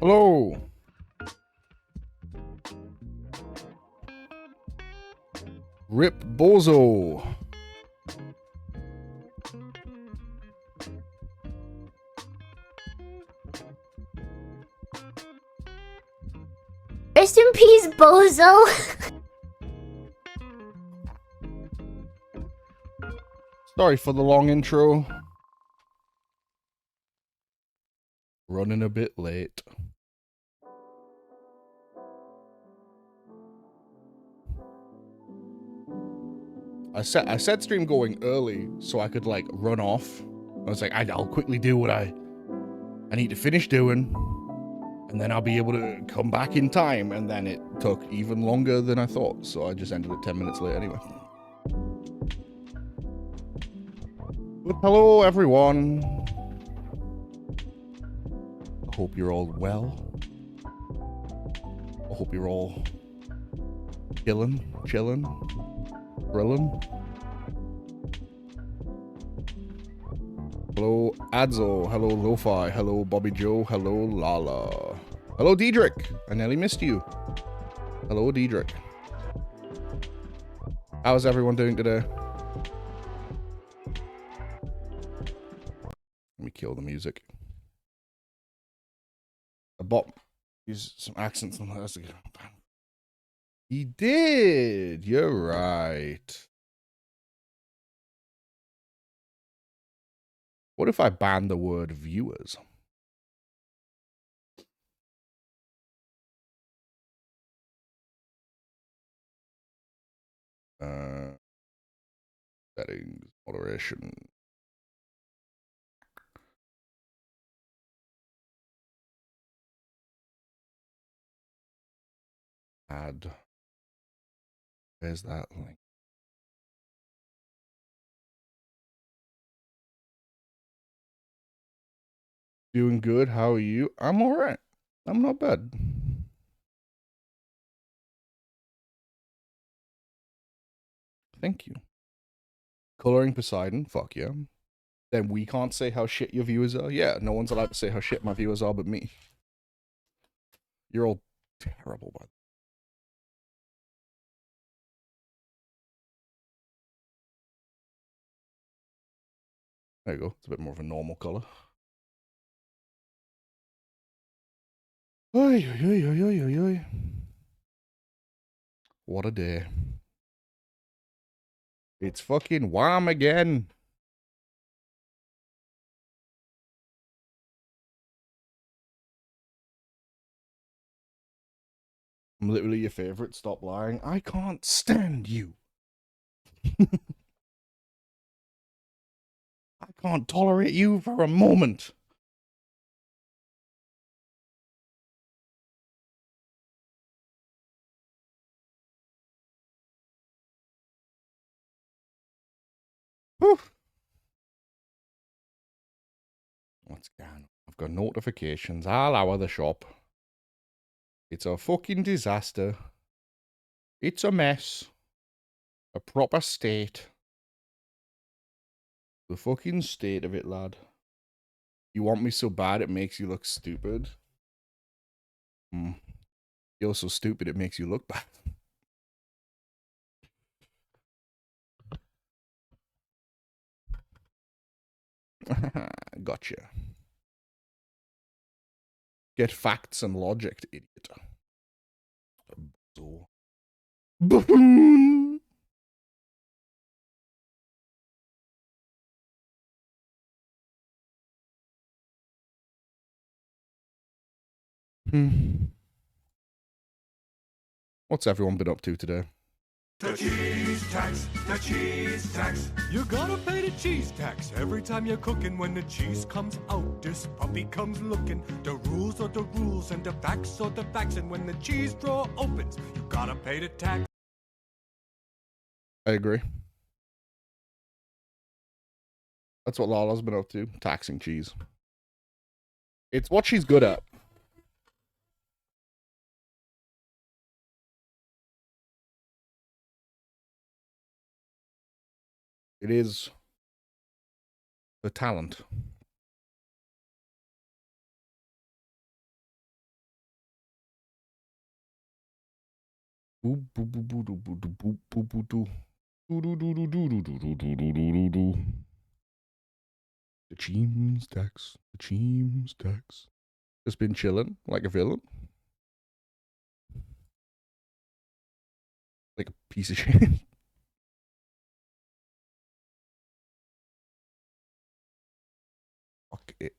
Hello. Rip Bozo. Rest in peace, Bozo. Sorry for the long intro. Running a bit late. I set stream going early so I could like run off. I was like, I'll quickly do what I need to finish doing, and then I'll be able to come back in time. And then it took even longer than I thought, so I just ended it 10 minutes late anyway. But hello everyone. I hope you're all well. I hope you're all chilling, grilling. Hello Adzo, hello Lo-Fi, hello Bobby Joe, hello Lala. Hello Diedrich, I nearly missed you. Hello Diedrich. How's everyone doing today? Let me kill the music. I bought use some accents on that. He did. You're right. What if I ban the word viewers? Settings, moderation. Add. Where's that link? Doing good. How are you? I'm all right. I'm not bad. Thank you. Coloring Poseidon. Fuck yeah. Then we can't say how shit your viewers are. Yeah, no one's allowed to say how shit my viewers are but me. You're all terrible, by the way. There you go. It's a bit more of a normal color. Oy, oy, oy, oy, oy, oy. What a day. It's fucking warm again. I'm literally your favorite. Stop lying. I can't stand you. I can't tolerate you for a moment. Whew. What's going on? I've got notifications all over the shop. It's a fucking disaster. It's a mess. A proper state. The fucking state of it, lad. You want me so bad it makes you look stupid? You're so stupid it makes you look bad. Gotcha. Get facts and logic, idiot. So. Buffoon. What's everyone been up to today? The cheese tax, the cheese tax. You gotta pay the cheese tax every time you're cooking. When the cheese comes out, this puppy comes looking. The rules are the rules and the facts are the facts. And when the cheese drawer opens, you gotta pay the tax. I agree. That's what Lala's been up to, taxing cheese. It's what she's good at. It is the talent. The cheese tax. The cheese tax. Just been chilling like a villain. Like a piece of shit. Fuck it.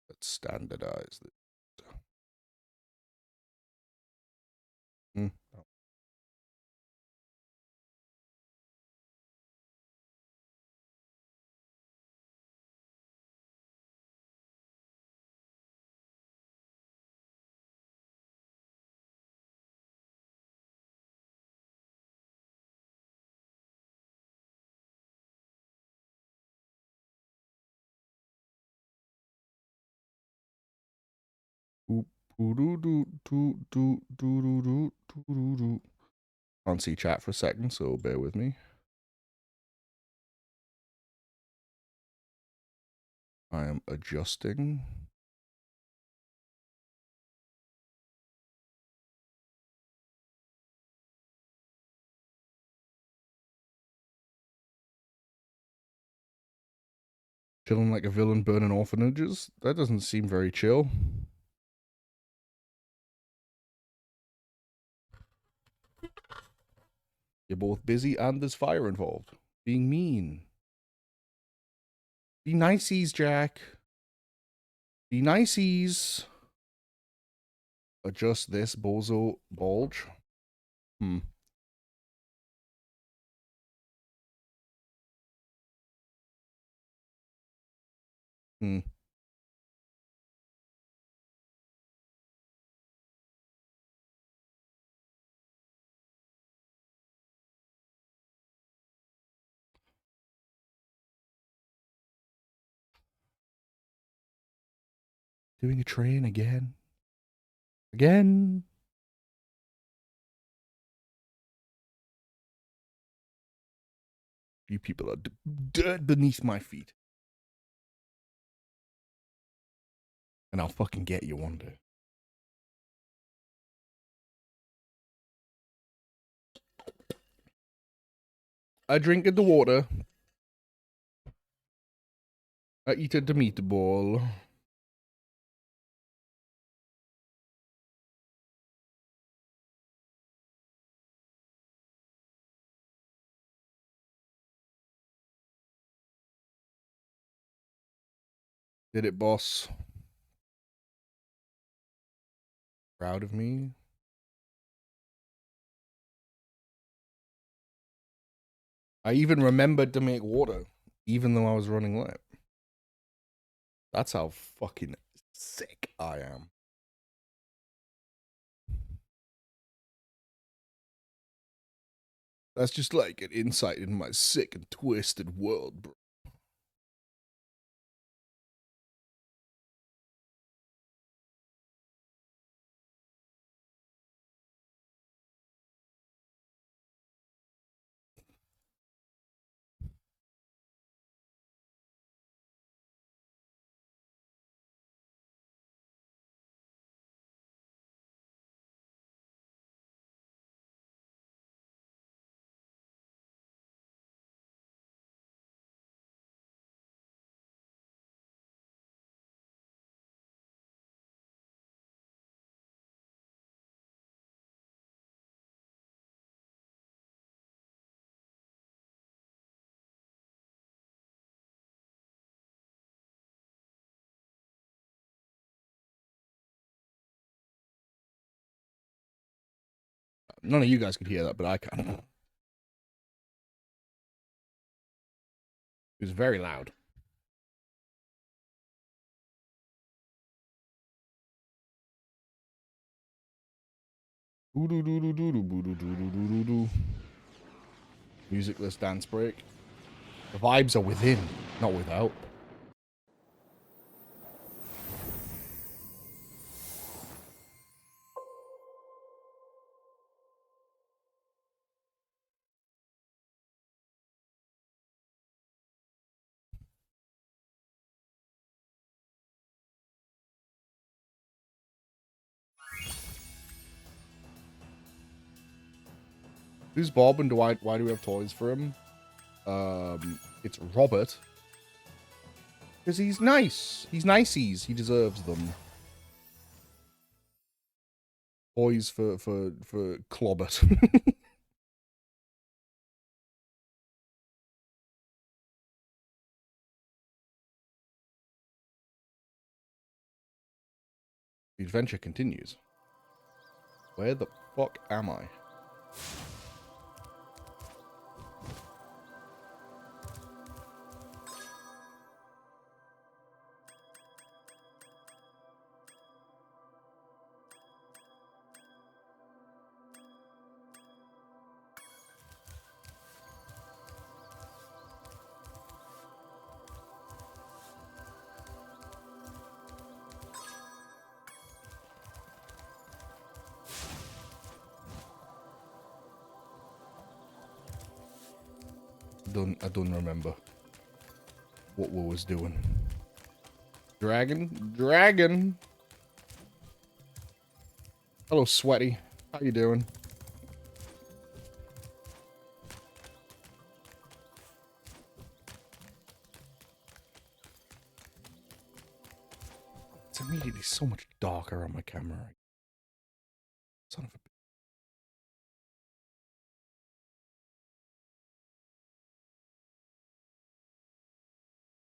Let's standardize this. No. Can't see chat for a second, so bear with me. I am adjusting. Chilling like a villain burning orphanages? That doesn't seem very chill. You're both busy and there's fire involved. Being mean. Be niceys, Jack. Be niceys. Adjust this bozo bulge. Hmm. Doing a train again. Again. You people are dirt beneath my feet. And I'll fucking get you one day. I drink the water. I eat the meatball. Did it, boss? Proud of me? I even remembered to make water, even though I was running late. That's how fucking sick I am. That's just like an insight in my sick and twisted world, bro. None of you guys could hear that, but I can. It was very loud. Musicless dance break. The vibes are within, not without. Who's Bob and why do we have toys for him? It's Robert. Because he's nice. He's niceys. He deserves them. Toys for Clobbert. The adventure continues. Where the fuck am I? I don't remember what we was doing. Dragon. Hello, Sweaty. How you doing? It's immediately so much darker on my camera. Son of a.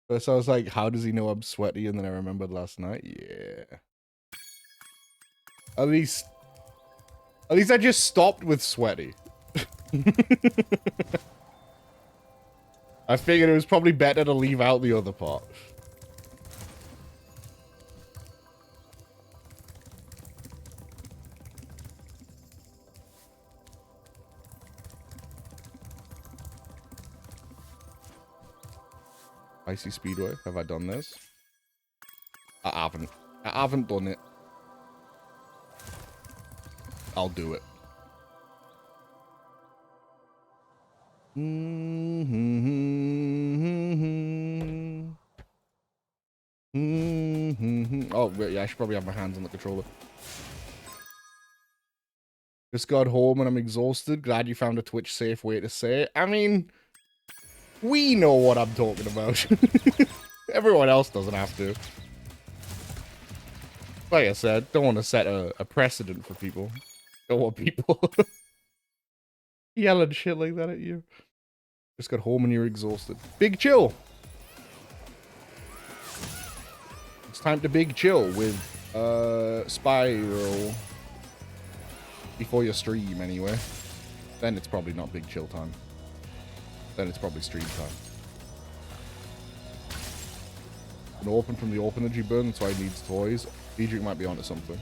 First I was like, how does he know I'm sweaty? And then I remembered last night. Yeah. At least I just stopped with sweaty. I figured it was probably better to leave out the other part. Icy Speedway. Have I done this? I haven't. I haven't done it. I'll do it. Oh, wait, yeah, I should probably have my hands on the controller. Just got home and I'm exhausted. Glad you found a Twitch safe way to say it. I mean, we know what I'm talking about. Everyone else doesn't have to. Like I said, don't want to set a precedent for people. Don't want people yelling shit like that at you. Just got home and you're exhausted. Big chill. It's time to big chill with Spyro. Before your stream, anyway. Then it's probably not big chill time. Then it's probably stream time. An open from the open energy burn, that's why he needs toys. Diedrich might be onto something.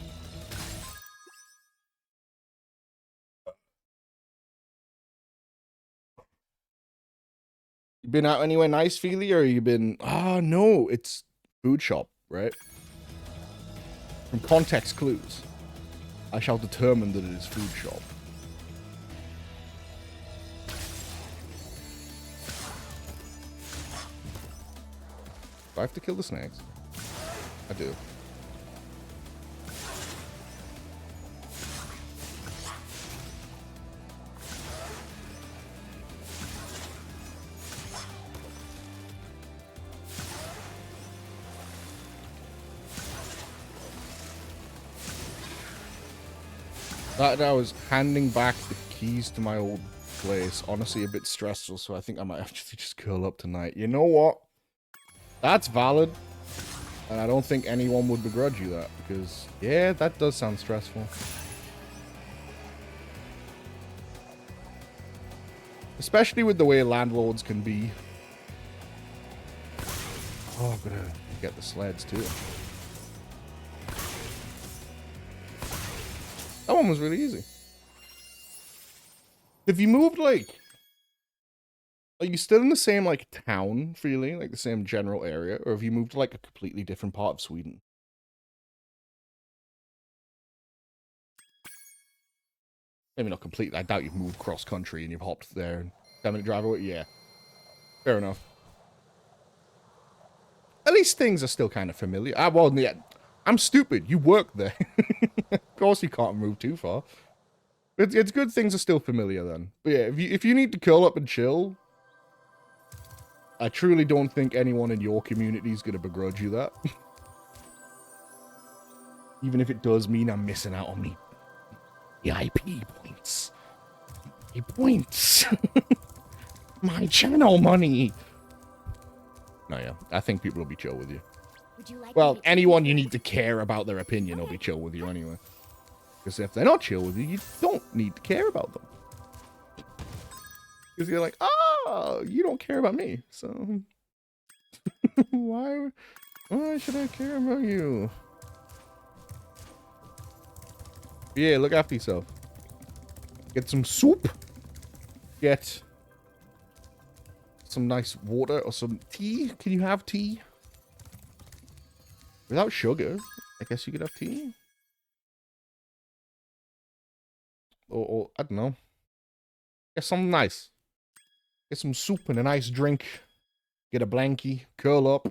You been out anywhere nice, Feely, or you been... Ah, no, it's food shop, right? From context clues, I shall determine that it is food shop. Do I have to kill the snakes? I do. That I was handing back the keys to my old place. Honestly, a bit stressful, so I think I might have to just curl up tonight. You know what? That's valid. And I don't think anyone would begrudge you that, because, yeah, that does sound stressful. Especially with the way landlords can be. Oh, I'm gonna get the sleds too. That one was really easy. Have you moved, like... Are you still in the same, like, town feeling? Like, the same general area? Or have you moved to, like, a completely different part of Sweden? Maybe not completely. I doubt you've moved cross-country and you've hopped there. And 10-minute drive away? Yeah. Fair enough. At least things are still kind of familiar. Well, yeah. I'm stupid. You work there. Of course you can't move too far. It's good things are still familiar then. But yeah, if you need to curl up and chill, I truly don't think anyone in your community is going to begrudge you that. Even if it does mean I'm missing out on me VIP points. My points. My channel money. No, yeah. I think people will be chill with you. Well, anyone you need to care about their opinion will be chill with you anyway. Because if they're not chill with you, you don't need to care about them. Because you're like, oh, you don't care about me. So why should I care about you? Yeah, look after yourself. Get some soup. Get some nice water or some tea. Can you have tea? Without sugar, I guess you could have tea. Or I don't know. Get something nice. Get some soup and a nice drink. Get a blankie. Curl up.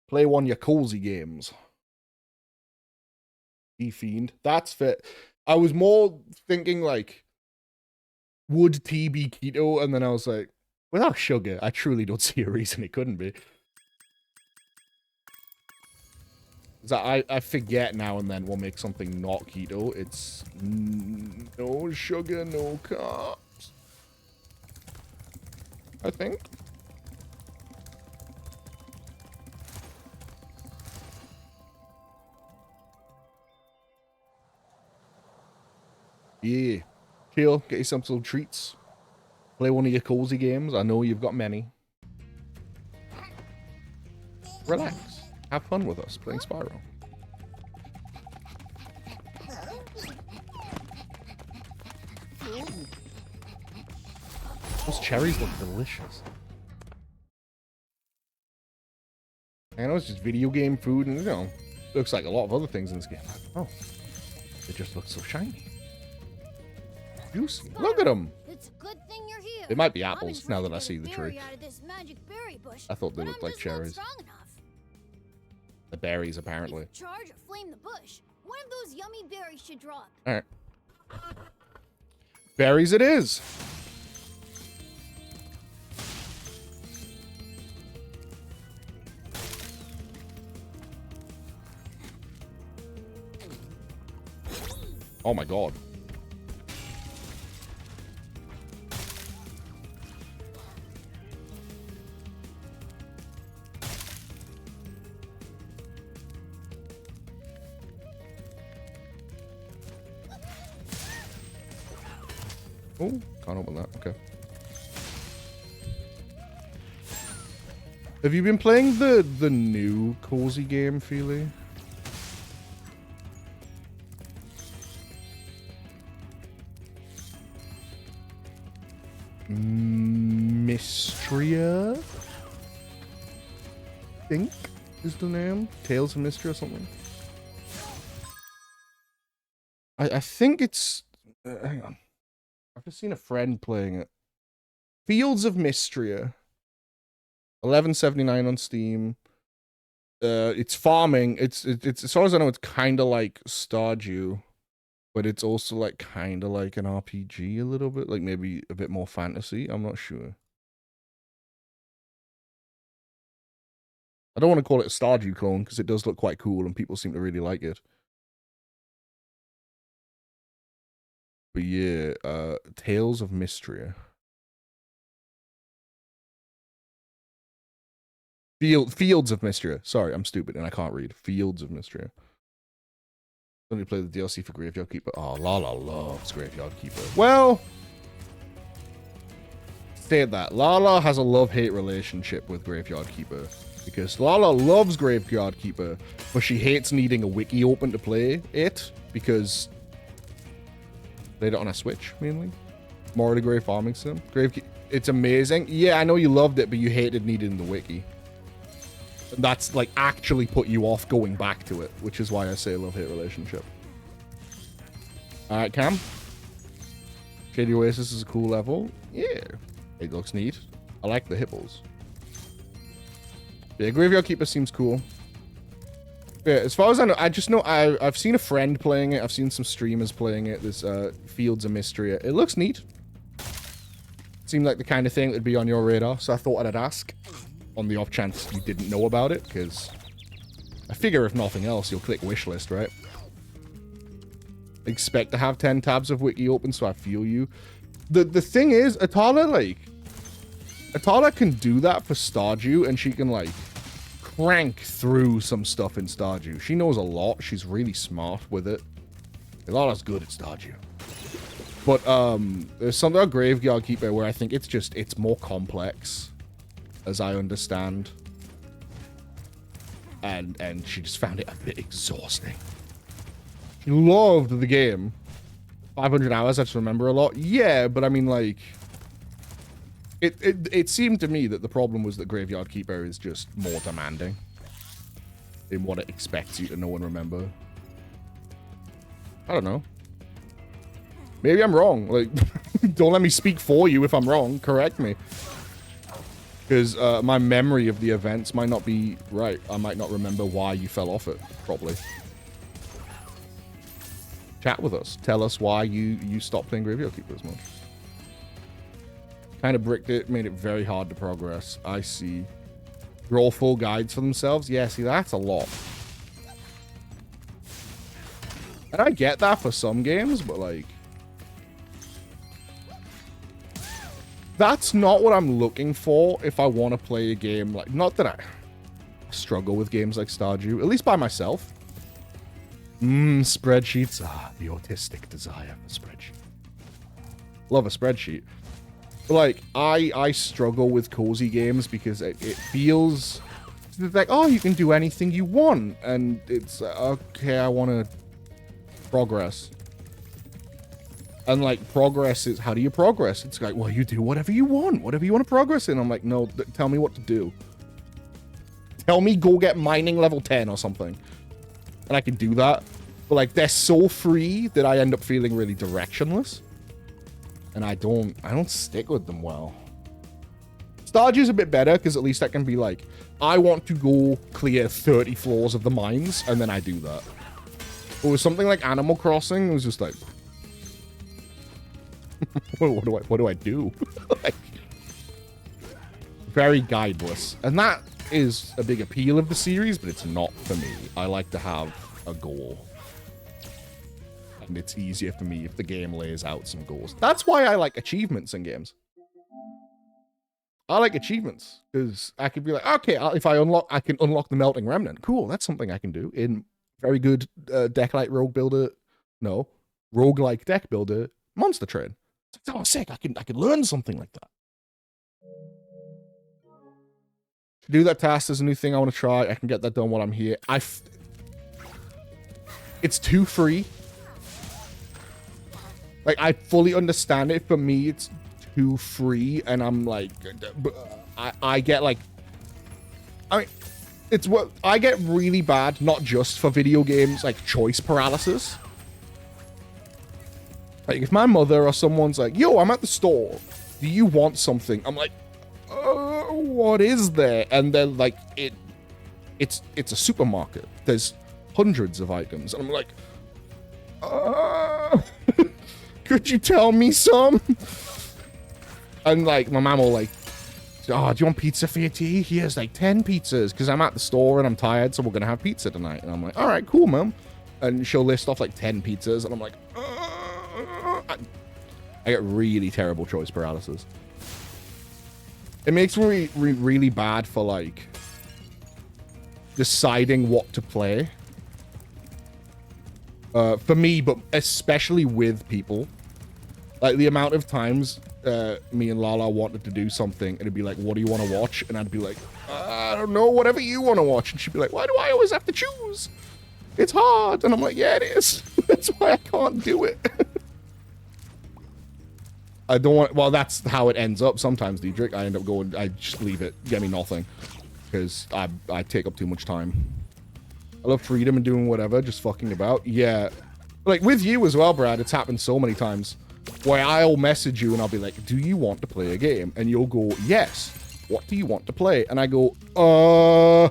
Play one of your cozy games. Fiend. That's fit. I was more thinking like, would tea be keto? And then I was like, without sugar, I truly don't see a reason it couldn't be. I forget now and then we'll make something not keto. It's no sugar, no carbs. I think. Yeah. Chill, get yourself some treats. Play one of your cozy games. I know you've got many. Relax. Have fun with us playing Spyro. Those cherries look delicious. I know it's just video game food and, you know, looks like a lot of other things in this game. Oh, they just look so shiny. Juicy. Look at them. It's a good thing you're here. They might be apples now that I see the tree. I thought they looked like cherries. The berries, apparently. Charge or flame the bush. One of those yummy berries should drop. All right. Berries it is. Oh my god. Oh, can't open that. Okay. Have you been playing the new cozy game, Feely? Mystria? I think is the name. Tales of Mystria or something. I think it's... hang on. I've just seen a friend playing it. Fields of Mystria. $11.79 on Steam. It's farming. It's as far as I know, it's kind of like Stardew, but it's also like kind of like an RPG a little bit, like maybe a bit more fantasy. I'm not sure. I don't want to call it a Stardew clone because it does look quite cool and people seem to really like it. But yeah, Tales of Mystria. Fields of Mystria. Sorry, I'm stupid and I can't read. Fields of Mystria. Only play the DLC for Graveyard Keeper. Oh, Lala loves Graveyard Keeper. Well, state that. Lala has a love-hate relationship with Graveyard Keeper. Because Lala loves Graveyard Keeper, but she hates needing a wiki open to play it, because... Played it on a Switch, mainly. More of the Grave Farming Sim. It's amazing. Yeah, I know you loved it, but you hated needing the wiki. And that's, like, actually put you off going back to it, which is why I say love-hate relationship. Alright, Cam. Shady Oasis is a cool level. Yeah. It looks neat. I like the hippos. Yeah, Graveyard Keeper seems cool. Yeah, as far as I know, I just know I've seen a friend playing it. I've seen some streamers playing it. This Fields of Mystery. It looks neat. Seemed like the kind of thing that'd be on your radar, so I thought I'd ask on the off chance you didn't know about it, because I figure if nothing else, you'll click wishlist, right? Expect to have 10 tabs of wiki open, so I feel you. The thing is, Atala can do that for Stardew, and she can, like, crank through some stuff in Stardew. She knows a lot. She's really smart with it. Atala's good at Stardew. But, there's something about Graveyard Keeper where I think it's more complex, as I understand. And she just found it a bit exhausting. She loved the game. 500 hours, I just remember a lot. Yeah, but I mean, like... It seemed to me that the problem was that Graveyard Keeper is just more demanding in what it expects you to know and remember. I don't know. Maybe I'm wrong. Like, don't let me speak for you if I'm wrong. Correct me. Because my memory of the events might not be right. I might not remember why you fell off it properly. Chat with us. Tell us why you stopped playing Graveyard Keeper as much. Kind of bricked it, made it very hard to progress. I see. Draw full guides for themselves? Yeah, see, that's a lot. And I get that for some games, but, like... That's not what I'm looking for if I want to play a game like... Not that I struggle with games like Stardew, at least by myself. Spreadsheets. Ah, the autistic desire for spreadsheet. Love a spreadsheet. But, like, I struggle with cozy games because it feels... It's like, oh, you can do anything you want. And it's, okay, I want to progress. And, like, progress is... How do you progress? It's like, well, you do whatever you want. Whatever you want to progress in. I'm like, no, tell me what to do. Tell me go get mining level 10 or something. And I can do that. But, like, they're so free that I end up feeling really directionless. And I don't stick with them well. Stardew's a bit better, because at least I can be like, I want to go clear 30 floors of the mines, and then I do that. But with something like Animal Crossing, it was just like... what do I do? Like, very guideless. And that is a big appeal of the series, but it's not for me. I like to have a goal. And it's easier for me if the game lays out some goals. That's why I like achievements in games. I like achievements, because I could be like, okay, if I can unlock the Melting Remnant. Cool, that's something I can do in very good Deck-like Rogue Builder. No, roguelike deck builder, Monster Train. It's like, oh, sick! I can learn something like that. To do that task is a new thing I want to try. I can get that done while I'm here. It's too free. Like, I fully understand it. For me, it's too free, and I'm like, I get like, I mean, it's what I get really bad, not just for video games, like choice paralysis. Like, if my mother or someone's like, yo, I'm at the store, do you want something? I'm like, what is there? And then, like, it's a supermarket. There's hundreds of items, and I'm like, could you tell me some? And, like, my mom will, like, oh, do you want pizza for your tea? Here's, like, 10 pizzas, because I'm at the store and I'm tired, so we're going to have pizza tonight. And I'm like, all right, cool, mom. And she'll list off, like, 10 pizzas, and I'm like, I get really terrible choice paralysis. It makes me really bad for, like, deciding what to play. For me, but especially with people. Like, the amount of times me and Lala wanted to do something, and it'd be like, what do you want to watch? And I'd be like, I don't know, whatever you want to watch. And she'd be like, why do I always have to choose? It's hard. And I'm like, yeah, it is. That's why I can't do it. I don't want... Well, that's how it ends up sometimes, Diedrich. I end up going... I just leave it. Get me nothing. Because I take up too much time. I love freedom and doing whatever. Just fucking about. Yeah. Like, with you as well, Brad. It's happened so many times. Where I'll message you and I'll be like, do you want to play a game? And you'll go, yes. What do you want to play? And I go, oh,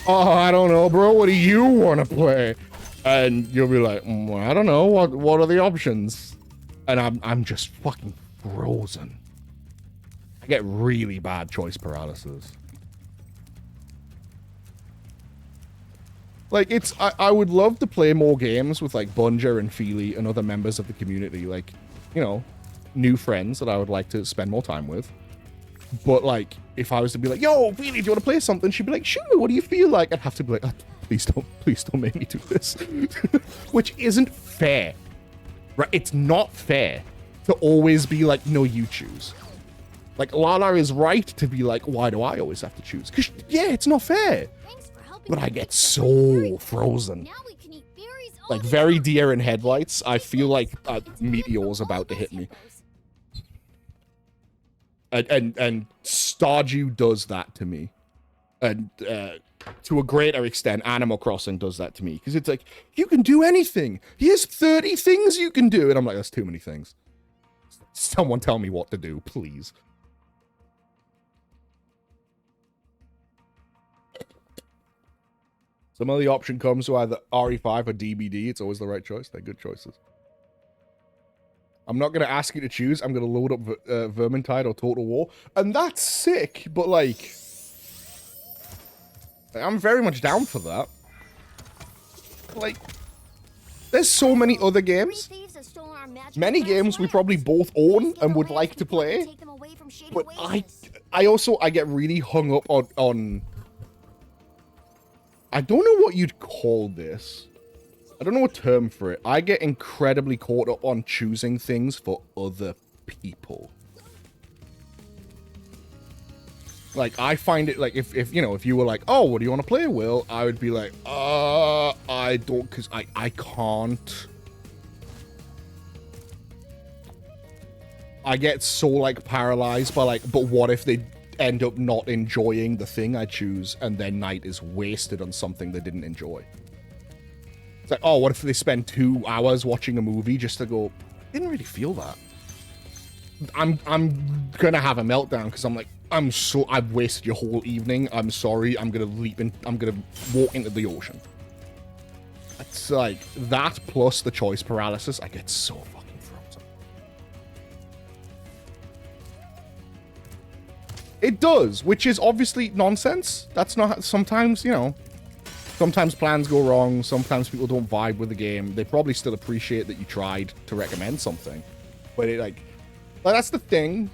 I don't know, bro. What do you want to play? And you'll be like, I don't know. What are the options? And I'm just fucking frozen. I get really bad choice paralysis. Like, it's... I would love to play more games with, like, Bunja and Feely and other members of the community. Like, you know, new friends that I would like to spend more time with. But, like, if I was to be like, yo, Feely, do you want to play something? She'd be like, sure, what do you feel like? I'd have to be like, oh, please don't make me do this. Which isn't fair. Right? It's not fair to always be like, no, you choose. Like, Lala is right to be like, why do I always have to choose? Because, yeah, it's not fair. But I get so frozen. Like, very deer in headlights. I feel like a meteor's about to hit me. And Stardew does that to me. And to a greater extent, Animal Crossing does that to me. Because it's like, you can do anything. Here's 30 things you can do. And I'm like, that's too many things. Someone tell me what to do, please. Some other option comes to either RE5 or DBD. It's always the right choice. They're good choices. I'm not going to ask you to choose. I'm going to load up Vermintide or Total War. And that's sick, but like... I'm very much down for that. Like, there's so many other games. Many games we probably both own and would like to play. But I get really hung up on I don't know what you'd call this. I don't know a term for it. I get incredibly caught up on choosing things for other people. Like, I find it, like, if you know, if you were like, oh, what do you want to play, Will? I would be like, I don't, because I can't. I get so, like, paralyzed by, like, but what if they end up not enjoying the thing I choose, and their night is wasted on something they didn't enjoy? It's like, oh, what if they spend 2 hours watching a movie just to go, I didn't really feel that. I'm gonna have a meltdown because I'm like, I've wasted your whole evening. I'm sorry. I'm gonna walk into the ocean. It's like that plus the choice paralysis. I get so fucking frozen. It does, which is obviously nonsense. That's not, sometimes, you know, sometimes plans go wrong. Sometimes people don't vibe with the game. They probably still appreciate that you tried to recommend something. But it, like that's the thing.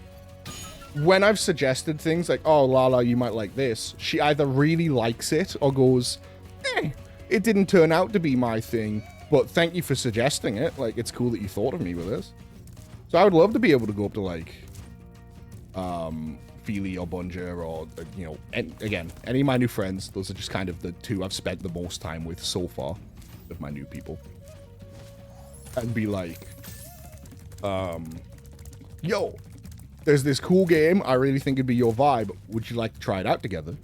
When I've suggested things like, oh, Lala, you might like this, she either really likes it or goes, it didn't turn out to be my thing, but thank you for suggesting it. Like, it's cool that you thought of me with this. So I would love to be able to go up to, like, Feely or Bunja or, you know, again, any of my new friends. Those are just kind of the two I've spent the most time with so far of my new people. And be like, yo, there's this cool game. I really think it'd be your vibe. Would you like to try it out together?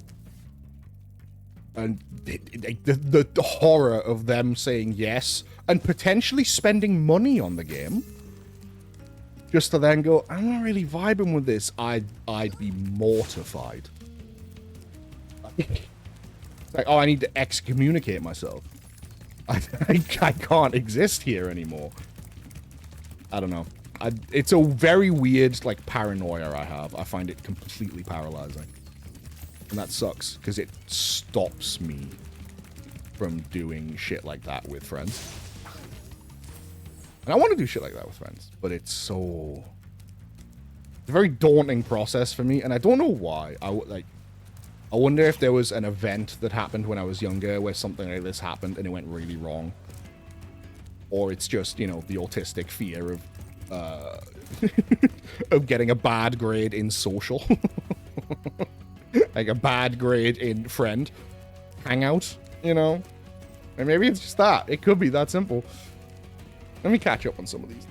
And the horror of them saying yes and potentially spending money on the game just to then go, I'm not really vibing with this. I'd be mortified. Like, oh, I need to excommunicate myself. I can't exist here anymore. I don't know. It's a very weird, like, paranoia I have. I find it completely paralyzing. And that sucks, because it stops me from doing shit like that with friends. And I want to do shit like that with friends, but it's a very daunting process for me, and I don't know why. I wonder if there was an event that happened when I was younger where something like this happened and it went really wrong. or it's just, you know, the autistic fear of of getting a bad grade in social. Like a bad grade in friend hangout, you know? And maybe it's just that. It could be that simple. Let me catch up on some of these,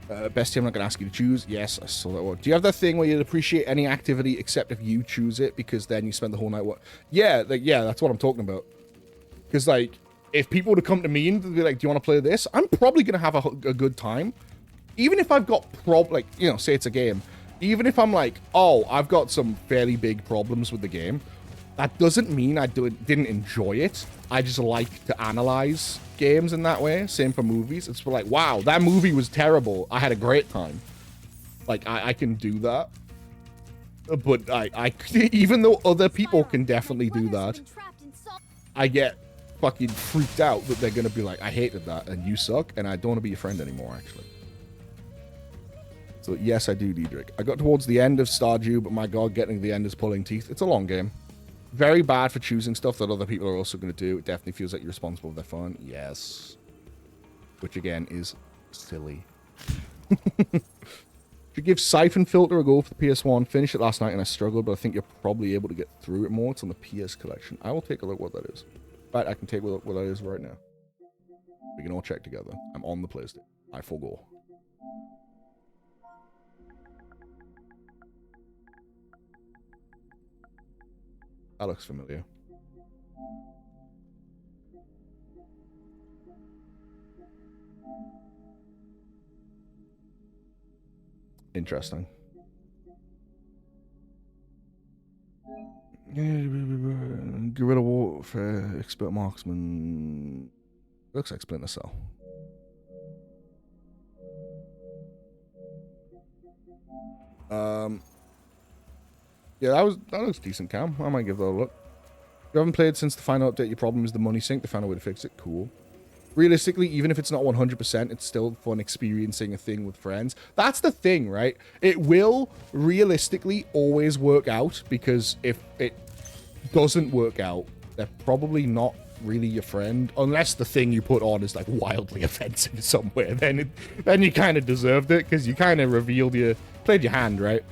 though. Bestie, I'm not going to ask you to choose. Yes, I saw that one. Do you have that thing where you'd appreciate any activity except if you choose it, because then you spend the whole night... Yeah, like, yeah, that's what I'm talking about. Because, like, if people were to come to me and be like, do you want to play this? I'm probably going to have a good time. Even if I've got like, you know, say it's a game. Even if I'm like, oh, I've got some fairly big problems with the game, that doesn't mean I didn't enjoy it. I just like to analyze games in that way. Same for movies. It's like, wow, that movie was terrible. I had a great time. Like, I can do that. But I even though other people can definitely do that, I get fucking freaked out that they're going to be like, I hated that and you suck and I don't want to be your friend anymore, actually. So yes, I do, Diedrich. I got towards the end of Stardew, but my god, getting to the end is pulling teeth. It's a long game. Very bad for choosing stuff that other people are also going to do. It definitely feels like you're responsible for their fun. Yes. Which, again, is silly. Should give Siphon Filter a go for the PS1. Finished it last night and I struggled, but I think you're probably able to get through it more. It's on the PS collection. I will take a look what that is. But I can take a look what that is right now. We can all check together. I'm on the PlayStation. I forgo. That looks familiar. Interesting. Guerrilla Warfare, Expert Marksman. Looks like Splinter Cell. Yeah, that looks decent, Cam. I might give that a look. If you haven't played since the final update, your problem is the money sink. They found a way to fix it. Cool. Realistically, even if it's not 100%, it's still fun experiencing a thing with friends. That's the thing, right? It will realistically always work out, because if it doesn't work out, they're probably not really your friend, unless the thing you put on is like wildly offensive somewhere. Then you kind of deserved it, because you kind of played your hand, right?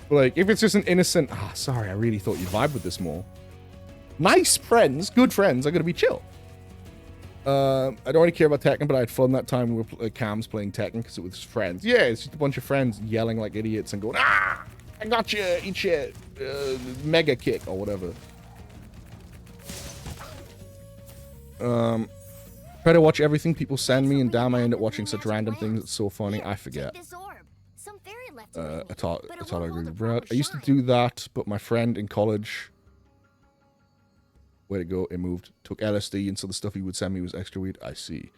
But like, if it's just an innocent, sorry, I really thought you'd vibe with this more. Nice friends, good friends are going to be chill. I don't really care about Tekken, but I had fun that time with Cam's playing Tekken because it was friends. Yeah, it's just a bunch of friends yelling like idiots and going, I got you, eat shit, mega kick, or whatever. Try to watch everything people send me, and damn, I end up watching such random things. It's so funny. I forget. I totally agree with Brad. I used to do that, but my friend in college, way to go, it moved, took LSD, and so the stuff he would send me was extra weed. I see.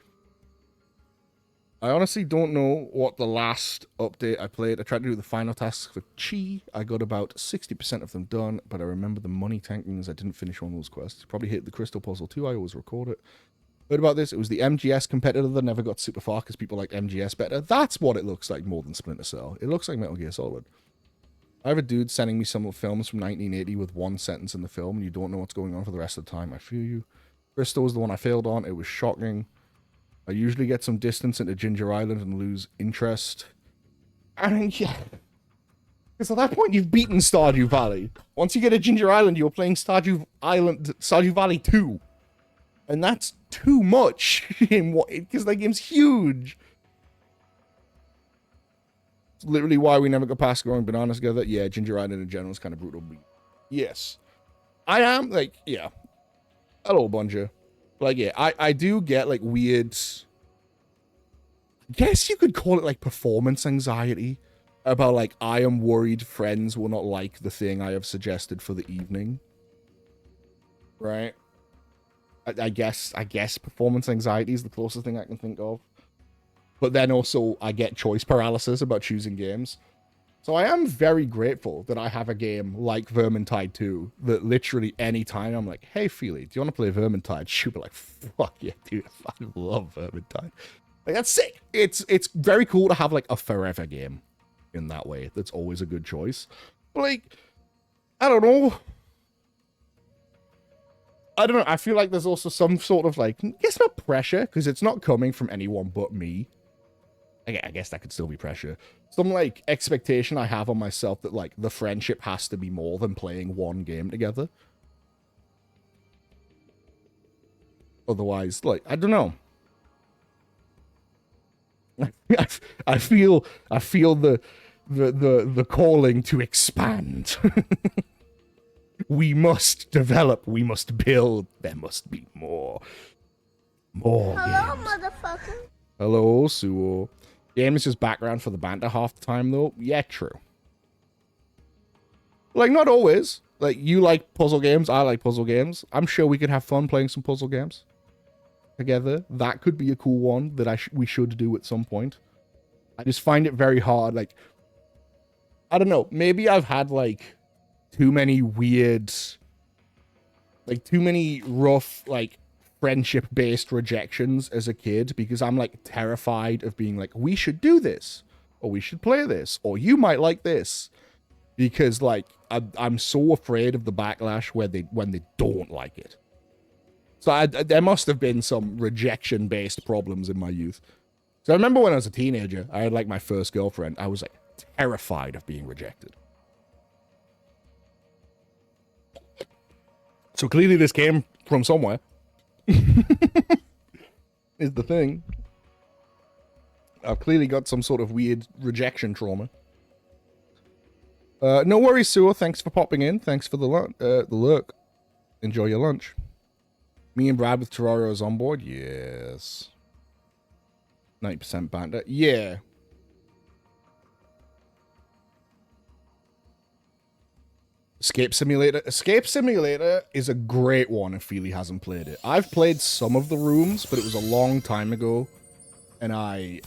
I honestly don't know what the last update I played. I tried to do the final tasks for Chi. I got about 60% of them done, but I remember the money tanking as I didn't finish one of those quests. Probably hit the crystal puzzle too. I always record it. Heard about this. It was the MGS competitor that never got super far because people like MGS better. That's what it looks like more than Splinter Cell. It looks like Metal Gear Solid. I have a dude sending me some films from 1980 with one sentence in the film, and you don't know what's going on for the rest of the time. I feel you. Crystal was the one I failed on. It was shocking. I usually get some distance into Ginger Island and lose interest. And yeah. Because at that point, you've beaten Stardew Valley. Once you get to Ginger Island, you're playing Stardew Valley 2. And that's too much in what, because that game's huge. It's literally why we never got past growing bananas together. Yeah, Ginger Island in general is kind of brutal. Yes. I am, like, yeah. Hello, Bunja. Like, yeah, I do get, like, weird... I guess you could call it, like, performance anxiety. About, like, I am worried friends will not like the thing I have suggested for the evening. Right? I guess performance anxiety is the closest thing I can think of. But then also, I get choice paralysis about choosing games. So I am very grateful that I have a game like Vermintide 2 that literally any time I'm like, hey, Feely, do you want to play Vermintide? She'll be like, fuck yeah, dude, I fucking love Vermintide. Like, that's sick. It's very cool to have, like, a forever game in that way. That's always a good choice. But, like, I don't know. I don't know. I feel like there's also some sort of like, I guess not pressure, because it's not coming from anyone but me. I guess that could still be pressure. Some like expectation I have on myself that like the friendship has to be more than playing one game together. Otherwise, like, I don't know. I feel the calling to expand. We must develop. We must build. There must be more. More. Hello, games. motherfucker. Hello, Suo. Game is just background for the banter half the time, though. Yeah, true. Like, not always. Like, you like puzzle games. I like puzzle games. I'm sure we could have fun playing some puzzle games together. That could be a cool one that we should do at some point. I just find it very hard. Like, I don't know. Maybe I've had, like, too many weird, like, too many rough, like, friendship-based rejections as a kid, because I'm like terrified of being like, we should do this, or we should play this, or you might like this, because like I'm so afraid of the backlash when they don't like it. So there must have been some rejection-based problems in my youth. So I remember when I was a teenager, I had like my first girlfriend. I was like terrified of being rejected. So clearly this came from somewhere. Is the thing. I've clearly got some sort of weird rejection trauma. No worries, Sewer. Thanks for popping in. Thanks for the lurk. Enjoy your lunch. Me and Brad with Terrarios on board? Yes. 90% banter? Yeah. Escape Simulator. Escape Simulator is a great one if Feely hasn't played it. I've played some of the rooms, but it was a long time ago. And I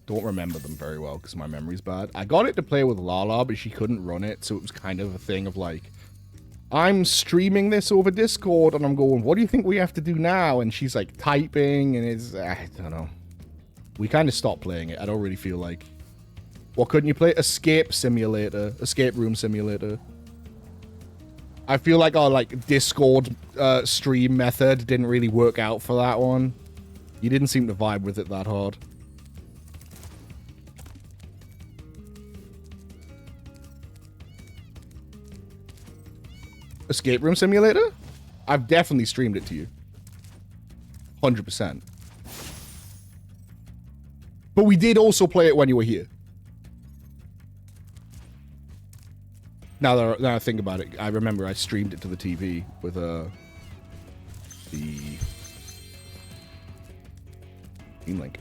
don't remember them very well because my memory's bad. I got it to play with Lala, but she couldn't run it. So it was kind of a thing of like, I'm streaming this over Discord and I'm going, what do you think we have to do now? And she's like typing and it's, I don't know. We kind of stopped playing it. I don't really feel like... What couldn't you play? Escape Simulator. Escape Room Simulator. I feel like our like Discord stream method didn't really work out for that one. You didn't seem to vibe with it that hard. Escape Room Simulator? I've definitely streamed it to you. 100%. But we did also play it when you were here. Now that I think about it, I remember I streamed it to the TV with the Steam Link.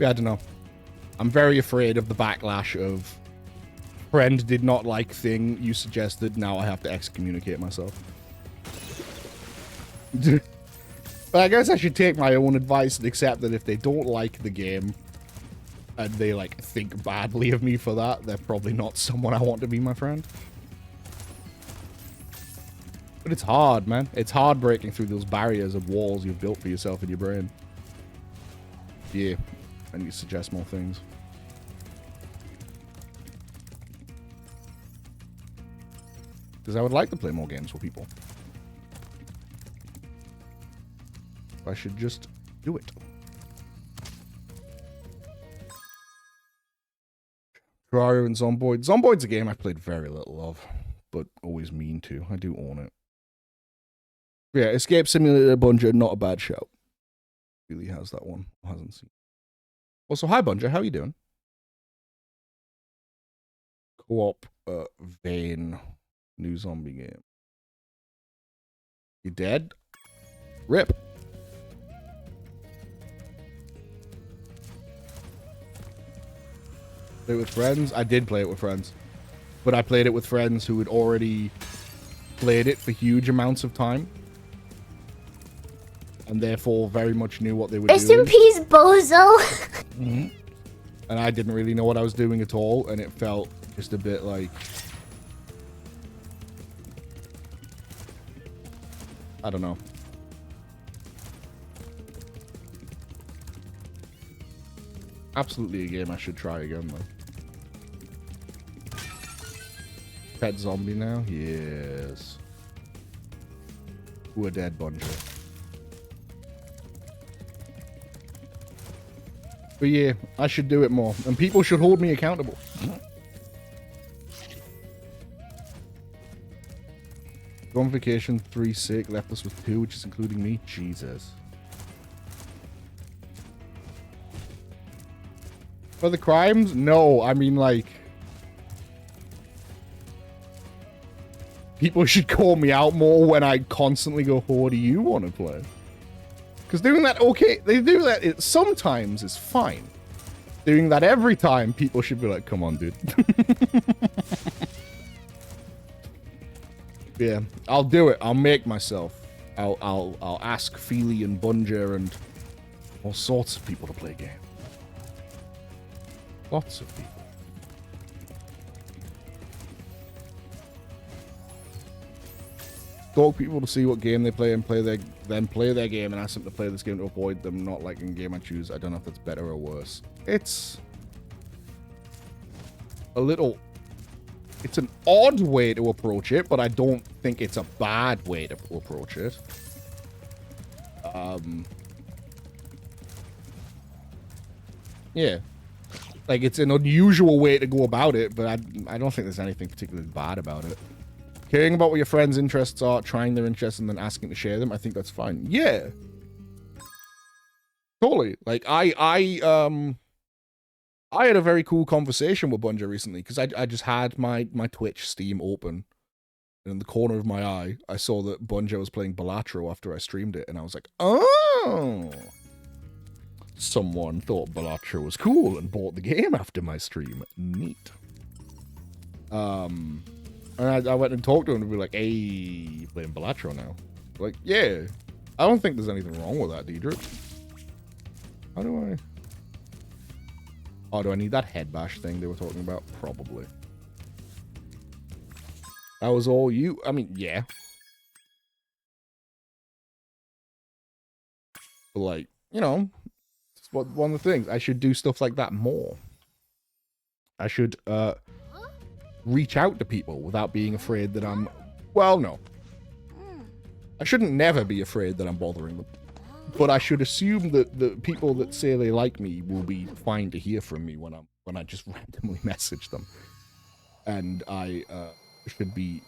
Yeah, I don't know. I'm very afraid of the backlash of friend did not like thing you suggested, now I have to excommunicate myself. But I guess I should take my own advice and accept that if they don't like the game and they like think badly of me for that, they're probably not someone I want to be my friend. But it's hard, man. It's hard breaking through those barriers of walls you've built for yourself in your brain. Yeah, I need to suggest more things. Because I would like to play more games with people. I should just do it. Terraria and Zomboid. Zomboid's a game I played very little of, but always mean to. I do own it. Yeah, Escape Simulator Bunja, not a bad shout. Really has that one. Hasn't seen. Also, hi Bunja, how are you doing? Co-op Vane new zombie game. You dead? Rip. Play it with friends? I did play it with friends. But I played it with friends who had already played it for huge amounts of time. And therefore very much knew what they were doing. Rest in peace, Bozo. Mm-hmm. And I didn't really know what I was doing at all. And it felt just a bit like... I don't know. Absolutely a game I should try again, though. pet zombie now? Yes. We're dead, Bungie. But yeah, I should do it more. And people should hold me accountable. Go on vacation, 3 sick, left us with 2, which is including me. Jesus. For the crimes? No, I mean, like... People should call me out more when I constantly go, what do you want to play? Because doing that, okay, they do that sometimes is fine. Doing that every time, people should be like, come on, dude. Yeah, I'll do it. I'll make myself. I'll ask Feely and Bunger and all sorts of people to play a game. Lots of people. Stalk people to see what game they play and then play their game and ask them to play this game to avoid them not liking the game I choose. I don't know if that's better or worse. It's a little... It's an odd way to approach it, but I don't think it's a bad way to approach it. Yeah. Like, it's an unusual way to go about it, but I don't think there's anything particularly bad about it. Caring about what your friends' interests are, trying their interests, and then asking to share them, I think that's fine. Yeah. Totally. Like, I had a very cool conversation with Bungie recently, because I just had my Twitch Steam open. And in the corner of my eye, I saw that Bungie was playing Balatro after I streamed it, and I was like, oh! Someone thought Balatro was cool and bought the game after my stream. Neat. And I went and talked to him and be like, hey, you playing Balatro now? Like, yeah. I don't think there's anything wrong with that, Deidre. How do I... Oh, do I need that head bash thing they were talking about? Probably. That was all you... I mean, yeah. But like, you know, it's one of the things. I should do stuff like that more. I should, reach out to people without being afraid that I'm... Well, no. I shouldn't never be afraid that I'm bothering them. But I should assume that the people that say they like me will be fine to hear from me when I just randomly message them. And I should be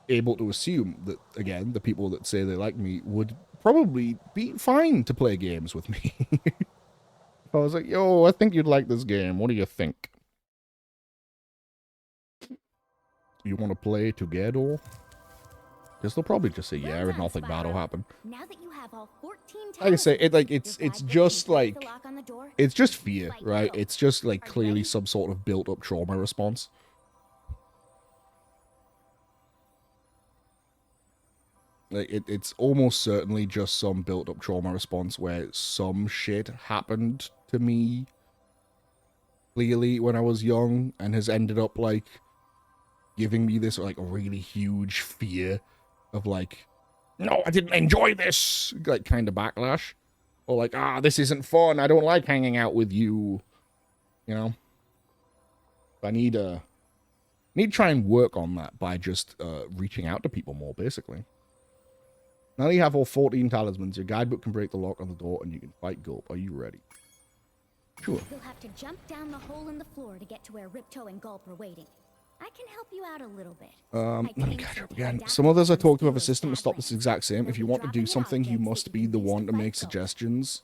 able to assume that, again, the people that say they like me would probably be fine to play games with me. If I was like, yo, I think you'd like this game. What do you think? You want to play together? Because they'll probably just say yeah, and nothing bad will happen. Now that you have all 14 Like I say, it's just like, it's just fear, right? It's just like clearly some sort of built-up trauma response. Like it's almost certainly just some built-up trauma response where some shit happened to me clearly when I was young and has ended up like giving me this like really huge fear of like, no, I didn't enjoy this, like kind of backlash, or like, this isn't fun, I don't like hanging out with you, you know. I need to try and work on that by just reaching out to people more, basically. Now that you have all 14 talismans, your guidebook can break the lock on the door and you can fight Gulp. Are you ready? Sure. You'll have to jump down the hole in the floor to get to where Ripto and Gulp are waiting. I can help you out a little bit. Let me catch up again. Some others I talked to have a system to stop this exact same. If you want to do something, you must be the one to make suggestions.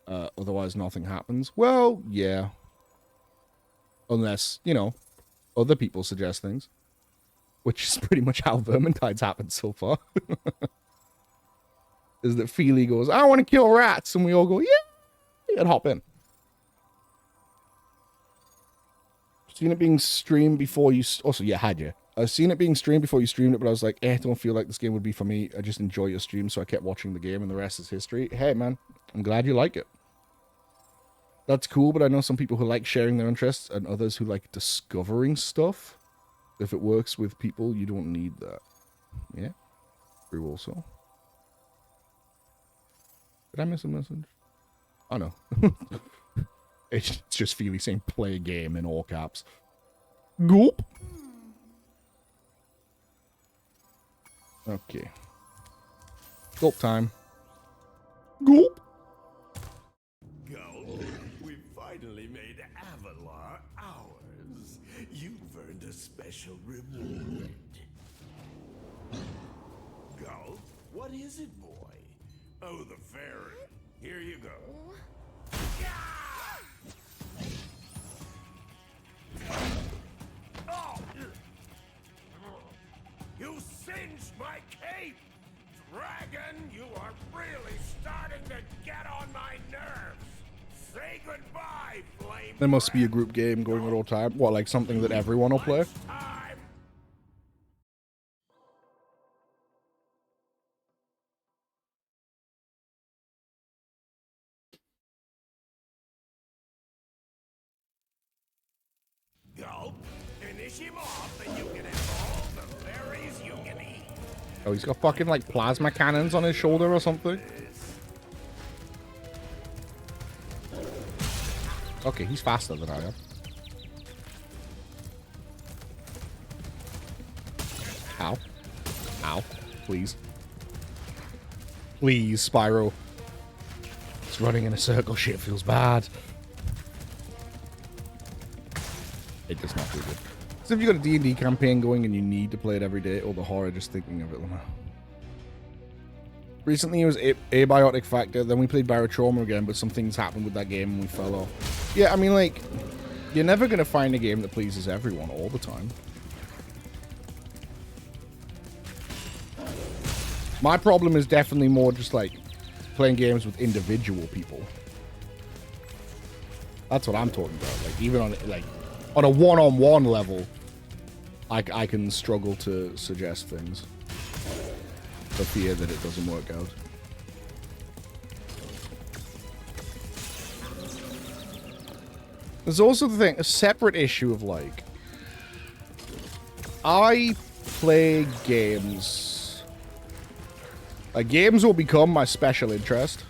Otherwise, nothing happens. Well, yeah. Unless, you know, other people suggest things. Which is pretty much how Vermintide's happened so far. Is that Feely goes, I want to kill rats. And we all go, yeah. And hop in. Seen it being streamed before you... Also, yeah, had you? I've seen it being streamed before you streamed it, but I was like, I don't feel like this game would be for me. I just enjoy your stream, so I kept watching the game, and the rest is history. Hey, man, I'm glad you like it. That's cool, but I know some people who like sharing their interests, and others who like discovering stuff. If it works with people, you don't need that. Yeah? True also. Did I miss a message? Oh, no. It's just Feely saying play a game in all caps. Gulp. Okay. Gulp time. Gulp. Gulp, we finally made Avalar ours. You've earned a special reward. Gulp, what is it, boy? Oh, the fairy. Here you go. Oh! You singed my cape! Dragon, you are really starting to get on my nerves. Say goodbye, flame. There must be a group game going at all time. What, like something that everyone will play? Time. Gulp, finish him off and you can have all the berries you can eat. Oh, he's got fucking like plasma cannons on his shoulder or something. Okay, he's faster than I am. Ow. Ow. Please. Please, Spyro. It's running in a circle. Shit feels bad. It does not feel good. So if you've got a D&D campaign going and you need to play it every day, or the horror just thinking of it, Lama. Recently it was Abiotic Factor, then we played Barotrauma again, but some things happened with that game and we fell off. Yeah, I mean, like, you're never going to find a game that pleases everyone all the time. My problem is definitely more just, like, playing games with individual people. That's what I'm talking about. Like, even on, like, on a one-on-one level, I can struggle to suggest things. For fear that it doesn't work out. There's also the thing, a separate issue of like, I play games. Like, games will become my special interest.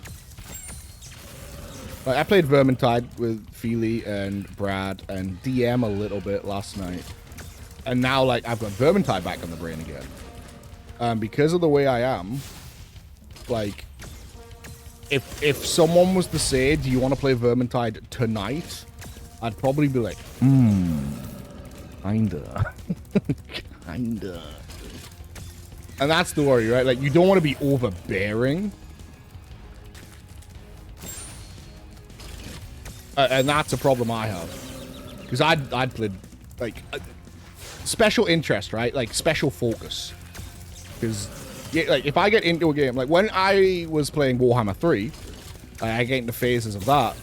Like, I played Vermintide with Feely and Brad and DM a little bit last night. And now, like, I've got Vermintide back on the brain again. Because of the way I am, like, if someone was to say, do you want to play Vermintide tonight? I'd probably be like, kinda. Kinda. And that's the worry, right? Like, you don't want to be overbearing. And that's a problem I have. Because I'd played, like, special interest, right? Like, special focus. Because, yeah, like, if I get into a game, like, when I was playing Warhammer 3, I get into phases of that.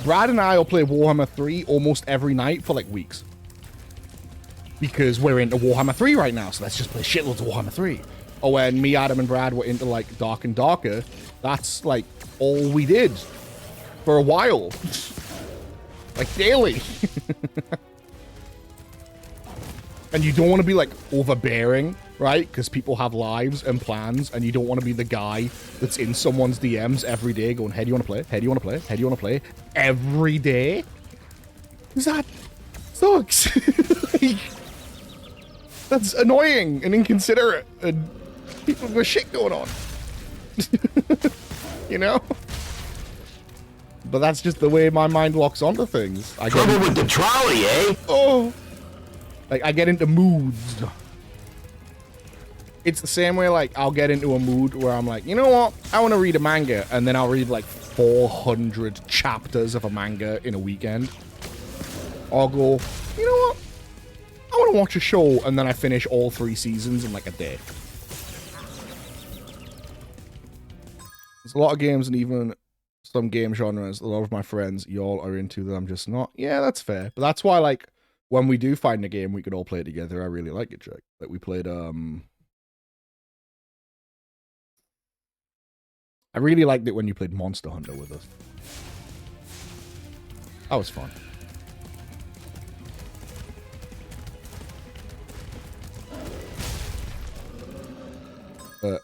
Brad and I will play Warhammer 3 almost every night for, like, weeks. Because we're into Warhammer 3 right now, so let's just play shitloads of Warhammer 3. Or when me, Adam, and Brad were into, like, Dark and Darker, that's, like, all we did. For a while. Like, daily. And you don't want to be, like, overbearing, right? Because people have lives and plans, and you don't want to be the guy that's in someone's DMs every day going, hey, do you want to play? Hey, do you want to play? Hey, do you want to play? Every day? Because that sucks. Like, that's annoying and inconsiderate, and people have shit going on. You know? But that's just the way my mind locks onto things. Trouble with the trolley, eh? Oh. Like, I get into moods. It's the same way, like, I'll get into a mood where I'm like, you know what? I want to read a manga. And then I'll read, like, 400 chapters of a manga in a weekend. Or I'll go, you know what? I want to watch a show. And then I finish all 3 seasons in, like, a day. There's a lot of games and even some game genres a lot of my friends, y'all, are into that I'm just not. Yeah, that's fair. But that's why, like, when we do find a game we could all play together, I really like it, Jack. Like, we played, I really liked it when you played Monster Hunter with us. That was fun.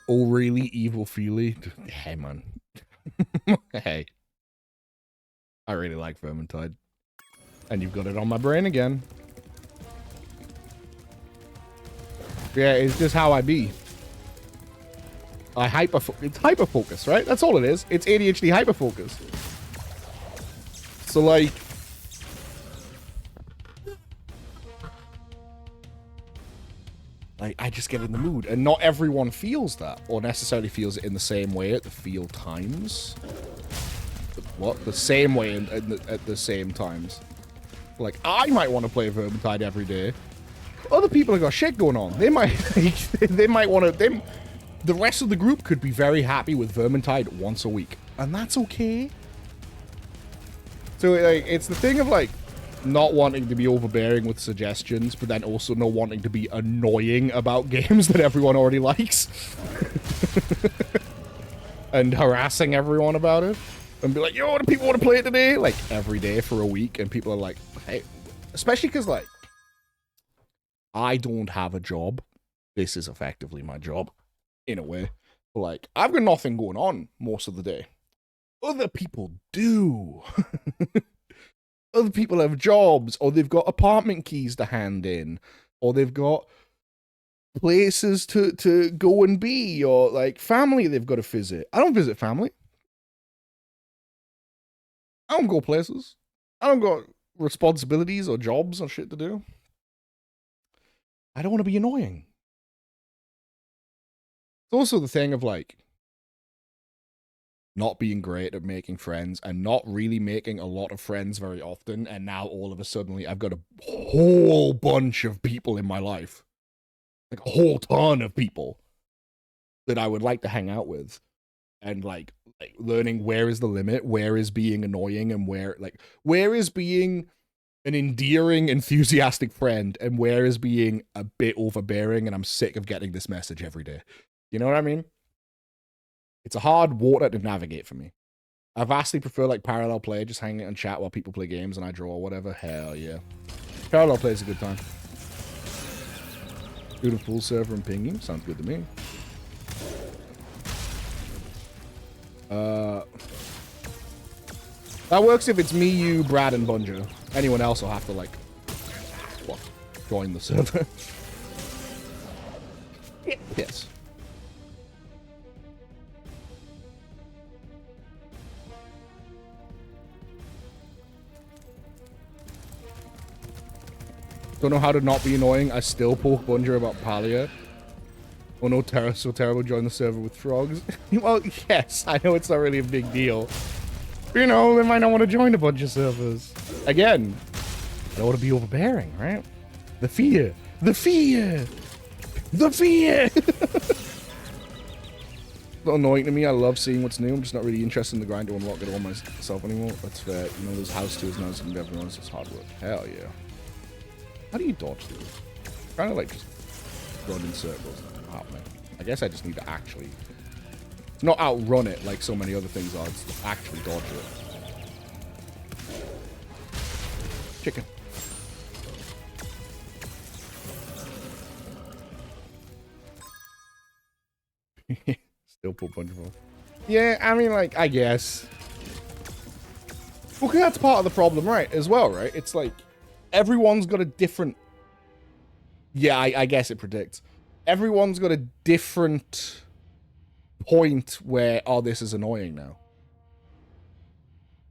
Oh, really? Evil Feely? Hey, man. Hey. I really like Vermintide. And you've got it on my brain again. Yeah, it's just how I be. It's hyperfocus, right? That's all it is. It's ADHD hyperfocus. So like, I just get in the mood, and not everyone feels that, or necessarily feels it in the same way at the feel times. What? The same way at the same times. Like, I might want to play Vermintide every day. Other people have got shit going on. They might, they might want to. The rest of the group could be very happy with Vermintide once a week, and that's okay. So like, it's the thing of like not wanting to be overbearing with suggestions, but then also not wanting to be annoying about games that everyone already likes, and harassing everyone about it, and be like, "Yo, do people want to play it today?" Like every day for a week, and people are like, "Hey," especially because like I don't have a job. This is effectively my job. In a way, like, I've got nothing going on most of the day. Other people do. Other people have jobs, or they've got apartment keys to hand in, or they've got places to go and be, or like family they've got to visit. I don't visit family. I don't go places. I don't got responsibilities or jobs or shit to do. I don't want to be annoying. It's also the thing of like not being great at making friends and not really making a lot of friends very often, and now all of a sudden I've got a whole bunch of people in my life, like a whole ton of people that I would like to hang out with, and like learning where is the limit, where is being annoying, and where is being an endearing, enthusiastic friend, and where is being a bit overbearing, and I'm sick of getting this message every day. You know what I mean? It's a hard water to navigate for me. I vastly prefer like parallel play, just hanging out and chat while people play games and I draw or whatever. Hell yeah. Parallel play is a good time. Do the full server and ping you. Sounds good to me. That works if it's me, you, Brad, and Bunjo. Anyone else will have to like, what? Join the server. Yes. Don't know how to not be annoying. I still poke Bunjo about Palia. Oh no, so terrible, join the server with frogs. Well, yes, I know it's not really a big deal. But, you know, they might not want to join a bunch of servers. Again, I don't want to be overbearing, right? The fear. The fear! The fear! Not annoying to me. I love seeing what's new. I'm just not really interested in the grind to unlock it all myself anymore. That's fair. You know, those house tours now, so you can be honest, it's hard work. Hell yeah. How do you dodge these? Kind of like just run in circles. Happening. I guess I just need to actually not outrun it like so many other things are. It's just actually dodge it. Chicken. Still put bunch of them. Yeah, I mean, like, I guess. Well, cause that's part of the problem, right? As well, right? It's like everyone's got a different. Yeah, I guess it predicts. Everyone's got a different point where, oh, this is annoying now.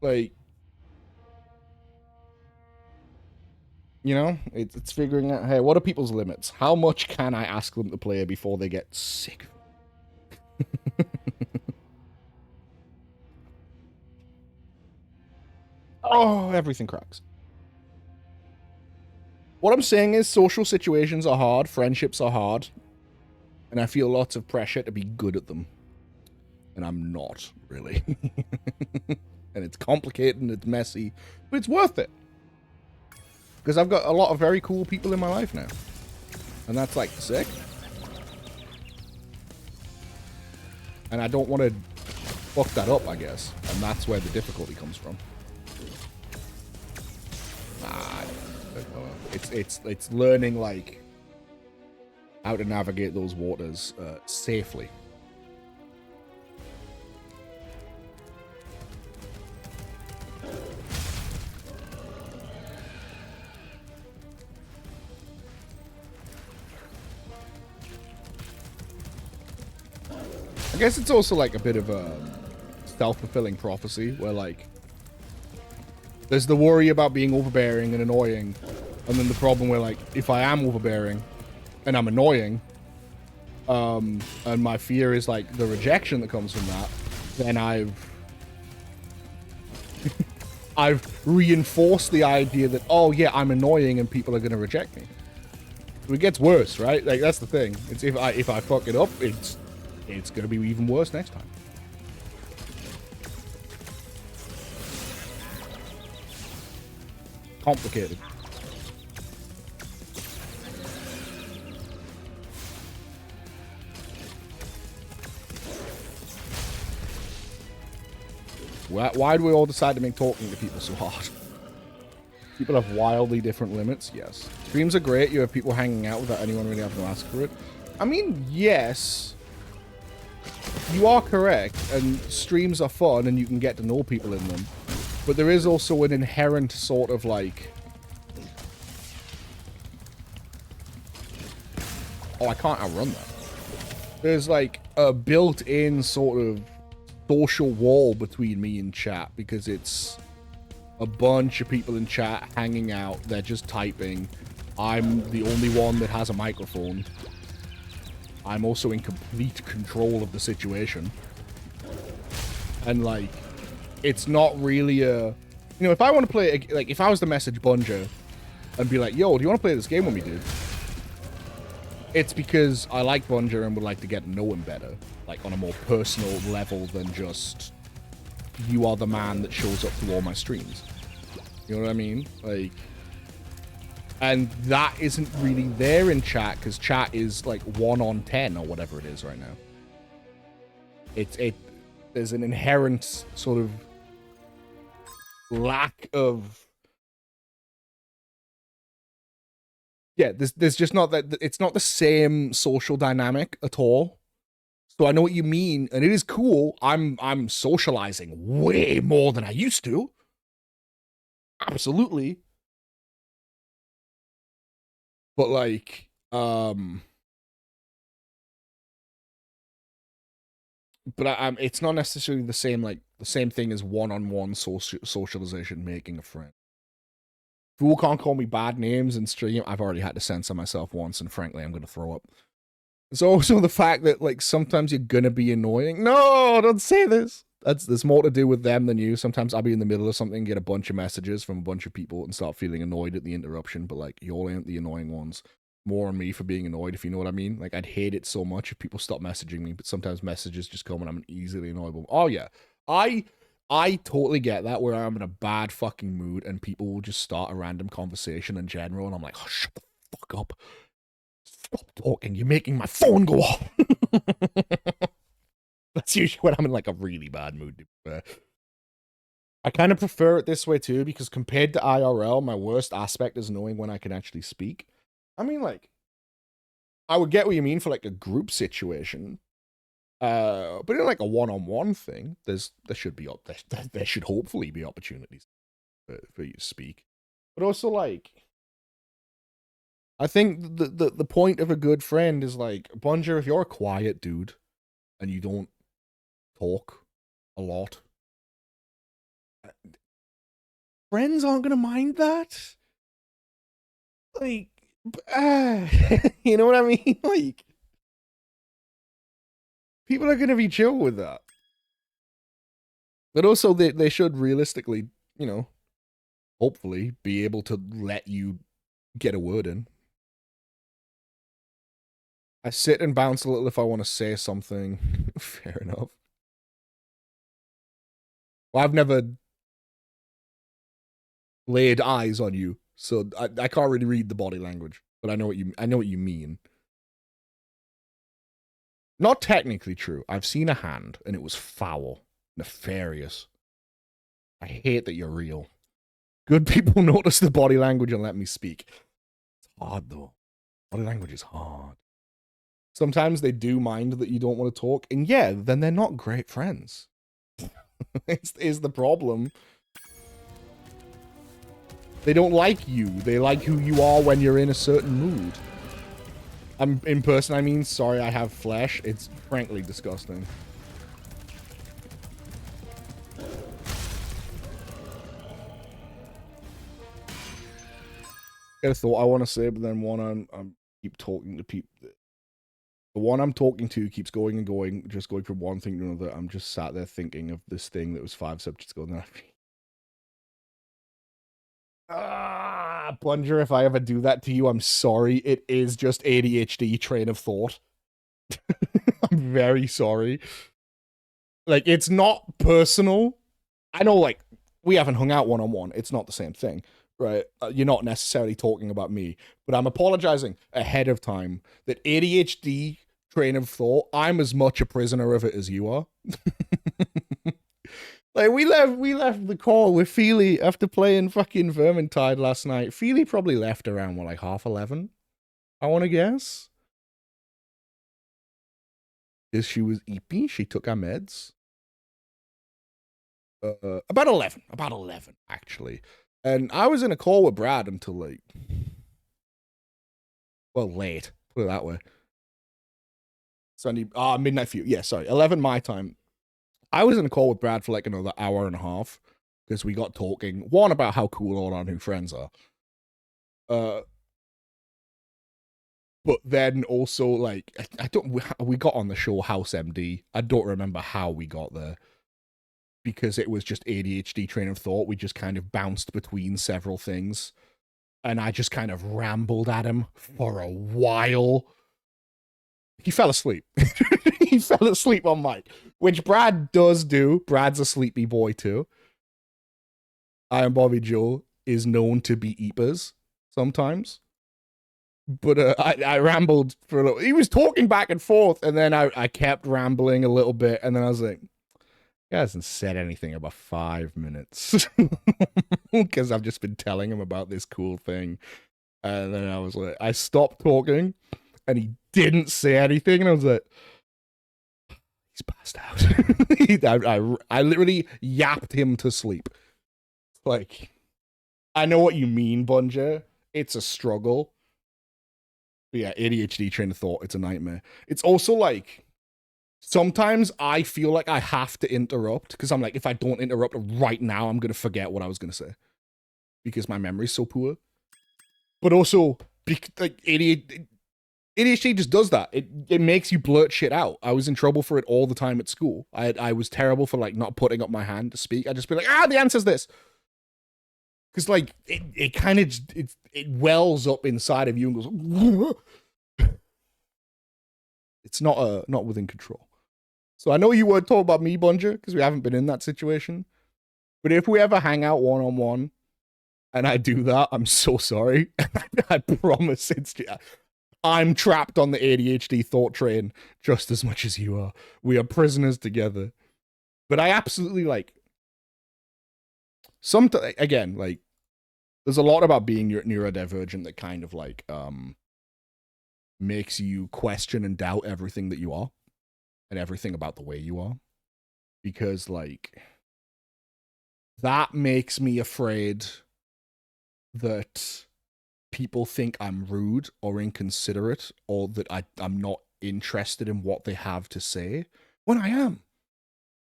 Like, you know, it's figuring out, hey, what are people's limits? How much can I ask them to play before they get sick? Oh, everything cracks. What I'm saying is social situations are hard, friendships are hard, and I feel lots of pressure to be good at them. And I'm not, really. And it's complicated and it's messy, but it's worth it. Because I've got a lot of very cool people in my life now. And that's, like, sick. And I don't want to fuck that up, I guess. And that's where the difficulty comes from. It's learning, like, how to navigate those waters safely. And guess it's also like a bit of a self-fulfilling prophecy where like there's the worry about being overbearing and annoying, and then the problem where like if I am overbearing and I'm annoying, and my fear is like the rejection that comes from that, then I've reinforced the idea that, oh yeah, I'm annoying and people are gonna reject me. So it gets worse, right? Like that's the thing. It's if I fuck it up, it's gonna be even worse next time. Complicated. Why do we all decide to make talking to people so hard? People have wildly different limits, yes. Streams are great, you have people hanging out without anyone really having to ask for it. I mean, yes. You are correct, and streams are fun and you can get to know people in them. But there is also an inherent sort of like... Oh, I can't outrun that. There's like a built-in sort of social wall between me and chat because it's a bunch of people in chat hanging out. They're just typing. I'm the only one that has a microphone. I'm also in complete control of the situation. And like, it's not really a... You know, if I want to play... Like, if I was to message Bunja and be like, yo, do you want to play this game with me, dude? It's because I like Bunja and would like to get to know him better. Like, on a more personal level than just... You are the man that shows up to all my streams. You know what I mean? Like... And that isn't really there in chat, because chat is like 1 on 10 or whatever it is right now. There's an inherent sort of lack of... Yeah, there's just not that... It's not the same social dynamic at all. So I know what you mean, and it is cool. I'm socializing way more than I used to. Absolutely. But like, but it's not necessarily the same, like the same thing as one-on-one socialization, making a friend. Fool can't call me bad names in stream. I've already had to censor myself once, and frankly, I'm gonna throw up. It's also the fact that like sometimes you're gonna be annoying. No, don't say this. There's more to do with them than you. Sometimes I'll be in the middle of something, get a bunch of messages from a bunch of people and start feeling annoyed at the interruption, but like, y'all ain't the annoying ones. More on me for being annoyed, if you know what I mean. Like, I'd hate it so much if people stop messaging me, but sometimes messages just come and I'm easily annoyable. Oh yeah, I totally get that, where I'm in a bad fucking mood and people will just start a random conversation in general, and I'm like, oh, shut the fuck up. Stop talking, you're making my phone go off. That's usually when I'm in like a really bad mood. I kind of prefer it this way too, because compared to IRL, my worst aspect is knowing when I can actually speak. I mean, like, I would get what you mean for like a group situation, but in like a one-on-one thing, there should hopefully be opportunities for you to speak. But also, like, I think the point of a good friend is like, Bunja, if you're a quiet dude and you don't talk a lot, friends aren't gonna mind that. Like, you know what I mean? Like, people are gonna be chill with that. But also, they should realistically, you know, hopefully be able to let you get a word in. I sit and bounce a little if I want to say something. Fair enough. Well, I've never laid eyes on you, so I can't really read the body language, but I know what you mean. Not technically true. I've seen a hand, and it was foul, nefarious. I hate that you're real. Good people notice the body language and let me speak. It's hard though. Body language is hard. Sometimes they do mind that you don't want to talk, and yeah, then they're not great friends. is the problem. They don't like you. They like who you are when you're in a certain mood. I'm in person, I mean, sorry I have flesh. It's frankly disgusting. Got a thought I want to say, but then one I'm keep talking to people. The one I'm talking to keeps going and going, just going from one thing to another. I'm just sat there thinking of this thing that was 5 subjects ago, and then Plunger, if I ever do that to you, I'm sorry. It is just ADHD train of thought. I'm very sorry. Like, it's not personal. I know, like, we haven't hung out one-on-one. It's not the same thing, right? You're not necessarily talking about me, but I'm apologizing ahead of time that ADHD train of thought, I'm as much a prisoner of it as you are. Like, we left the call with Feely after playing fucking Vermintide last night. Feely probably left around, what, like 11:30? I want to guess. Because she was eepy. She took her meds. About 11, actually. And I was in a call with Brad until, like, well, late, put it that way. Sunday, midnight for you. Yeah, sorry, 11 my time. I was in a call with Brad for like another hour and a half because we got talking, one, about how cool all our new friends are. But then also, like, we got on the show House MD. I don't remember how we got there because it was just ADHD train of thought. We just kind of bounced between several things. And I just kind of rambled at him for a while. He fell asleep. He fell asleep on mic, which Brad does do. Brad's a sleepy boy too. I Am Bobby Joe is known to be eepers sometimes. But I rambled for a little. He was talking back and forth, and then I kept rambling a little bit, and then I was like, he hasn't said anything about 5 minutes. Because I've just been telling him about this cool thing. And then I was like, I stopped talking, and he didn't say anything, and I was like, he's passed out. I literally yapped him to sleep. Like, I know what you mean, Bunger. It's a struggle. But yeah, ADHD train of thought, it's a nightmare. It's also like, sometimes I feel like I have to interrupt, because I'm like, if I don't interrupt right now, I'm going to forget what I was going to say. Because my memory's so poor. But also, like, ADHD just does that. It makes you blurt shit out. I was in trouble for it all the time at school. I was terrible for, like, not putting up my hand to speak. I'd just be like, the answer's this. Because, like, it kind of, it wells up inside of you and goes, it's not within control. So I know you weren't talking about me, Bunger, because we haven't been in that situation. But if we ever hang out one-on-one, and I do that, I'm so sorry. I promise I'm trapped on the ADHD thought train just as much as you are. We are prisoners together. But I absolutely, like, again, like, there's a lot about being neurodivergent that kind of, like, makes you question and doubt everything that you are and everything about the way you are. Because, like, that makes me afraid that people think I'm rude or inconsiderate or that I'm not interested in what they have to say, when I am.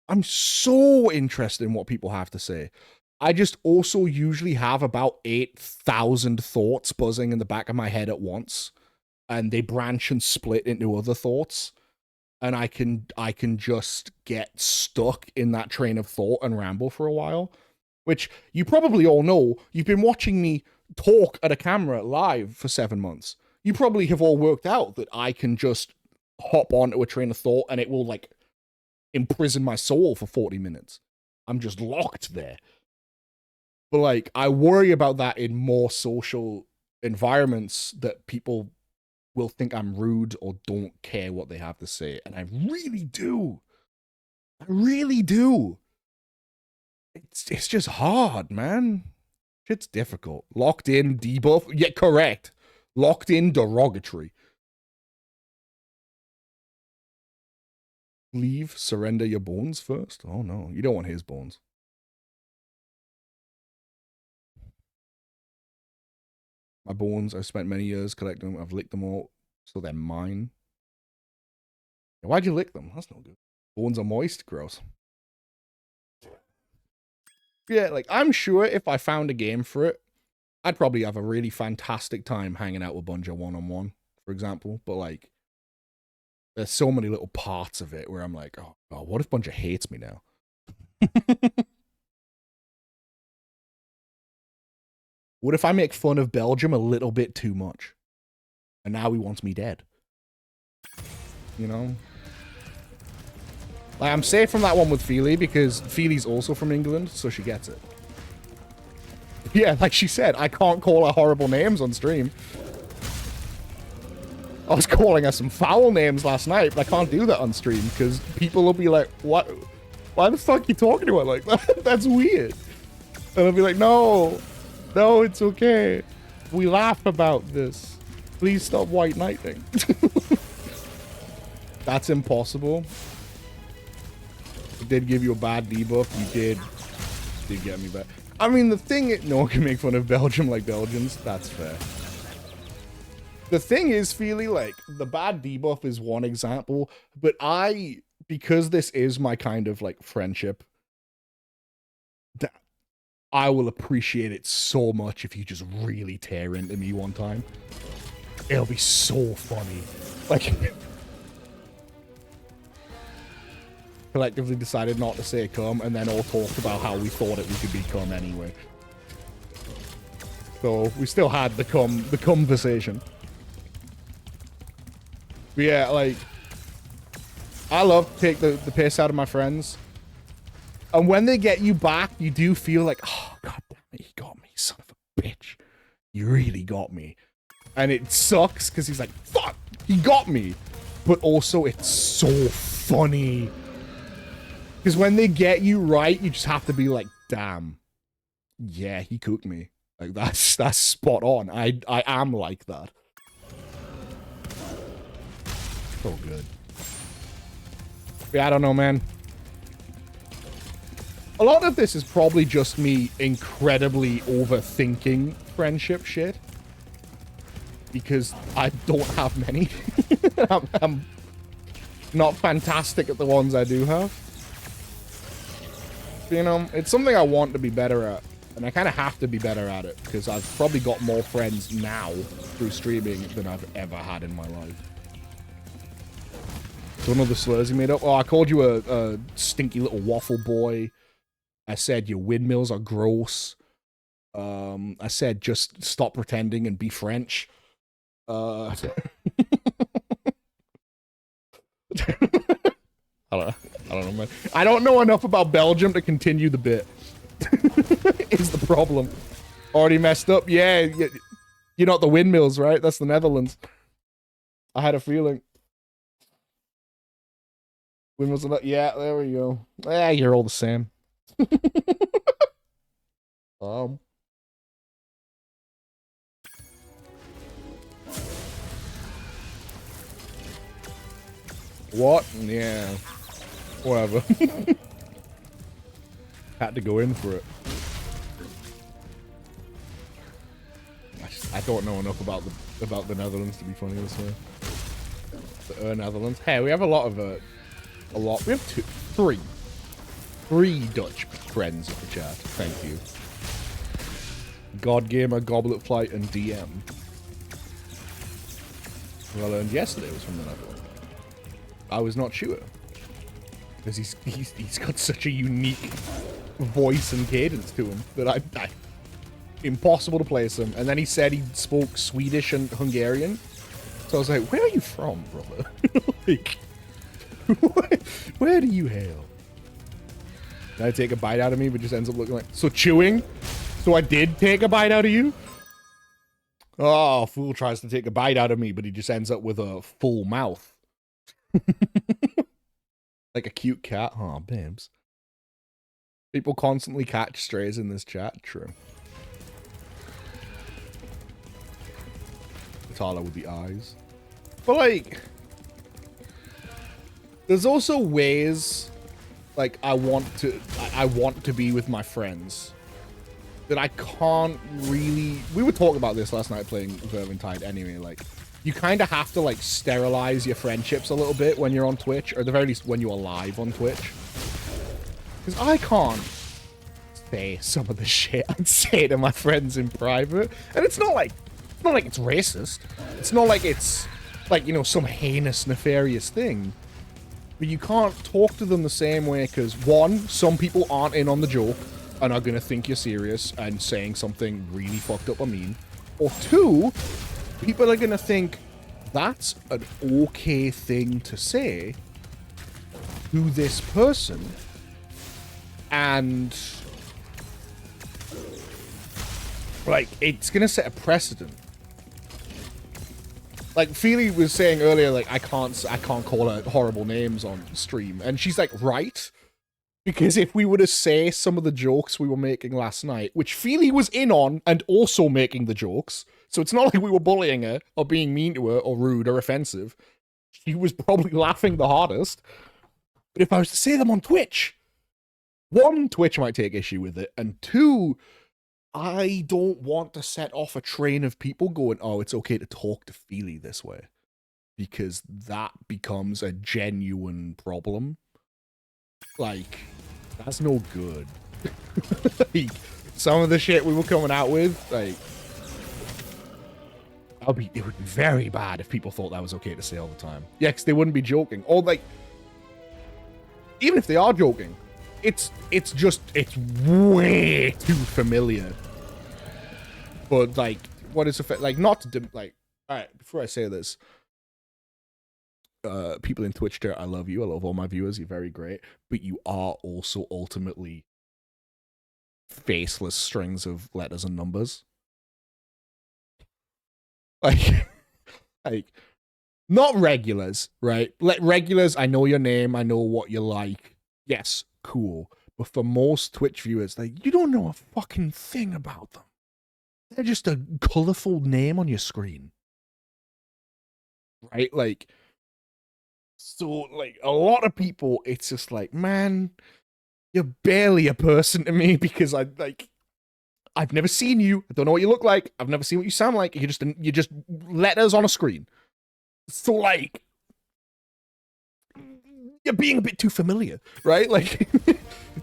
I'm so interested in what people have to say. I just also usually have about 8,000 thoughts buzzing in the back of my head at once, and they branch and split into other thoughts, and I can just get stuck in that train of thought and ramble for a while, which you probably all know. You've been watching me talk at a camera live for 7 months. You probably have all worked out that I can just hop onto a train of thought and it will, like, imprison my soul for 40 minutes. I'm just locked there. But, like, I worry about that in more social environments, that people will think I'm rude or don't care what they have to say. And I really do. I really do. It's just hard, man. Shit's difficult. Locked in, debuff. Yeah, correct. Locked in, derogatory. Leave, surrender your bones first? Oh, no. You don't want his bones. My bones, I've spent many years collecting them. I've licked them all, so they're mine. Why'd you lick them? That's no good. Bones are moist? Gross. Yeah, like, I'm sure if I found a game for it, I'd probably have a really fantastic time hanging out with Bunja one-on-one, for example. But like, there's so many little parts of it where I'm like, oh, God, what if Bunja hates me now? What if I make fun of Belgium a little bit too much? And now he wants me dead. You know? Like, I'm safe from that one with Feely because Feely's also from England, so she gets it. Yeah, like she said, I can't call her horrible names on stream. I was calling her some foul names last night, but I can't do that on stream because people will be like, what? Why the fuck are you talking to her like that? That's weird. And I'll be like, no, it's okay. We laugh about this. Please stop white knighting. That's impossible. It did give you a bad debuff. You did get me back. I mean, the thing, no one can make fun of Belgium like Belgians. That's fair. The thing is, Feely, like, the bad debuff is one example, but because this is my kind of, like, friendship, that I will appreciate it so much if you just really tear into me one time. It'll be so funny. Like, collectively decided not to say come, and then all talked about how we thought we could be come anyway. So, we still had the conversation. But yeah, like, I love to take the piss out of my friends. And when they get you back, you do feel like, oh, God damn it, he got me, son of a bitch. You really got me. And it sucks, because he's like, fuck, he got me. But also, it's so funny. Because when they get you right, you just have to be like, damn. Yeah, he cooked me. Like, that's spot on. I am like that. So good. Yeah, I don't know, man. A lot of this is probably just me incredibly overthinking friendship shit. Because I don't have many. I'm not fantastic at the ones I do have. You know, it's something I want to be better at. And I kind of have to be better at it. Because I've probably got more friends now through streaming than I've ever had in my life. Don't know the slurs you made up. Oh, I called you a stinky little waffle boy. I said your windmills are gross. I said just stop pretending and be French. I don't know, man. I don't know enough about Belgium to continue the bit. Is the problem. Already messed up? Yeah, you're not the windmills, right? That's the Netherlands. I had a feeling. Windmills are not, yeah, there we go. Yeah, you're all the same. What? Yeah. Whatever. Had to go in for it. I don't know enough about the Netherlands to be funny this way. The Netherlands. Hey, we have a lot of we have three Dutch friends in the chat. Thank you. God Gamer, Goblet Flight, and DM. Who I learned yesterday was from the Netherlands. I was not sure. Because he's got such a unique voice and cadence to him that I impossible to place him. And then he said he spoke Swedish and Hungarian. So I was like, where are you from, brother? Like, where do you hail? Did I take a bite out of me, but just ends up looking like... So chewing? So I did take a bite out of you? Oh, fool tries to take a bite out of me, but he just ends up with a full mouth. Like a cute cat. Aw, babes. People constantly catch strays in this chat. True. Taller with the eyes. But like... There's also ways... Like, I want to be with my friends. That I can't really... We were talking about this last night playing Vermintide anyway, like... You kind of have to, like, sterilize your friendships a little bit when you're on Twitch. Or at the very least, when you're live on Twitch. Because I can't say some of the shit I'd say to my friends in private. And it's not like it's racist. It's not like it's like, you know, some heinous, nefarious thing. But you can't talk to them the same way because, one, some people aren't in on the joke and are going to think you're serious and saying something really fucked up or mean. Or two, people are going to think that's an okay thing to say to this person. And, like, it's going to set a precedent. Like, Feely was saying earlier, like, I can't call her horrible names on stream. And she's like, right? Because if we were to say some of the jokes we were making last night, which Feely was in on and also making the jokes, so it's not like we were bullying her or being mean to her or rude or offensive. She was probably laughing the hardest. But if I was to say them on Twitch, one, Twitch might take issue with it, and two, I don't want to set off a train of people going, oh, it's okay to talk to Feely this way. Because that becomes a genuine problem. Like, that's no good. Like, some of the shit we were coming out with, like, it would be very bad if people thought that was okay to say all the time. Yeah, because they wouldn't be joking. Or, like, even if they are joking, it's way too familiar. But, like, what is like, not to, like, alright, before I say this, people in Twitch chat, I love you. I love all my viewers. You're very great. But you are also ultimately faceless strings of letters and numbers. Like, not regulars, right? Like, regulars, I know your name. I know what you like. Yes, cool. But for most Twitch viewers, like, you don't know a fucking thing about them. They're just a colorful name on your screen. Right? Like, so, like, a lot of people, it's just like, man, you're barely a person to me because I've never seen you. I don't know what you look like. I've never seen what you sound like. You're just letters on a screen. So, like, you're being a bit too familiar, right? Like,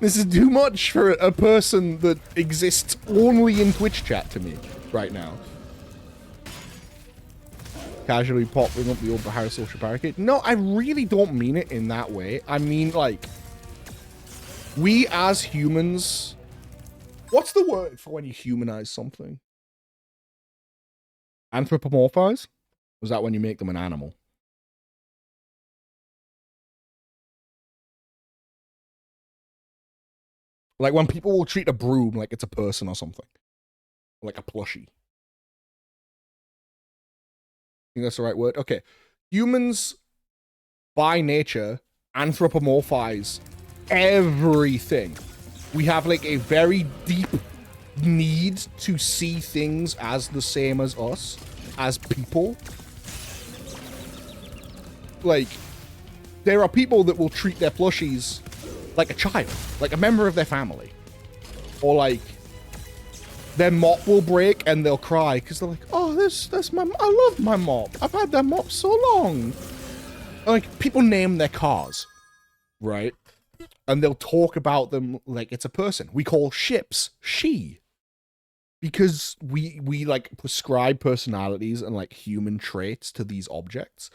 this is too much for a person that exists only in Twitch chat to me right now. Casually popping up the old Bahara social barricade. No, I really don't mean it in that way. I mean, like, we as humans... What's the word for when you humanize something? Anthropomorphize? Or is that when you make them an animal? Like when people will treat a broom like it's a person or something. Like a plushie. I think that's the right word. Okay. Humans, by nature, anthropomorphize everything. We have like a very deep need to see things as the same as us, as people. Like, there are people that will treat their plushies like a child, like a member of their family. Or like, their mop will break and they'll cry because they're like, oh, that's my, I love my mop. I've had that mop so long. Like, people name their cars, right? And they'll talk about them like it's a person. We call ships she. Because we like prescribe personalities and like human traits to these objects.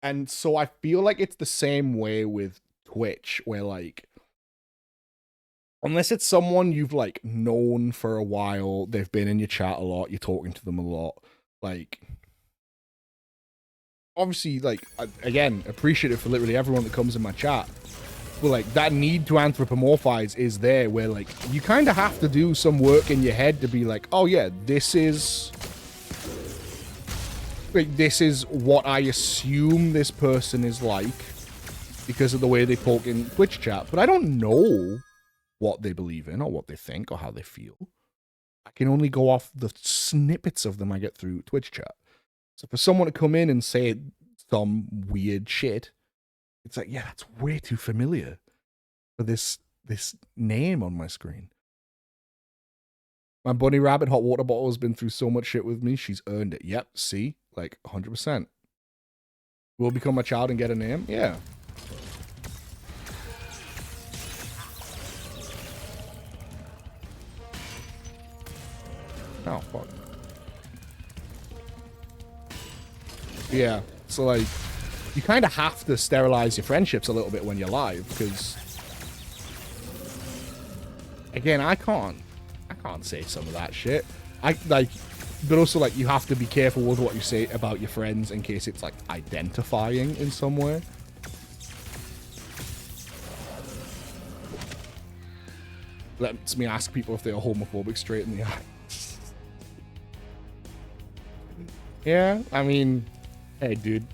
And so I feel like it's the same way with Twitch, where like, unless it's someone you've like known for a while, they've been in your chat a lot, you're talking to them a lot, like, obviously, like, again, appreciative for literally everyone that comes in my chat. But like, that need to anthropomorphize is there, where like, you kind of have to do some work in your head to be like, oh yeah, this is what I assume this person is like because of the way they talk in Twitch chat. But I don't know what they believe in or what they think or how they feel. I can only go off the snippets of them I get through Twitch chat. So for someone to come in and say some weird shit, it's like, yeah, that's way too familiar for this name on my screen. My bunny rabbit hot water bottle has been through so much shit with me. She's earned it. Yep, see? Like, 100%. Will become a child and get a name? Yeah. Oh, fuck. Yeah, so like, you kind of have to sterilize your friendships a little bit when you're live, because, again, I can't say some of that shit. But also, like, you have to be careful with what you say about your friends in case it's, like, identifying in some way. Lets me ask people if they are homophobic straight in the eye. Yeah, I mean, hey, dude.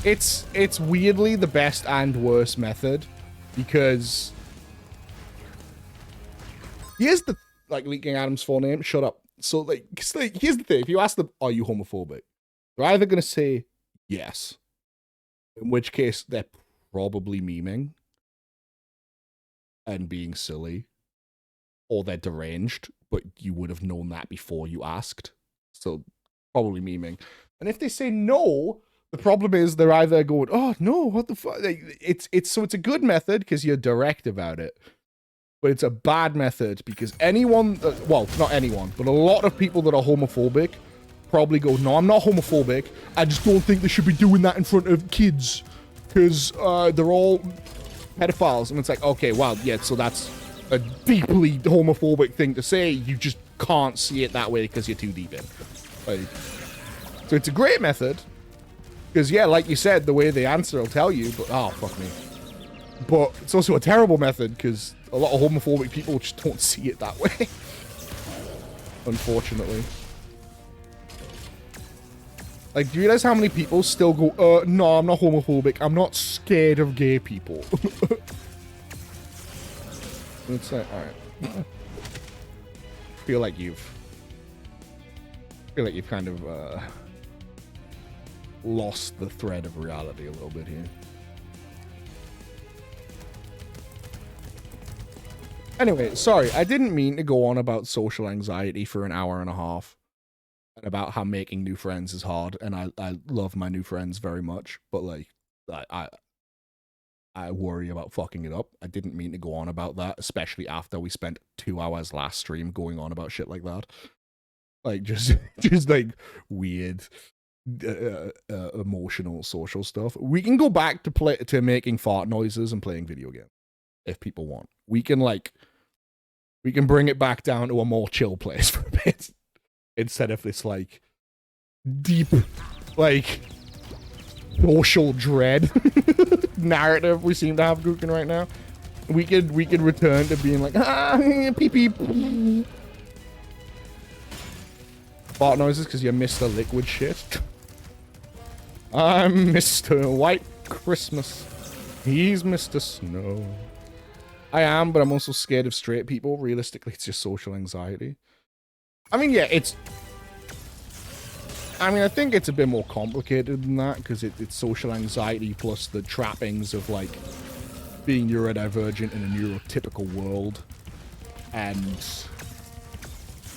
It's weirdly the best and worst method, because here's the, like, leaking Adam's full name. Shut up. So, like, here's the thing. If you ask them, are you homophobic? They're either going to say yes, in which case they're probably memeing and being silly, or they're deranged, but you would have known that before you asked. So, probably memeing. And if they say no, the problem is they're either going, oh, no, what the fuck? It's a good method because you're direct about it. But it's a bad method because anyone, well, not anyone, but a lot of people that are homophobic probably go, no, I'm not homophobic. I just don't think they should be doing that in front of kids because they're all pedophiles. And it's like, okay, well, yeah, so that's a deeply homophobic thing to say. You just can't see it that way because you're too deep in. Like, so it's a great method because, yeah, like you said, the way they answer will tell you, but, oh, fuck me. But it's also a terrible method because a lot of homophobic people just don't see it that way. Unfortunately. Like, do you realize how many people still go, no, I'm not homophobic. I'm not scared of gay people. It's like, alright. feel like you've kind of lost the thread of reality a little bit here. Anyway, sorry, I didn't mean to go on about social anxiety for an hour and a half and about how making new friends is hard, and I love my new friends very much, but like I worry about fucking it up. I didn't mean to go on about that, especially after we spent 2 hours last stream going on about shit like that. Like just like weird emotional social stuff. We can go back to making fart noises and playing video games if people want. We can bring it back down to a more chill place for a bit instead of this like deep like social dread narrative we seem to have cooking right now. We could return to being like pee pee fart noises because you're Mr. Liquid Shit. I'm Mr. White Christmas. He's Mr. Snow. I am, but I'm also scared of straight people. Realistically, it's just social anxiety. I mean, yeah, I think it's a bit more complicated than that, because it's social anxiety plus the trappings of, like, being neurodivergent in a neurotypical world. And,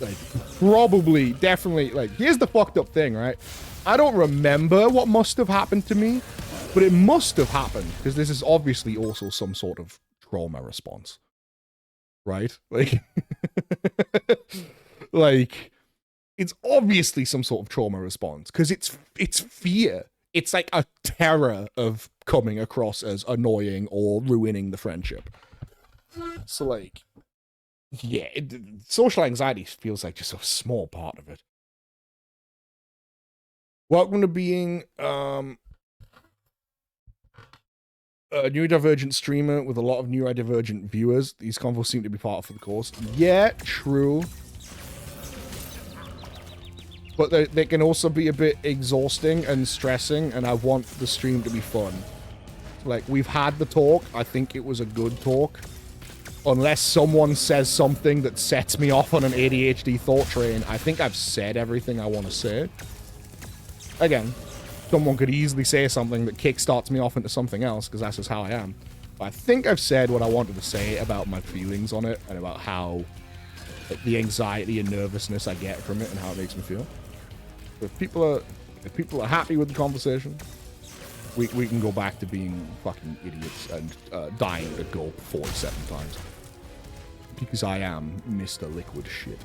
like, probably, definitely, like, here's the fucked up thing, right? I don't remember what must have happened to me, but it must have happened, because this is obviously also some sort of trauma response, right? Like, like, it's obviously some sort of trauma response because it's fear. It's like a terror of coming across as annoying or ruining the friendship. So, like, yeah, social anxiety feels like just a small part of it. Welcome to being a neurodivergent streamer with a lot of neurodivergent viewers. These convos seem to be part of the course. Yeah, true. But they can also be a bit exhausting and stressing, and I want the stream to be fun. Like, we've had the talk. I think it was a good talk. Unless someone says something that sets me off on an ADHD thought train, I think I've said everything I want to say. Again, someone could easily say something that kickstarts me off into something else, because that's just how I am. But I think I've said what I wanted to say about my feelings on it, and about how, like, the nervousness I get from it and how it makes me feel. If people are happy with the conversation, we can go back to being fucking idiots and dying to go 47 times. because I am Mr. Liquid Shit.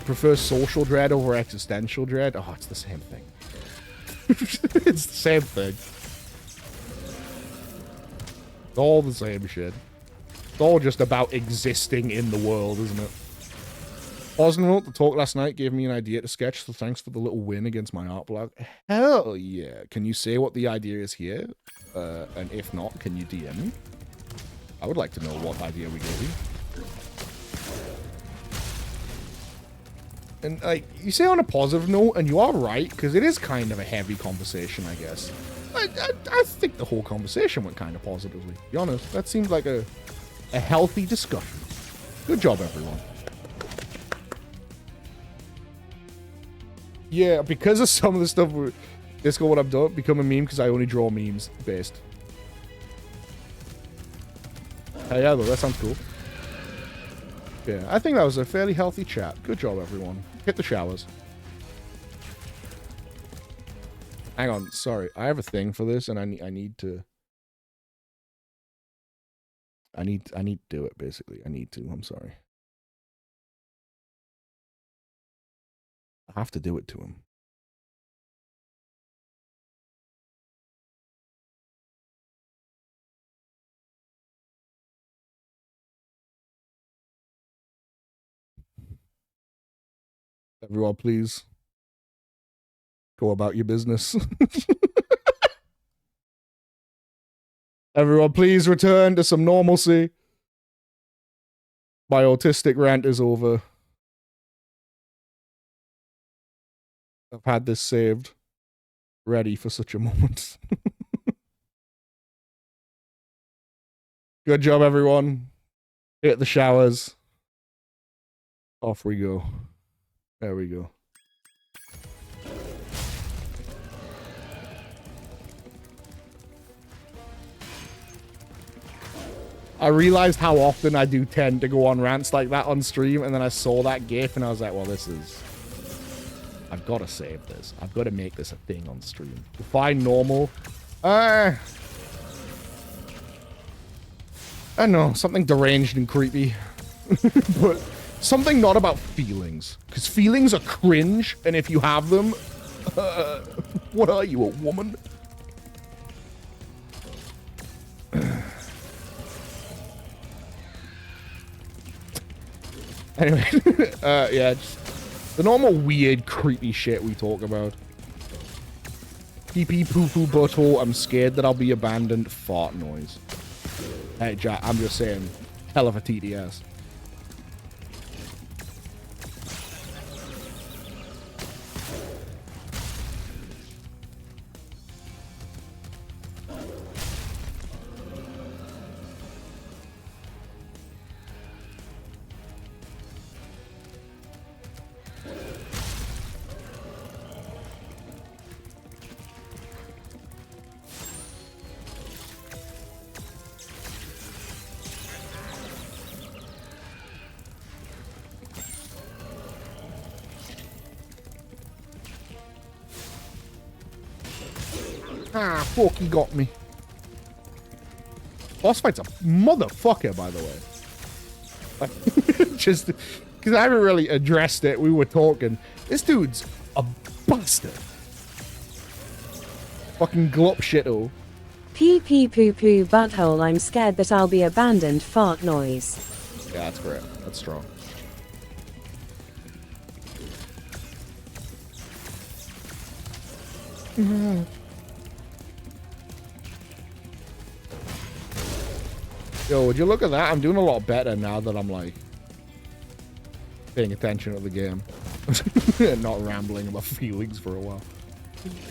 Prefer social dread over existential dread? Oh, it's the same thing. It's the same thing. It's all the same shit. It's all just about existing in the world, isn't it? Osnote, the talk last night gave me an idea to sketch, so thanks for the little win against my art blog. Hell yeah. Can you say what the idea is here? And if not, can you DM me? I would like to know what idea we gave you. And, like, you say on a positive note, and you are right, because it is kind of a heavy conversation, I guess. I think the whole conversation went kind of positively, to be honest. That seemed like a healthy discussion. Good job, everyone. Yeah, because of some of the stuff with Discord, what I've done, become a meme because I only draw memes based. Hey, yeah, though, that sounds cool. Yeah, I think that was a fairly healthy chat. Good job, everyone. Hit the showers. Hang on, sorry. I have a thing for this, and I need to do it, basically. I need to. I'm sorry. I have to do it to him. Everyone, please go about your business. Everyone, please return to some normalcy. My autistic rant is over. I've had this saved. Ready for such a moment. Good job, everyone. Hit the showers. Off we go. There we go. I realized how often I do tend to go on rants like that on stream, and then I saw that gif and I was like, well, this is... I've got to save this. I've got to make this a thing on stream. Define normal. I don't know, something deranged and creepy. But something not about feelings. Because feelings are cringe, and if you have them, what are you, a woman? Anyway, yeah, just the normal weird, creepy shit we talk about. Pee-pee, poo-poo, butthole, I'm scared that I'll be abandoned, fart noise. Hey, Jack, I'm just saying, hell of a TDS. Ah, fuck, he got me. Boss fight's a motherfucker, by the way. Just because I haven't really addressed it. We were talking. This dude's a bastard. Fucking glop shitto. Pee pee poo poo butthole, I'm scared that I'll be abandoned, fart noise. Yeah, that's correct. That's strong. Yo, would you look at that? I'm doing a lot better now that I'm, like, paying attention to the game. And not rambling about feelings for a while.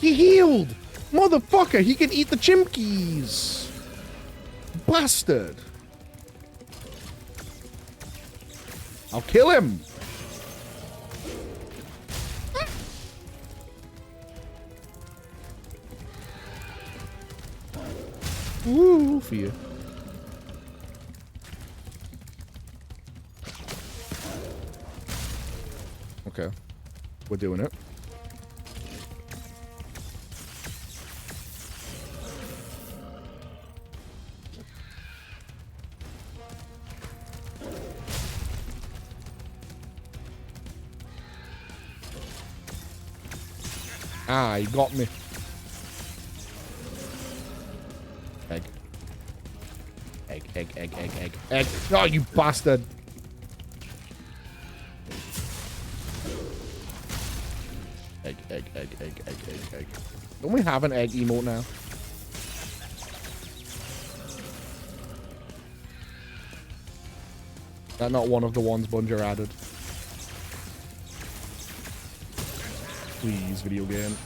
He healed! Motherfucker, he can eat the chimkeys! Bastard! I'll kill him! Woo for you. Okay. We're doing it. Ah, he got me. Egg. Egg, egg, egg, egg, egg, egg. Oh, you bastard. Egg, egg, egg, egg, egg, egg, egg. Don't we have an egg emote now? That not one of the ones Bunger added. Please, video game.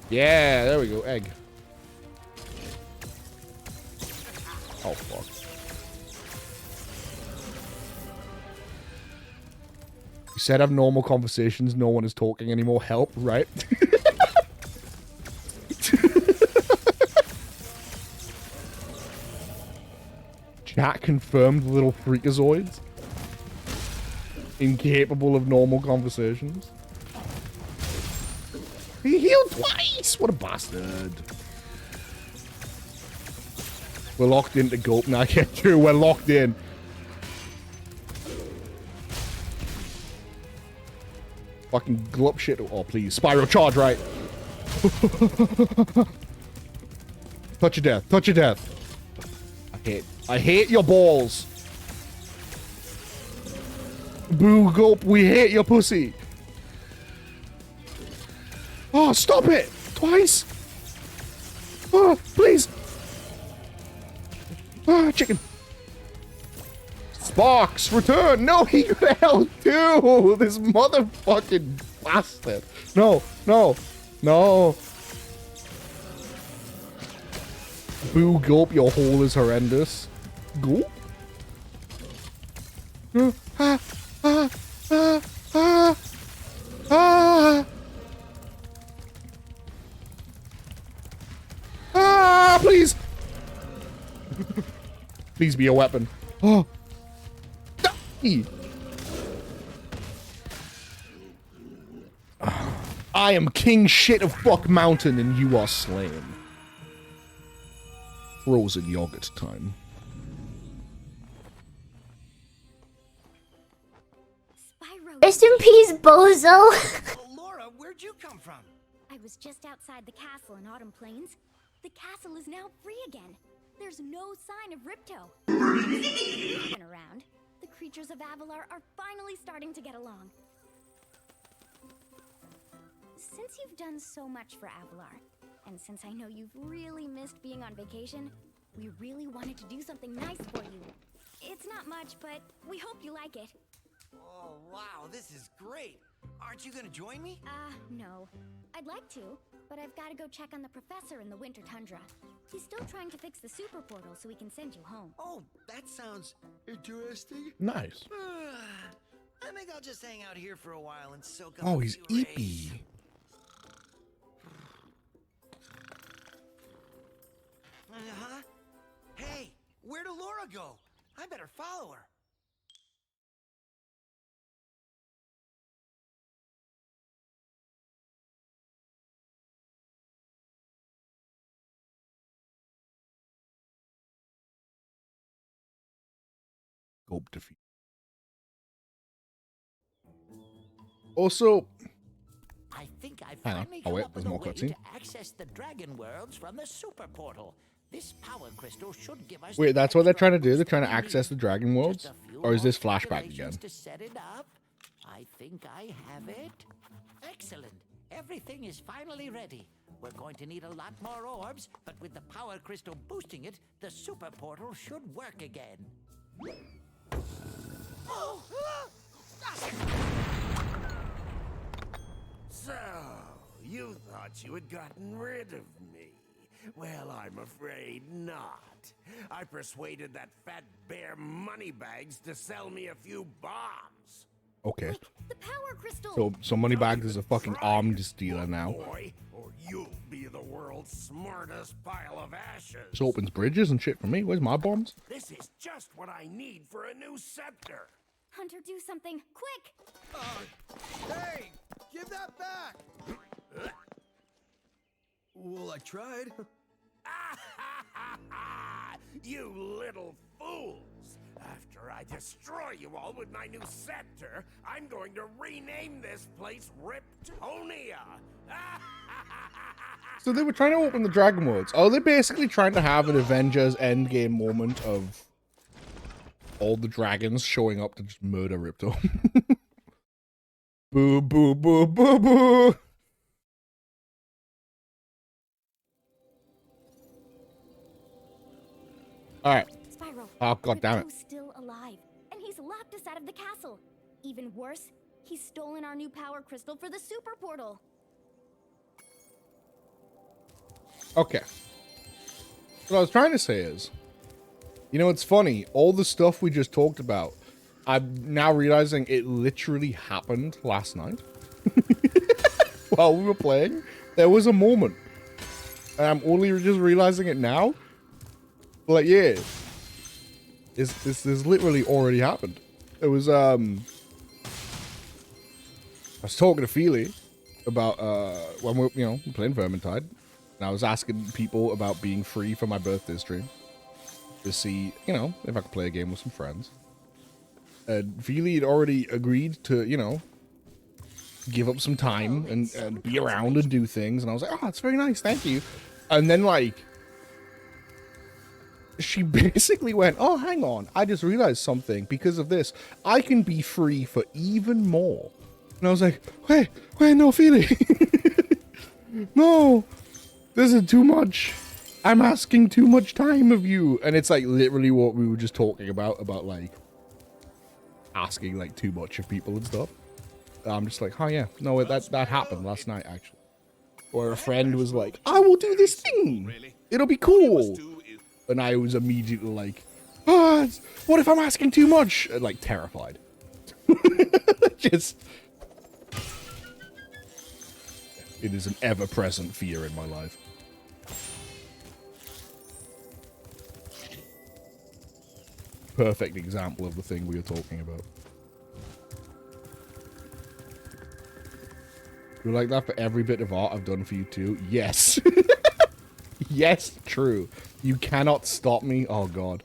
Yeah, there we go. Egg. Oh, fuck. You said have normal conversations. No one is talking anymore. Help, right? Chat confirmed little freakazoids. Incapable of normal conversations. He healed twice! What a bastard. We're locked into Gulp now. Get through. We're locked in. Fucking glup shit. Oh, please. Spyro, charge right. Touch your death. Touch your death. I hate your balls. Boo, Gulp, we hate your pussy. Oh, stop it! Twice! Oh, please! Ah, chicken. Sparks, return! No, he got held too! This motherfucking bastard. No, no, no. Boo, Gulp, your hole is horrendous. Gulp? Ah, ah, ah, ah, ah. Ah, please. Please be a weapon. Oh. I am King Shit of Fuck Mountain and you are slain. Frozen yogurt time. Spyro. Rest in peace, Bozo. Oh, Laura, where'd you come from? I was just outside the castle in Autumn Plains. The castle is now free again. There's no sign of Ripto. And around, the creatures of Avalar are finally starting to get along. Since you've done so much for Avalar, and since I know you've really missed being on vacation, we really wanted to do something nice for you. It's not much, but we hope you like it. Oh, wow, this is great. Aren't you gonna join me? No. I'd like to, but I've got to go check on the professor in the winter tundra. He's still trying to fix the super portal so we can send you home. Oh, that sounds interesting. Nice. I think I'll just hang out here for a while and soak up. Oh, a he's few eepy. rays. Uh-huh. Hey, where did Laura go? I better follow her. Gulp defeat. Also, I think I hang on. finally Oh come wait, up there's with a more way cutscene. to access the dragon worlds from the super portal. This power crystal should give us. Wait, the that's what they're extra trying to do? They're boost trying to we access need. the dragon worlds? Just a few Or is this more flashback calculations again? to set it up. I think I have it. Excellent. Everything is finally ready. We're going to need a lot more orbs, but with the power crystal boosting it, the super portal should work again. So, you thought you had gotten rid of me. Well, I'm afraid not. I persuaded that fat bear Moneybags to sell me a few bombs. Okay. The power crystal! So Moneybags is a fucking armed dealer now. Boy, or you'll be the world's smartest pile of ashes. This opens bridges and shit for me. Where's my bombs? This is just what I need for a new scepter. Hunter, do something, quick! Hey, give that back. Well, I tried. You little fools! After I destroy you all with my new scepter, I'm going to rename this place Riptonia. So they were trying to open the Dragon Worlds. Oh, they're basically trying to have an Avengers Endgame moment of all the dragons showing up to just murder Ripto. Boo, boo, boo, boo, boo. All right. Spyro. Oh, God damn it. Ripto's still alive, and he's locked us out of the castle. Even worse, he's stolen our new power crystal for the super portal. Okay. What I was trying to say is, you know, it's funny. All the stuff we just talked about, I'm now realizing it literally happened last night. While we were playing, there was a moment. And I'm only just realizing it now. Like, yeah. This literally already happened. It was, I was talking to Feely about, when we're, you know, playing Vermintide. And I was asking people about being free for my birthday stream. To see, you know, if I could play a game with some friends. And Feely had already agreed to, you know, give up some time and be around and do things. And I was like, oh, that's very nice. Thank you. And then, like, she basically went, oh, hang on. I just realized something. Because of this, I can be free for even more. And I was like, wait, no, Feely. No, this is too much. I'm asking too much time of you. And it's like literally what we were just talking about like asking like too much of people and stuff. I'm just like, oh yeah, no, that happened last night actually. Where a friend was like, I will do this thing. It'll be cool. And I was immediately like, oh, what if I'm asking too much? And, like terrified. Just, it is an ever-present fear in my life. Perfect example of the thing we were talking about. You're like that for every bit of art I've done for you too? Yes. Yes, true. You cannot stop me. Oh, God.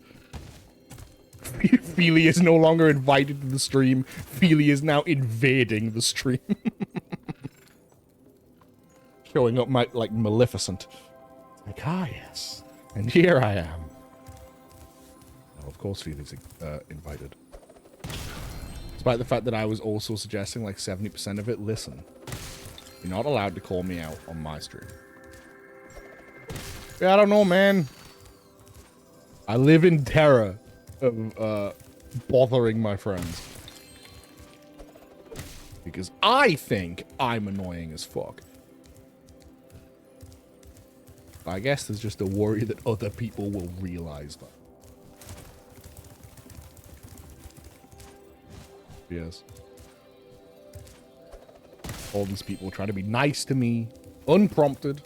Feely is no longer invited to the stream. Feely is now invading the stream. Showing up like Maleficent. Like, ah, yes. And here I am. Oh, of course Feely's invited. Despite the fact that I was also suggesting like 70% of it, listen. You're not allowed to call me out on my stream. Yeah, I don't know, man. I live in terror of bothering my friends. Because I think I'm annoying as fuck. I guess there's just a worry that other people will realize that. Yes. All these people trying to be nice to me, unprompted.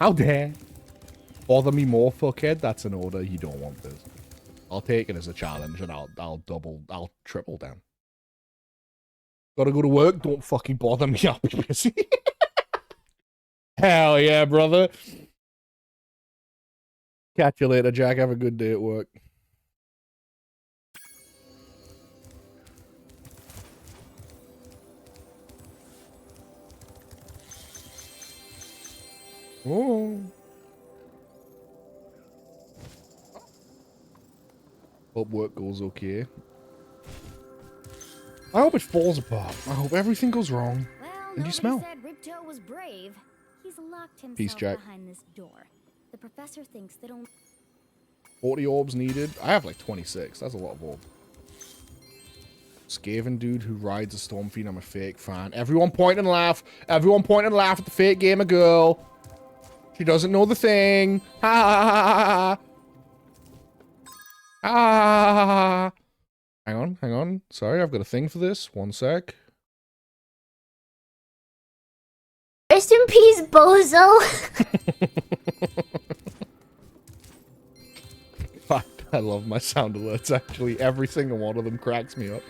How dare? Bother me more, fuckhead. That's an order. You don't want this. I'll take it as a challenge, and I'll triple down. Gotta go to work. Don't fucking bother me. I'll be busy. Hell yeah, brother. Catch you later, Jack. Have a good day at work. Oh. Hope work goes okay. I hope it falls apart. I hope everything goes wrong. Well, And you smell. said Ripto was brave. He's locked himself Peace, Jack. behind this door. The professor thinks that only 40 orbs needed. I have like 26. That's a lot of orbs. Skaven dude who rides a storm fiend. I'm a fake fan. Everyone point and laugh. Everyone point and laugh at the fake gamer girl. She doesn't know the thing. Ha ha ha ha ha. Ah. Hang on. Sorry, I've got a thing for this. One sec. Rest in peace, Bozo. I love my sound alerts, actually. Every single one of them cracks me up.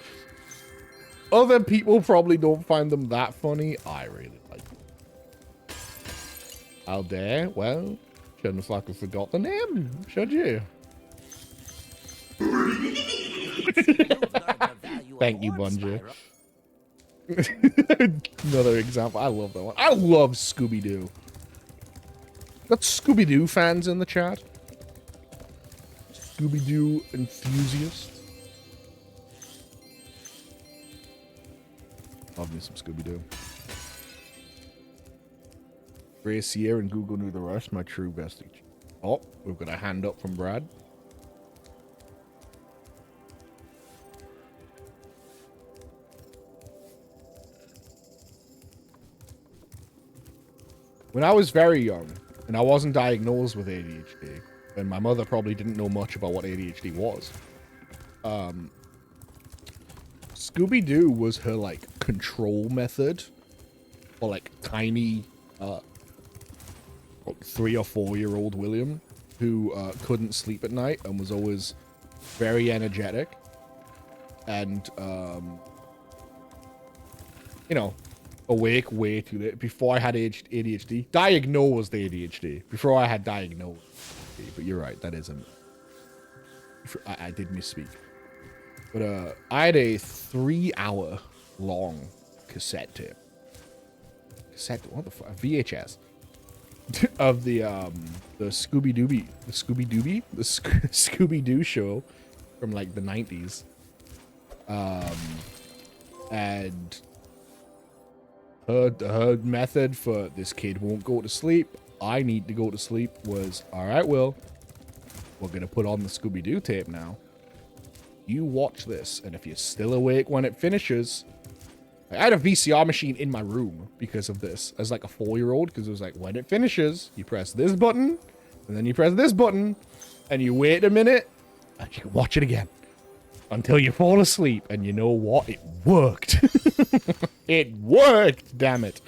Other people probably don't find them that funny. I really like them. How dare? Well, shouldn't have fucking forgot the name, should you? Thank you, Bungie. Another example. I love that one. I love Scooby-Doo. Got Scooby-Doo fans in the chat? Scooby-Doo enthusiasts? Love me some Scooby-Doo. Grace here and Google knew the rest. My true bestie. Oh, we've got a hand up from Brad. When I was very young, and I wasn't diagnosed with ADHD, and my mother probably didn't know much about what ADHD was, Scooby-Doo was her, like, control method for, like, tiny, 3 or 4-year-old William, who couldn't sleep at night and was always very energetic and, you know, awake way too late. Before I had ADHD, diagnosed ADHD. Before I had diagnosed, but you're right, that isn't. I did misspeak. But I had a 3-hour long cassette tape. What the fuck? VHS of the Scooby-Doo show from like the 90s. And her method for this kid won't go to sleep, I need to go to sleep was, all right, Will, we're gonna put on the Scooby-Doo tape now. You watch this, and if you're still awake when it finishes, I had a VCR machine in my room because of this, as like a 4-year-old, because it was like, when it finishes, you press this button, and then you press this button, and you wait a minute, and you can watch it again until you fall asleep. And you know what? It worked. It worked, damn it.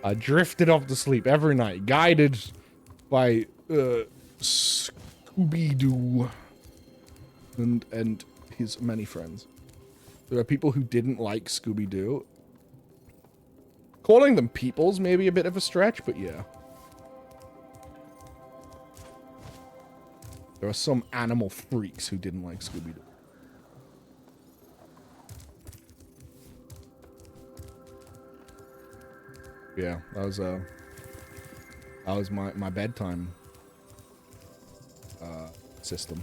I drifted off to sleep every night, guided by Scooby-Doo and his many friends. There are people who didn't like Scooby-Doo. Calling them peoples may be a bit of a stretch, but yeah. There are some animal freaks who didn't like Scooby-Doo. Yeah, that was my bedtime system.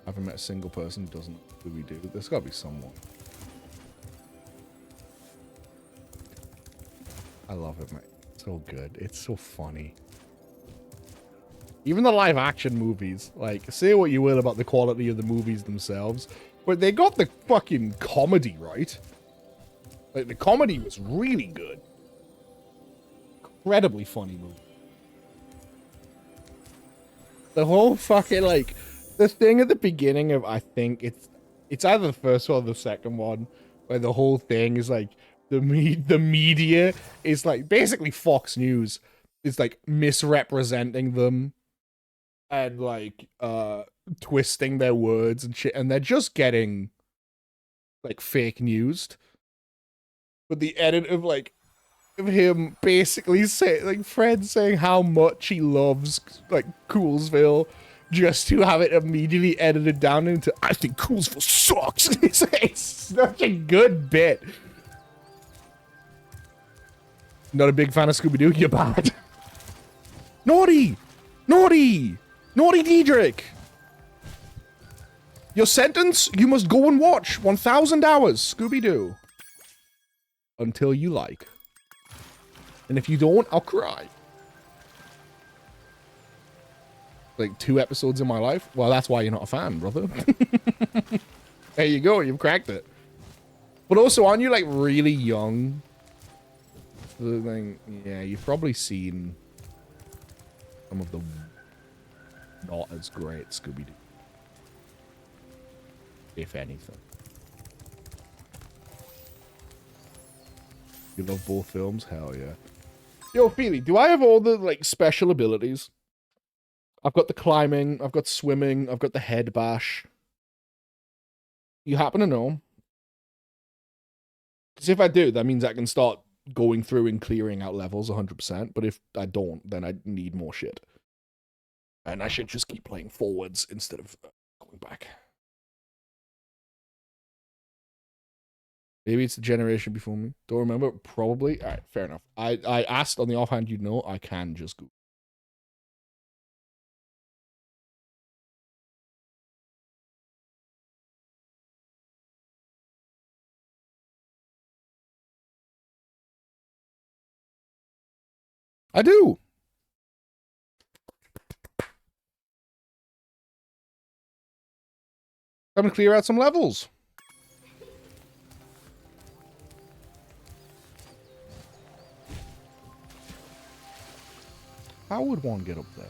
I haven't met a single person who doesn't Scooby-Doo. There's gotta be someone. I love it, mate. It's so good. It's so funny. Even the live action movies, like, say what you will about the quality of the movies themselves, but they got the fucking comedy right. Like, the comedy was really good. Incredibly funny movie. The whole fucking, like, the thing at the beginning of, I think it's either the first one or the second one, where the whole thing is like, the media is like, basically Fox News is like misrepresenting them and like twisting their words and shit, and they're just getting like fake newsed. But the edit of like of him basically say like Fred saying how much he loves like Coolsville, just to have it immediately edited down into, I think Coolsville sucks. It's such a good bit. Not a big fan of Scooby-Doo, you're bad. Naughty! Naughty! Naughty Diedrich! Your sentence? You must go and watch 1,000 hours Scooby-Doo. Until you like. And if you don't, I'll cry. Like 2 episodes in my life? Well, that's why you're not a fan, brother. There you go, you've cracked it. But also, aren't you like really young? Yeah, you've probably seen some of the not as great Scooby-Doo. If anything. You love both films? Hell yeah. Yo, Feely, do I have all the like special abilities? I've got the climbing, I've got swimming, I've got the head bash. You happen to know? Because if I do, that means I can start going through and clearing out levels 100%, but if I don't, then I need more shit. And I should just keep playing forwards instead of going back. Maybe it's the generation before me. Don't remember. Probably. All right, fair enough. I asked on the offhand, you know, I can just Google. I do. I'm gonna clear out some levels. How would one get up there?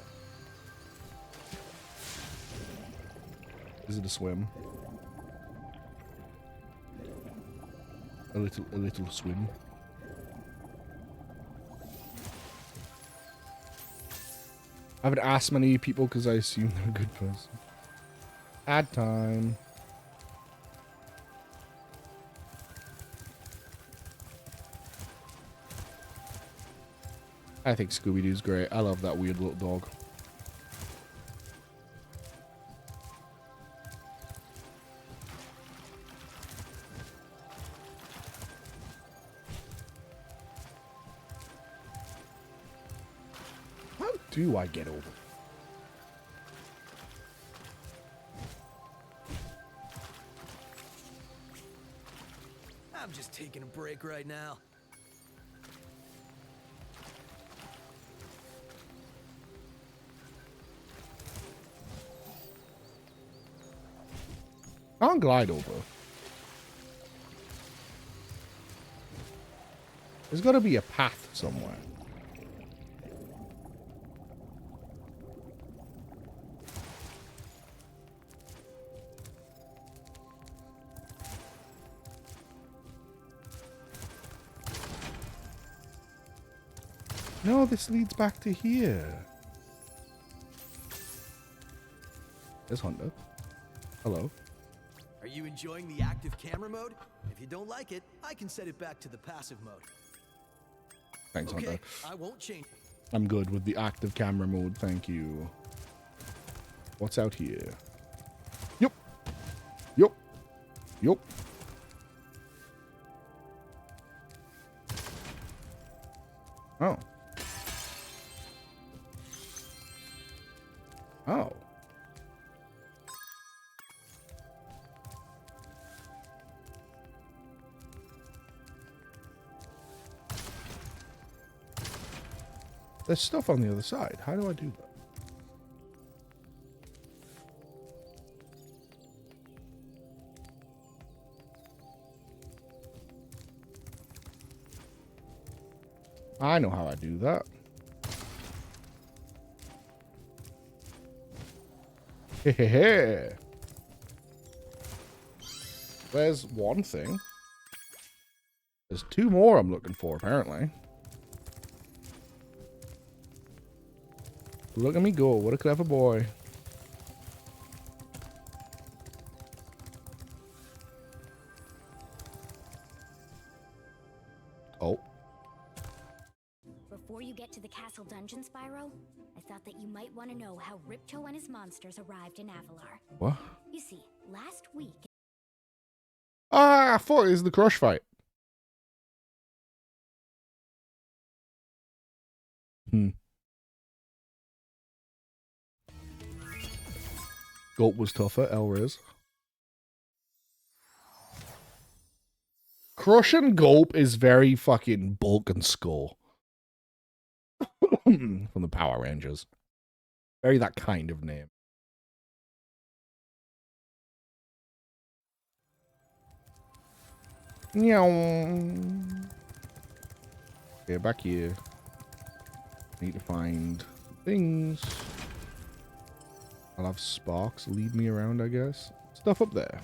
Is it a swim? A little swim. I haven't asked many people because I assume they're a good person. Ad time. I think Scooby-Doo's great. I love that weird little dog. How do I get over? I'm just taking a break right now. I'll glide over. There's got to be a path somewhere. No, this leads back to here. There's Hunter. Hello. Are you enjoying the active camera mode? If you don't like it, I can set it back to the passive mode. Thanks, Okay, Hunter. I won't change. I'm good with the active camera mode, thank you. What's out here? Yup. Yup. Yup. Oh. Oh. There's stuff on the other side. How do I do that? I know how I do that. Hehehe. There's one thing. There's two more I'm looking for, apparently. Look at me go. What a clever boy. Oh. Before you get to the castle dungeon, Spyro, I thought that you might want to know how Ripto and his monsters arrived in Avalar. What? You see, last week... Ah, I thought it was the crush fight. Gulp was tougher, Elriz. Crush and Gulp is very fucking bulk and skull. From the Power Rangers. Very that kind of name. Meow. Okay, back here. Need to find things. I'll have Sparks lead me around, I guess. Stuff up there.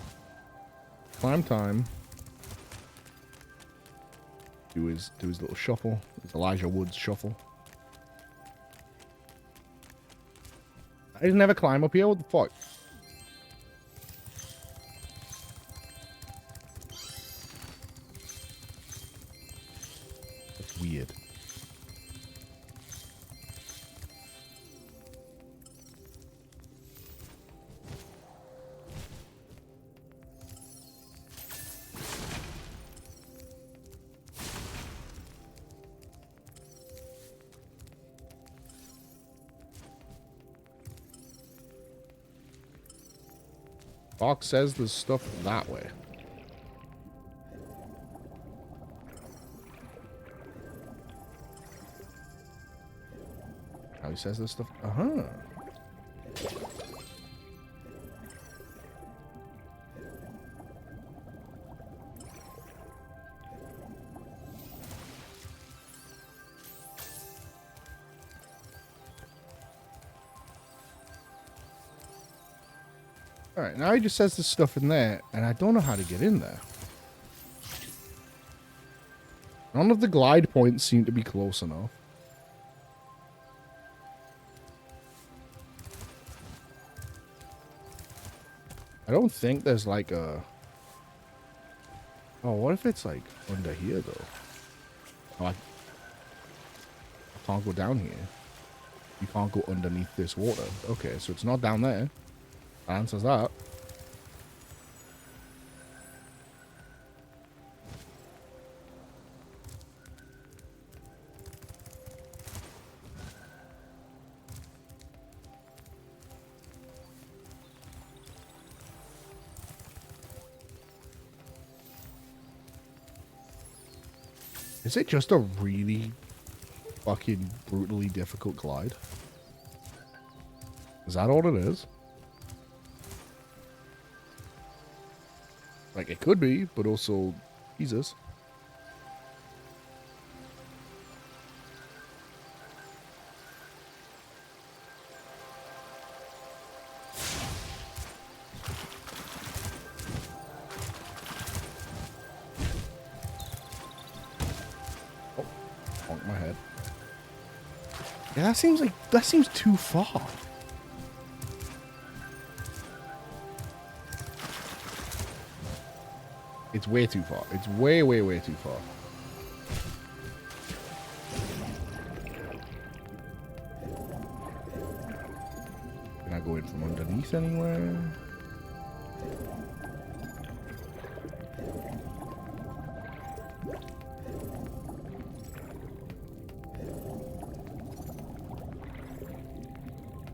Climb time. Do his little shuffle. His Elijah Woods shuffle. I didn't ever climb up here. What the fuck? Box says there's stuff that way. Oh, he says there's stuff. Uh-huh. Alright, now he just says there's stuff in there, and I don't know how to get in there. None of the glide points seem to be close enough. I don't think there's like a... Oh, what if it's like under here though? Oh, I can't go down here. You can't go underneath this water. Okay, so it's not down there. That answers that. Is it just a really fucking brutally difficult glide? Is that all it is? Like, it could be, but also, Jesus. Oh, bonk my head. Yeah, that seems too far. It's way too far. It's way, way, way too far. Can I go in from underneath anywhere?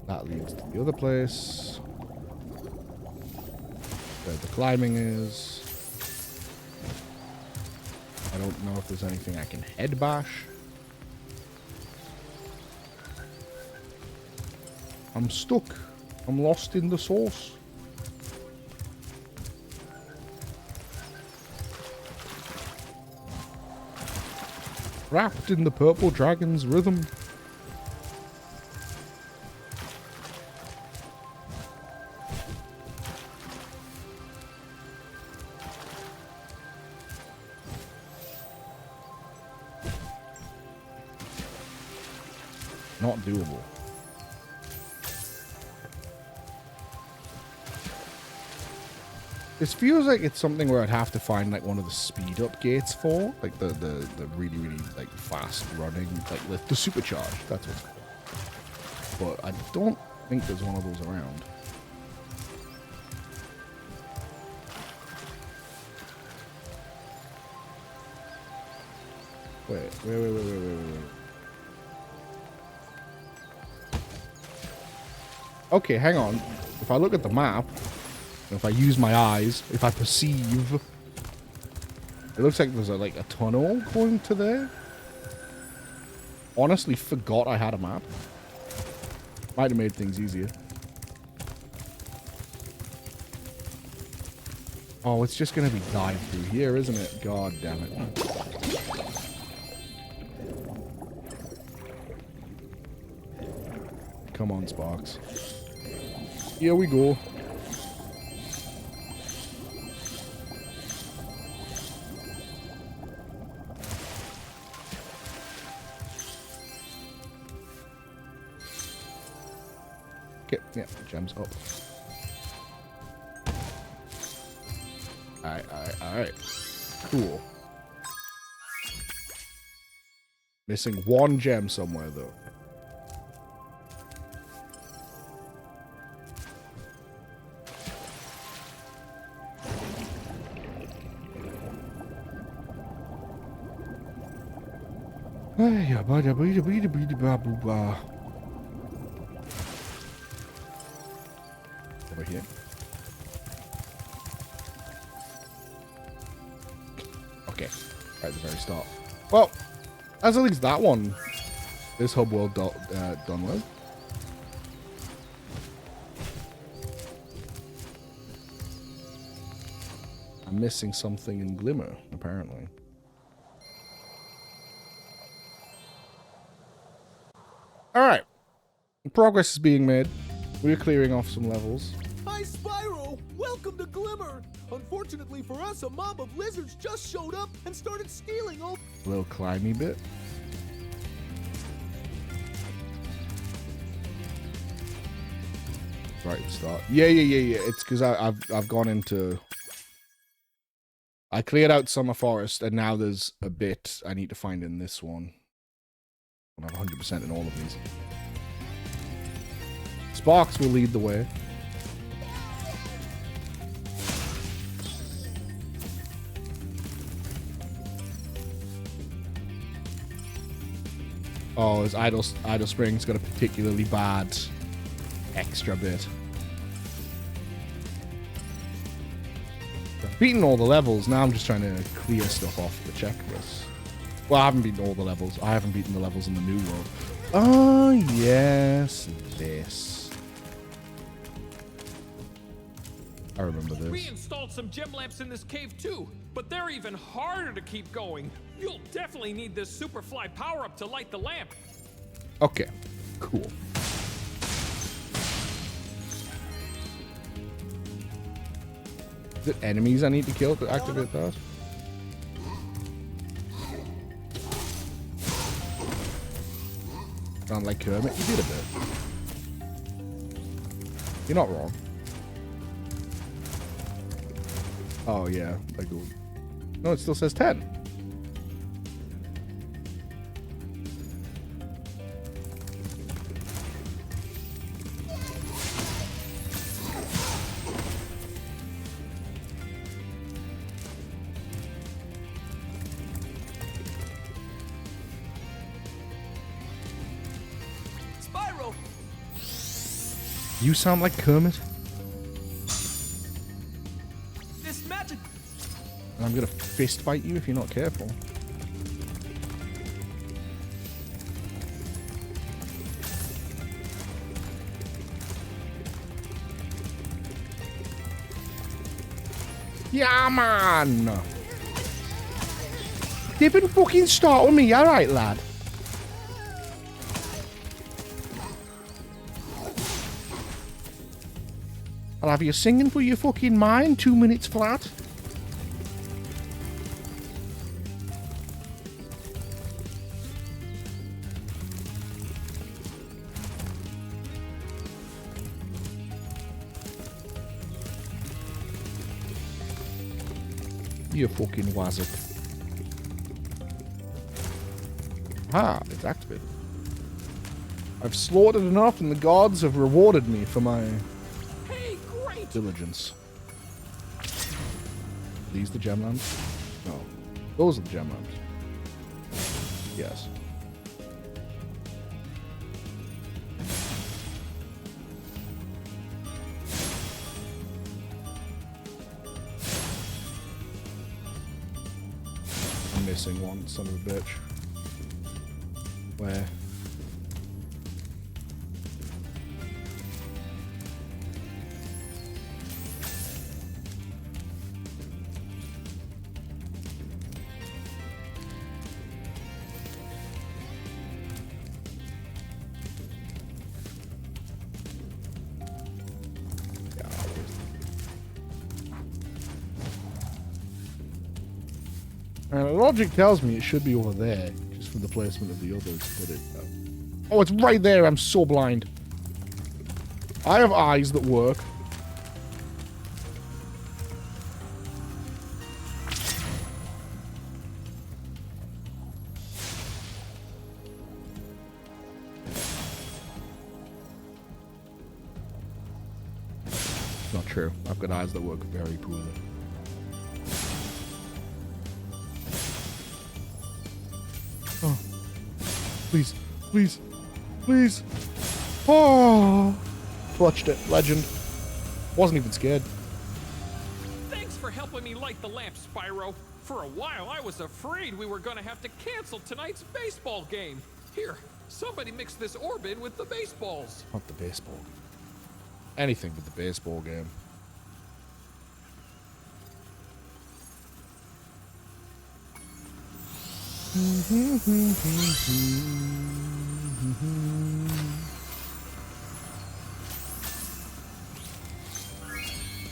That leads to the other place. Where the climbing is. I don't know if there's anything I can head bash. I'm stuck. I'm lost in the sauce. Wrapped in the purple dragon's rhythm. Not doable. This feels like it's something where I'd have to find like one of the speed up gates for, like the really, really like fast running, like the supercharge. That's what's called. But I don't think there's one of those around. Wait. Okay, hang on. If I look at the map, if I use my eyes, if I perceive, it looks like there's like a tunnel going to there. Honestly, forgot I had a map. Might have made things easier. Oh, it's just gonna be dive through here, isn't it? God damn it. Come on, Sparks. Here we go. Okay, yeah, gems up. Alright. Cool. Missing one gem somewhere, though. Over here. Right at the very start. Well, that's at least that one. This hub world done with. I'm missing something in Glimmer, apparently. Alright. Progress is being made. We're clearing off some levels. Hi, Spyro! Welcome to Glimmer! Unfortunately for us, a mob of lizards just showed up and started stealing all— A little climby bit. Right at the start. Yeah. It's because I've gone into... I cleared out Summer Forest, and now there's a bit I need to find in this one. I'm 100% in all of these. Sparks will lead the way. Oh, his Idle Spring's got a particularly bad extra bit. I've beaten all the levels, now I'm just trying to clear stuff off the checklist. Well, I haven't beaten all the levels. I haven't beaten the levels in the new world. Oh, yes, this. I remember this. We installed some gem lamps in this cave too, but they're even harder to keep going. You'll definitely need this Superfly power-up to light the lamp. Okay, cool. Is it enemies I need to kill to activate that? Sound like Kermit? You did a bit. You're not wrong. Oh yeah, like no, it still says 10. Spyro! You sound like Kermit. This magic— And I'm gonna fist fight you if you're not careful. Yeah, man! You been fucking start with me, alright, lad? I'll have you singing for your fucking mind 2 minutes flat. You fucking wazard. Ah, it's activated. I've slaughtered enough and the gods have rewarded me for my diligence. These the gem lamps? No. Those are the gem lamps. Yes. I'm missing one, son of a bitch. Where? Logic tells me it should be over there, just for the placement of the others, but it... Oh, it's right there! I'm so blind. I have eyes that work. It's not true. I've got eyes that work very poorly. Oh. Please. Please. Please. Oh. Clutched it. Legend. Wasn't even scared. Thanks for helping me light the lamp, Spyro. For a while, I was afraid we were gonna have to cancel tonight's baseball game. Here, somebody mix this orb in with the baseballs. Not the baseball. Anything but the baseball game.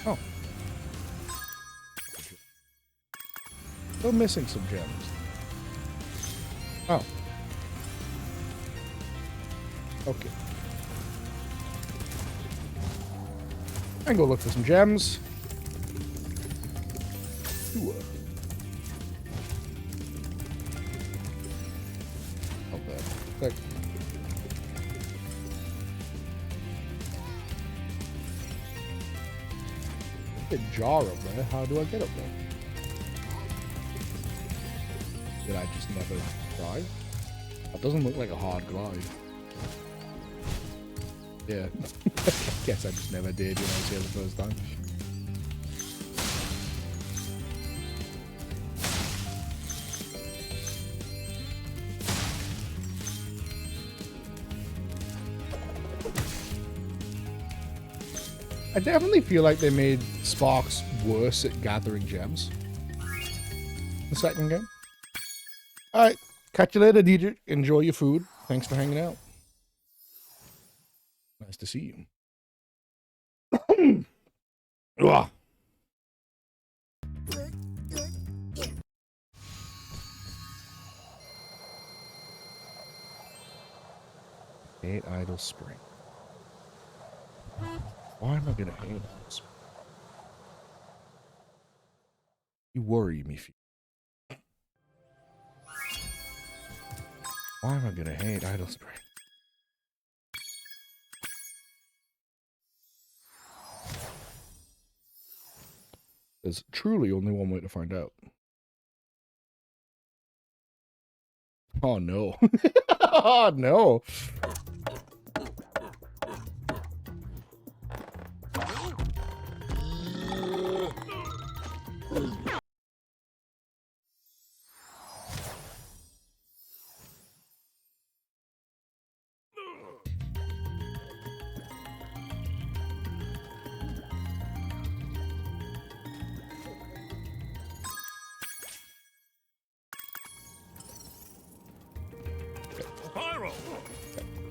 Oh. Still missing some gems. Oh. Okay. I can go look for some gems. Ooh. Not bad. Like, a jar up there. How do I get up there? Did I just never try? That doesn't look like a hard glide. Yeah. Guess I just never did when I was here the first time. I definitely feel like they made Sparks worse at gathering gems. The second game. Alright. Catch you later, DJ. Enjoy your food. Thanks for hanging out. Nice to see you. Ugh. 8 Idle Spring. Why am I gonna hate Idle Spring? You worry me. Why am I gonna hate Idle Spring? There's truly only one way to find out. Oh no. Oh no.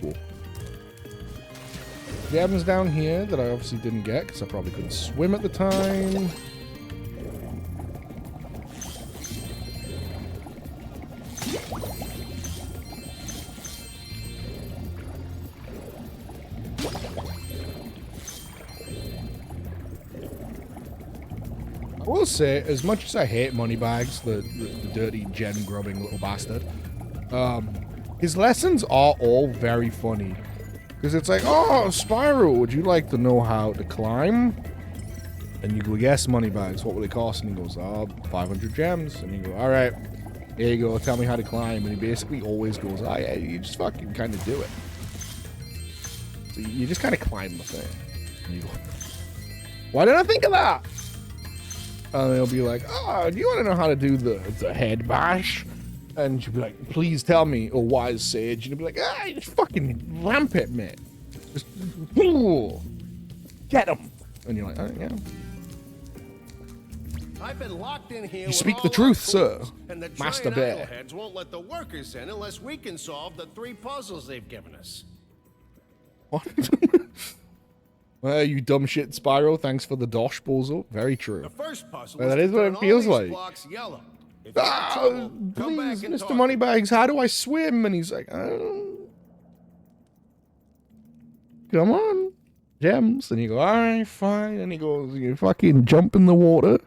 Cool. Gems down here that I obviously didn't get because I probably couldn't swim at the time. I will say, as much as I hate Moneybags, the dirty gem grubbing little bastard, his lessons are all very funny. Because it's like, oh, Spyro, would you like to know how to climb? And you go, yes, Moneybags. What will it cost? And he goes, oh, 500 gems. And you go, all right, here you go. Tell me how to climb. And he basically always goes, oh, yeah, you just fucking kind of do it. So you just kind of climb the thing. And you go, why didn't I think of that? And they'll be like, oh, do you want to know how to do the head bash? And she'll be like, please tell me, oh wise sage. And he'll be like, ah, you just fucking ramp it, man. Just, ooh, get him. And you're like, oh, yeah. I've been locked in here. You speak the truth, sir. And the Master Bear. Heads won't let the workers in unless we can solve the 3 puzzles they've given us. What? Well, you dumb shit, Spyro. Thanks for the dosh, bozo. Very true. The first puzzle that is what it feels like. Yellow. Ah, please, Mr. Moneybags, how do I swim? And he's like, oh. Come on. Gems. And you go, all right, fine. And he goes, you fucking jump in the water.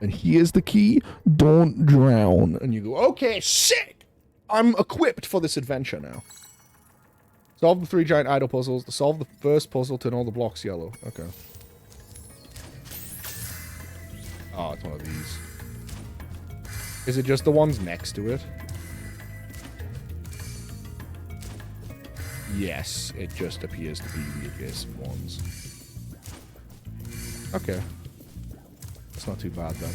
And here's the key. Don't drown. And you go, okay, sick. I'm equipped for this adventure now. Solve the 3 giant idle puzzles. To solve the first puzzle, turn all the blocks yellow. Okay. Oh, it's one of these. Is it just the ones next to it? Yes, it just appears to be the adjacent ones. Okay. It's not too bad then.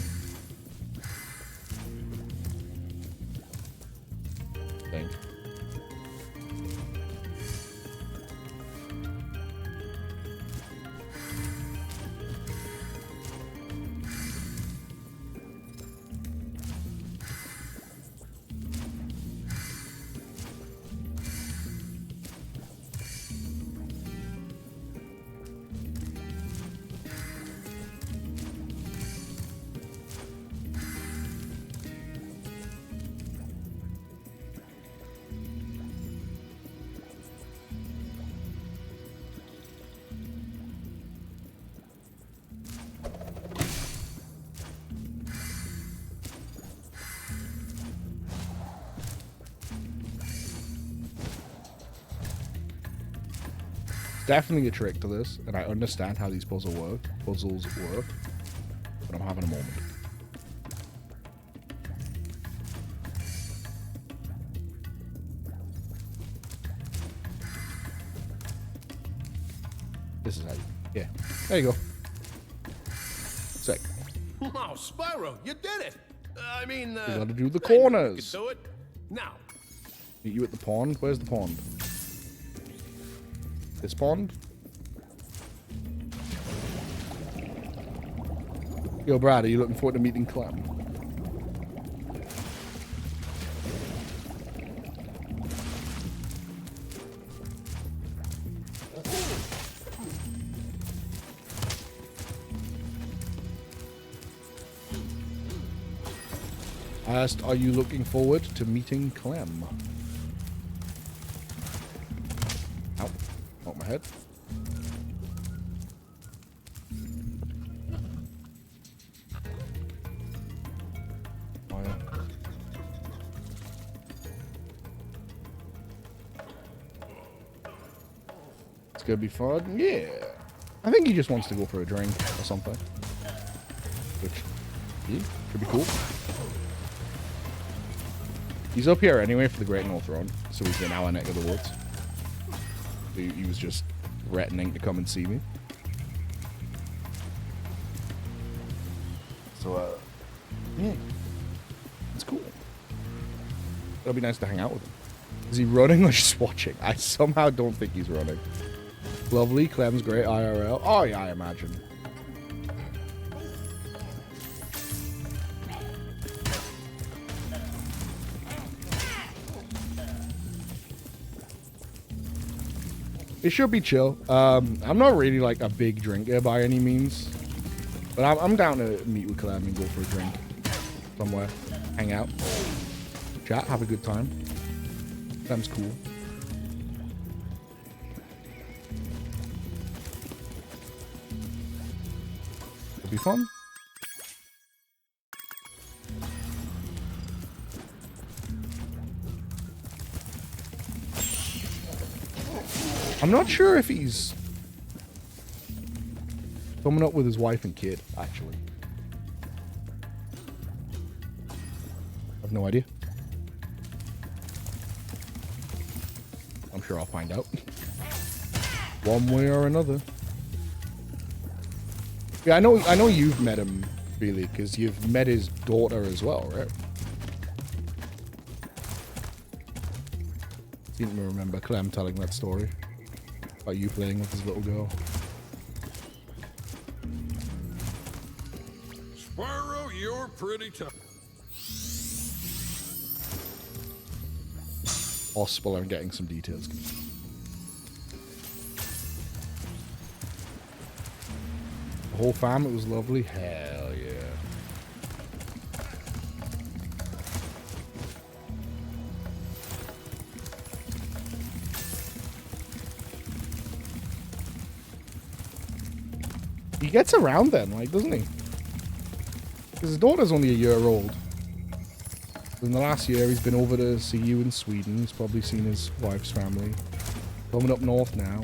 definitely a trick to this, and I understand how these puzzles work, but I'm having a moment. This is how you, yeah, there you go. Sick. Wow, Spyro, you did it! I mean, You gotta do the I knew you corners. could do it. Now, Meet you at the pond. Where's the pond? This pond? Yo, Brad, are you looking forward to meeting Clem? I asked, are you looking forward to meeting Clem? Ow. Not my head. Oh, yeah. It's gonna be fun. Yeah. I think he just wants to go for a drink or something. Which, yeah, could be cool. He's up here anyway for the Great North Run, so he's in our neck of the woods. He was just threatening to come and see me. So, yeah. It's cool. It'll be nice to hang out with him. Is he running or just watching? I somehow don't think he's running. Lovely, Clem's great IRL. Oh, yeah, I imagine. It should be chill. I'm not really like a big drinker by any means, but I'm down to meet with Clem and go for a drink somewhere, hang out, chat, have a good time. Clem's cool. It'll be fun. I'm not sure if he's coming up with his wife and kid, actually. I have no idea. I'm sure I'll find out. One way or another. Yeah, I know you've met him, really, because you've met his daughter as well, right? Seem to remember Clem telling that story. About you playing with his little girl. Spyro, you're pretty tough. Possible I'm getting some details. The whole fam, it was lovely. Hell yeah. He gets around then, like, doesn't he? Because his daughter's only a year old. In the last year, he's been over to see you in Sweden. He's probably seen his wife's family. Coming up north now.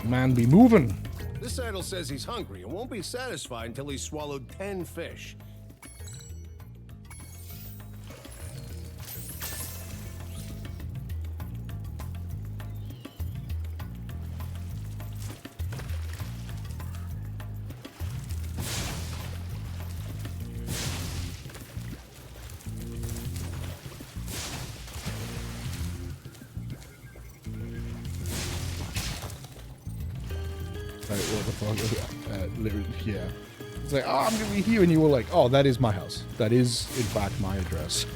Man be moving. this idol says he's hungry and won't be satisfied until he's swallowed 10 fish. Literally, yeah. It's like, oh, I'm gonna be here, and you were like, oh, that is my house. That is, in fact, my address.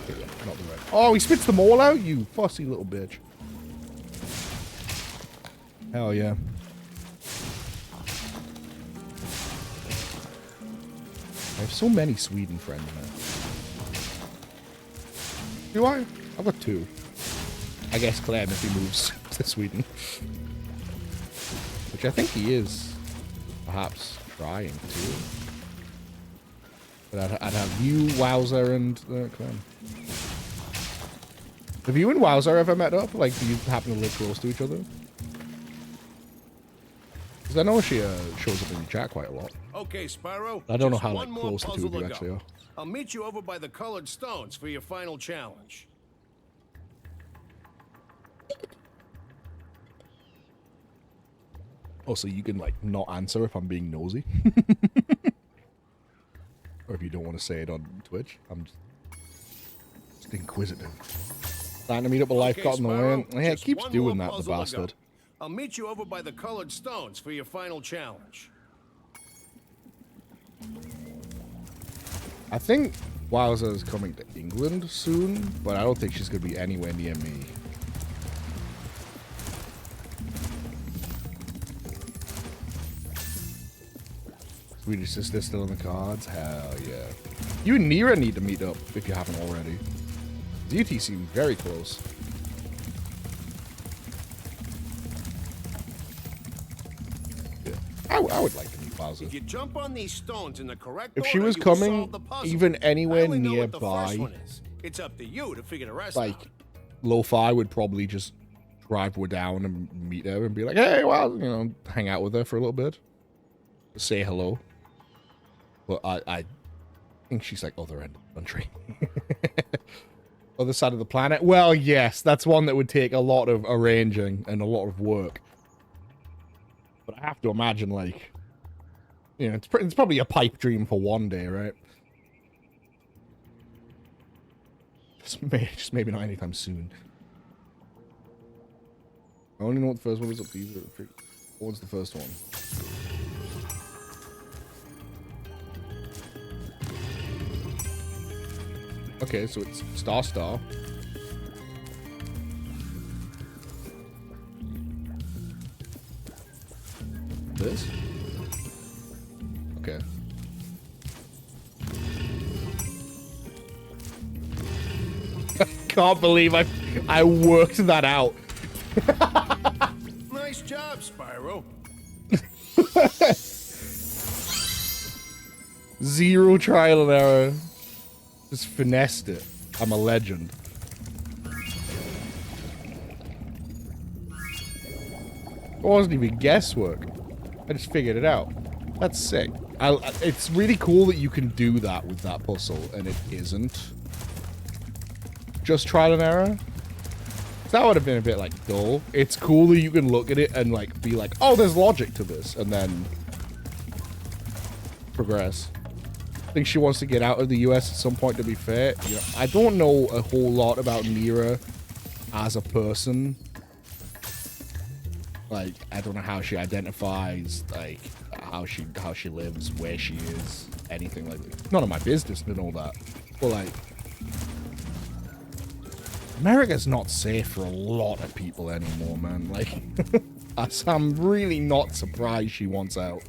Okay, yeah, not the right. Oh, he spits them all out, you fussy little bitch. Hell yeah. I have so many Sweden friends now. Do I? I've got 2. I guess Clem if he moves to Sweden. Which I think he is perhaps trying to. But I'd have you, Wowzer, and Clem. Have you and Wowzer ever met up? Like, do you happen to live close to each other? Because I know she shows up in the chat quite a lot. Okay, Spyro. I don't know just how one like more close the two puzzle of you to actually go. are. I'll meet you over by the colored stones for your final challenge. Oh, so you can like not answer if I'm being nosy? Or if you don't want to say it on Twitch. I'm just inquisitive. Trying to meet up a life got in the way. Yeah, it keeps doing that, the bastard. I'll meet you over by the colored stones for your final challenge. I think Wowza is coming to England soon, but I don't think she's going to be anywhere near me. Swedish sister still in the cards? Hell yeah. You and Nira need to meet up if you haven't already. You two seem very close. Yeah. I would like to meet Wowza. If you jump on these stones in the correct If she order, was you will coming solve the puzzle. even anywhere I only know what the nearby, first one is. It's up to you to figure the rest like, out. Lo-Fi would probably just drive her down and meet her and be like, hey, well, you know, hang out with her for a little bit. Say hello. But I think she's like other end of the country. Other side of the planet. Well, yes, that's one that would take a lot of arranging and a lot of work. But I have to imagine, like, you know, it's probably a pipe dream for one day, right? Just maybe not anytime soon. I only know what the first one is up to. What was the first one? Okay, so it's Star Star. This? Okay. Can't believe I worked that out. Nice job, Spyro. Zero trial and error. Just finessed it. I'm a legend. It wasn't even guesswork. I just figured it out. That's sick. It's really cool that you can do that with that puzzle, and it isn't just trial and error. That would have been a bit like dull. It's cool that you can look at it and like be like, oh, there's logic to this, and then progress. I think she wants to get out of the US at some point, to be fair. You know, I don't know a whole lot about Nira as a person. Like, I don't know how she identifies, like, how she lives, where she is, anything like that. None of my business to know that. But, like, America's not safe for a lot of people anymore, man. Like, I'm really not surprised she wants out.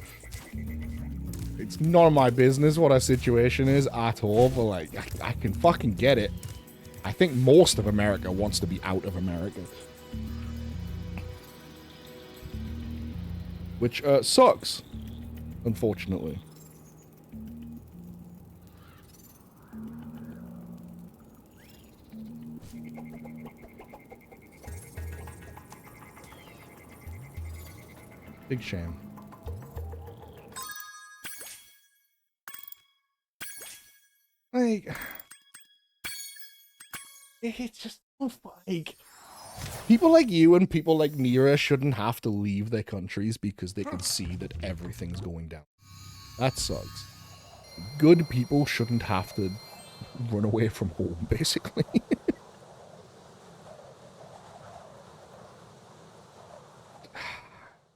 It's none of my business what her situation is at all, but, like, I can fucking get it. I think most of America wants to be out of America. Which, sucks, unfortunately. Big shame. Like, it's just like, people like you and people like Nira shouldn't have to leave their countries because they can see that everything's going down. That sucks. Good people shouldn't have to run away from home, basically.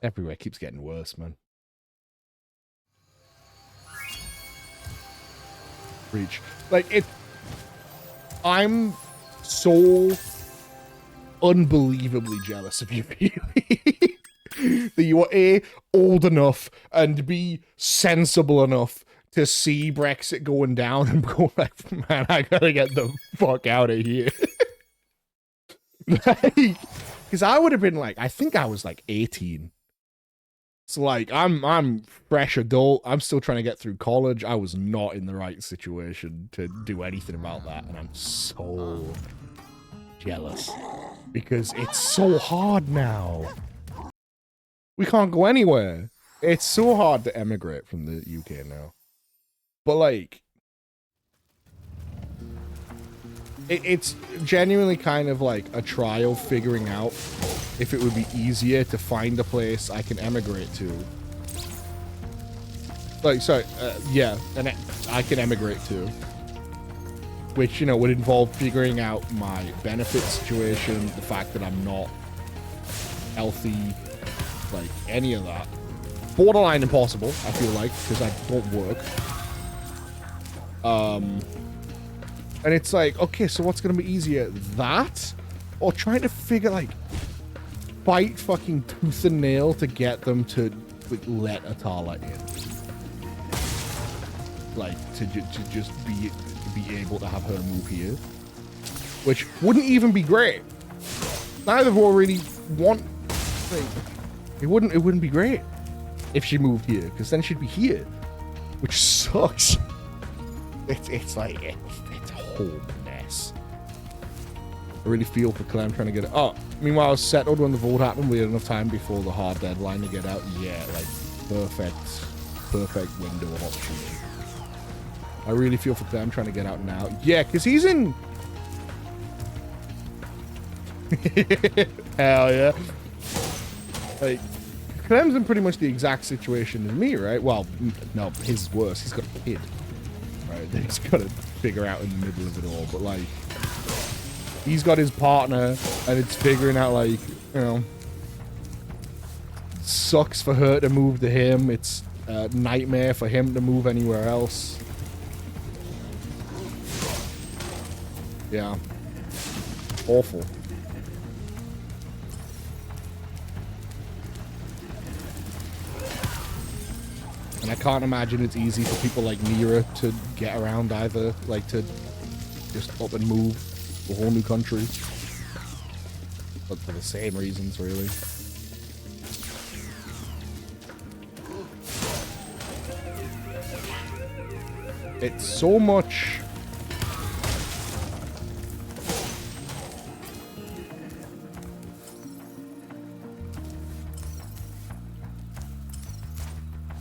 Everywhere keeps getting worse, man. Reach. Like, it... I'm so unbelievably jealous of you, that you are A, old enough, and B, sensible enough to see Brexit going down and go like, man, I gotta get the fuck out of here. Like, because I would have been like, I think I was like 18 So like I'm fresh adult. I'm still trying to get through college. I was not in the right situation to do anything about that, and I'm so jealous because it's so hard now. We can't go anywhere. It's so hard to emigrate from the UK now. But like it's genuinely kind of like a trial figuring out if it would be easier to find a place I can emigrate to. Like, sorry, yeah, and I can emigrate to. Which, you know, would involve figuring out my benefit situation, the fact that I'm not healthy, like, any of that. Borderline impossible, I feel like, because I don't work. And it's like, okay, so what's going to be easier? That? Or trying to figure, like, fight fucking tooth and nail to get them to, like, let Atala in. Like, to just be able to have her move here. Which wouldn't even be great. Neither of us really want, like, it wouldn't be great if she moved here, because then she'd be here. Which sucks. It's like, it's a whole mess. I really feel for Clem trying to get it. Oh, meanwhile, I was settled when the vote happened. We had enough time before the hard deadline to get out. Yeah, like, perfect window of opportunity. I really feel for Clem trying to get out now. Yeah, because he's in... Hell yeah. Like, Clem's in pretty much the exact situation as me, right? Well, no, his is worse. He's got a kid. Right, that he's got to figure out in the middle of it all. But, like, he's got his partner, and it's figuring out, like, you know... Sucks for her to move to him. It's a nightmare for him to move anywhere else. Yeah. Awful. And I can't imagine it's easy for people like Nira to get around either. Like, to just up and move to a whole new country. But for the same reasons, really. It's so much...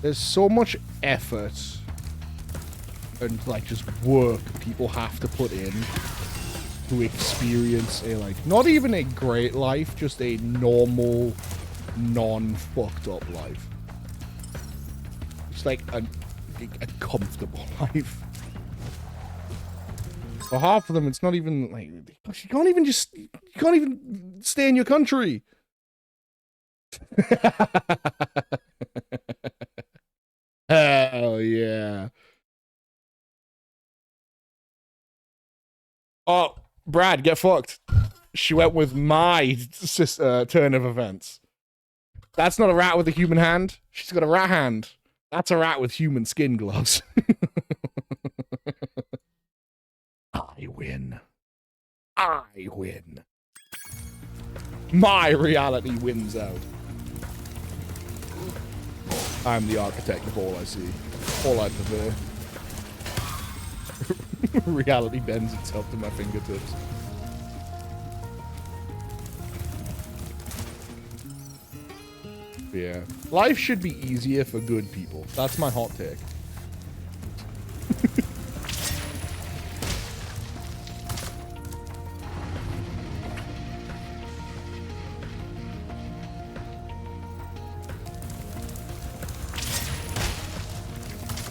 There's so much effort and, like, just work people have to put in to experience a, like, not even a great life, just a normal, non-fucked up life. It's like a comfortable life. For half of them, it's not even, like, you can't even stay in your country. Hell yeah. Oh, Brad, get fucked. She went with my turn of events. That's not a rat with a human hand. She's got a rat hand. That's a rat with human skin gloves. I win. I win. My reality wins out. I'm the architect of all I see. All I prefer. Reality bends itself to my fingertips. Yeah. Life should be easier for good people. That's my hot take.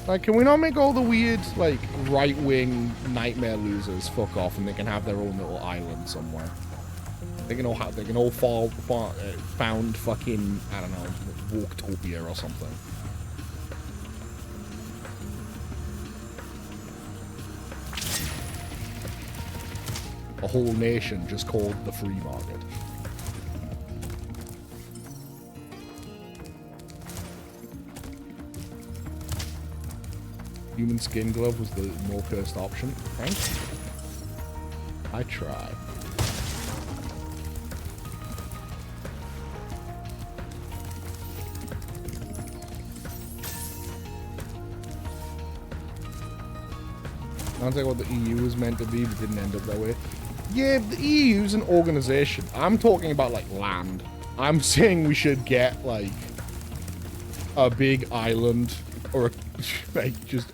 Like, can we not make all the weird, like, right-wing nightmare losers fuck off and they can have their own little island somewhere? They can all found fucking, I don't know, Walktopia or something. A whole nation just called the free market. Human skin glove was the more cursed option. Thank you. I try. Sounds like what the EU was meant to be, but didn't end up that way. Yeah, the EU's an organization. I'm talking about, like, land. I'm saying we should get, like, a big island or, like, just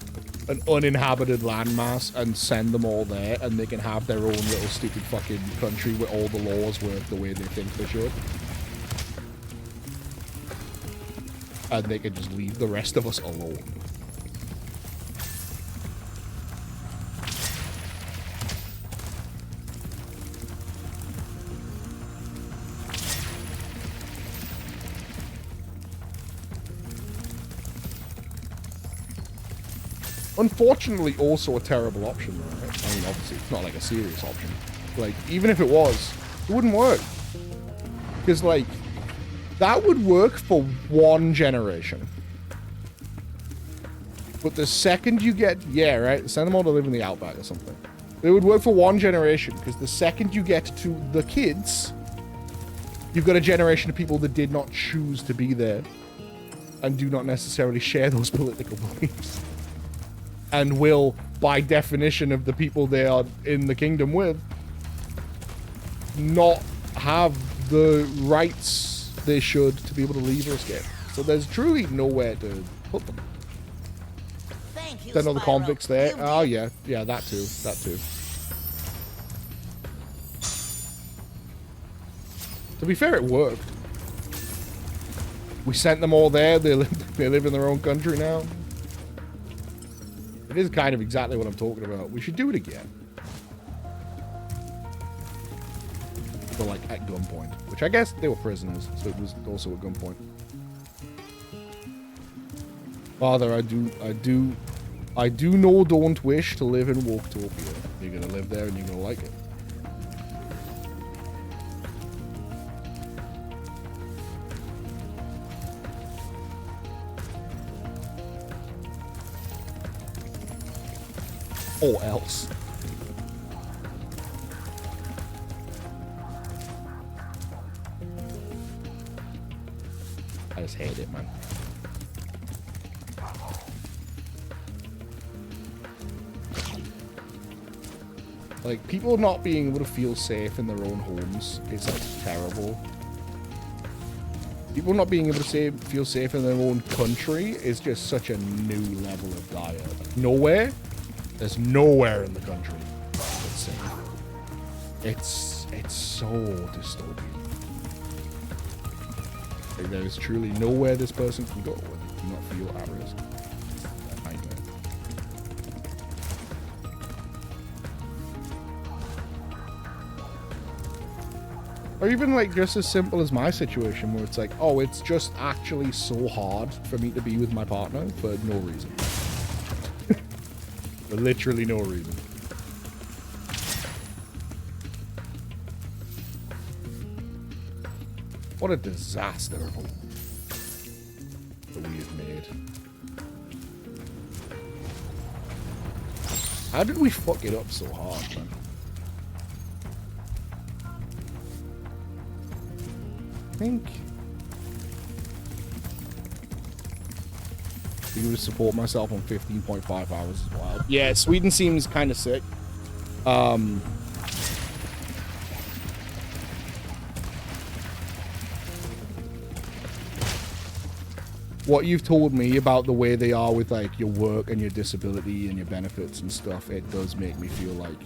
an uninhabited landmass and send them all there, and they can have their own little stupid fucking country where all the laws work the way they think they should. And they can just leave the rest of us alone. Unfortunately, also a terrible option, right? I mean, obviously, it's not like a serious option. Like, even if it was, it wouldn't work. Because, like, that would work for one generation. But the second you get... Yeah, right? Send them all to live in the outback or something. It would work for one generation, because the second you get to the kids, you've got a generation of people that did not choose to be there and do not necessarily share those political beliefs. And will, by definition of the people they are in the kingdom with, not have the rights they should to be able to leave or escape. So there's truly nowhere to put them. Thank you, Send all the Spyro. convicts there. You Oh, did. yeah. Yeah, that too. That too. To be fair, it worked. We sent them all there. They live in their own country now. It is kind of exactly what I'm talking about. We should do it again. But like at gunpoint. Which I guess they were prisoners, so it was also at gunpoint. Father, I do know don't wish to live in Wolftopia. You're gonna live there and you're gonna like it. Or else. I just hate it, man. Like, people not being able to feel safe in their own homes is, like, terrible. People not being able to feel safe in their own country is just such a new level of dire. Like, nowhere? There's nowhere in the country that's safe. It's so dystopian. Like, there is truly nowhere this person can go where they do not feel at risk. That nightmare. Or even like just as simple as my situation where it's like, oh, it's just actually so hard for me to be with my partner for no reason. For literally no reason. What a disaster that we have made. How did we fuck it up so hard, man? I think you would support myself on 15.5 hours as well. Yeah, Sweden seems kind of sick. What you've told me about the way they are with like your work and your disability and your benefits and stuff, it does make me feel like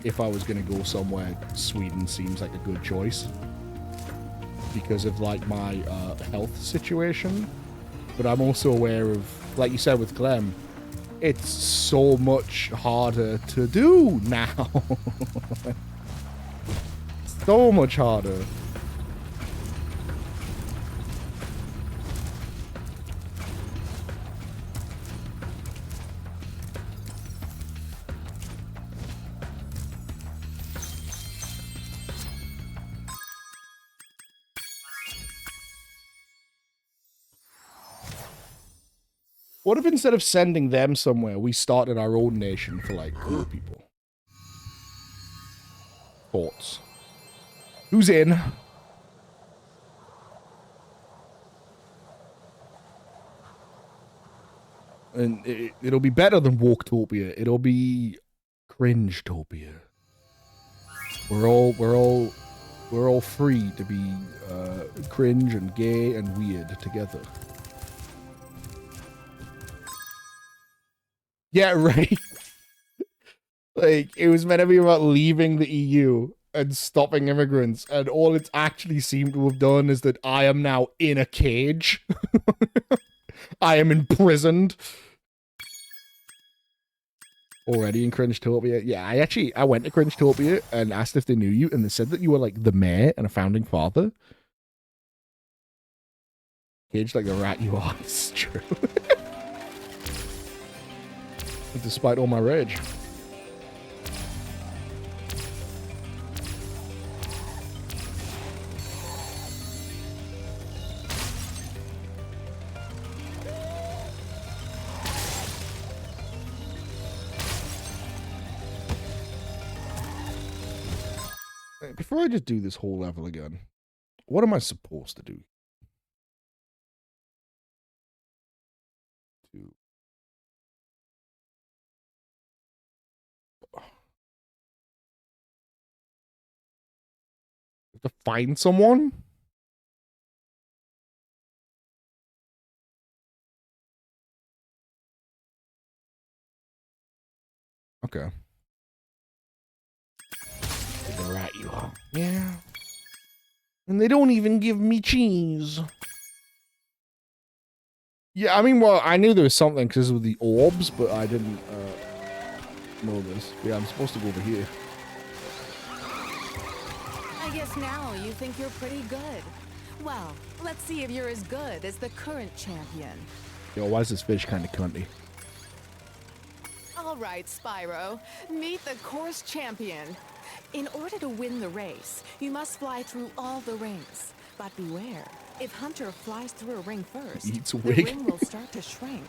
if I was going to go somewhere, Sweden seems like a good choice because of like my health situation. But I'm also aware of, like you said with Clem, it's so much harder to do now. So much harder. What if instead of sending them somewhere, we started our own nation for, like, cool people? Thoughts? Who's in? And it'll be better than Walktopia. It'll be Cringetopia. We're all free to be cringe and gay and weird together. Yeah, right. Like, it was meant to be about leaving the EU and stopping immigrants, and all it's actually seemed to have done is that I am now in a cage. I am imprisoned. Already in Cringetopia. Yeah, I went to Cringetopia and asked if they knew you, and they said that you were like the mayor and a founding father. Caged like the rat you are. It's true. Despite all my rage. Before I just do this whole level again, what am I supposed to do? To find someone? Okay. The rat you are. Yeah. And they don't even give me cheese. Yeah, I mean, well, I knew there was something because of the orbs, but I didn't know this. Yeah, I'm supposed to go over here. I guess now you think you're pretty good. Well, let's see if you're as good as the current champion. Yo, why is this fish kind of cunty? All right, Spyro, meet the course champion. In order to win the race, you must fly through all the rings. But beware, if Hunter flies through a ring first, Eats a the wig. ring will start to shrink.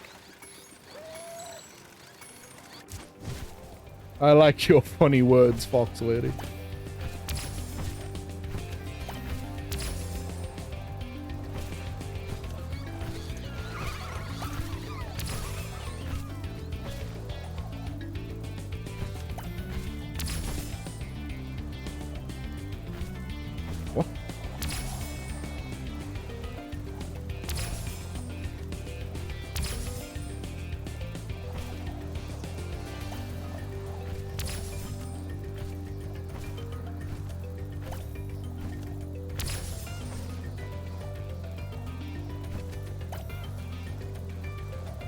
I like your funny words, Fox Lady. What?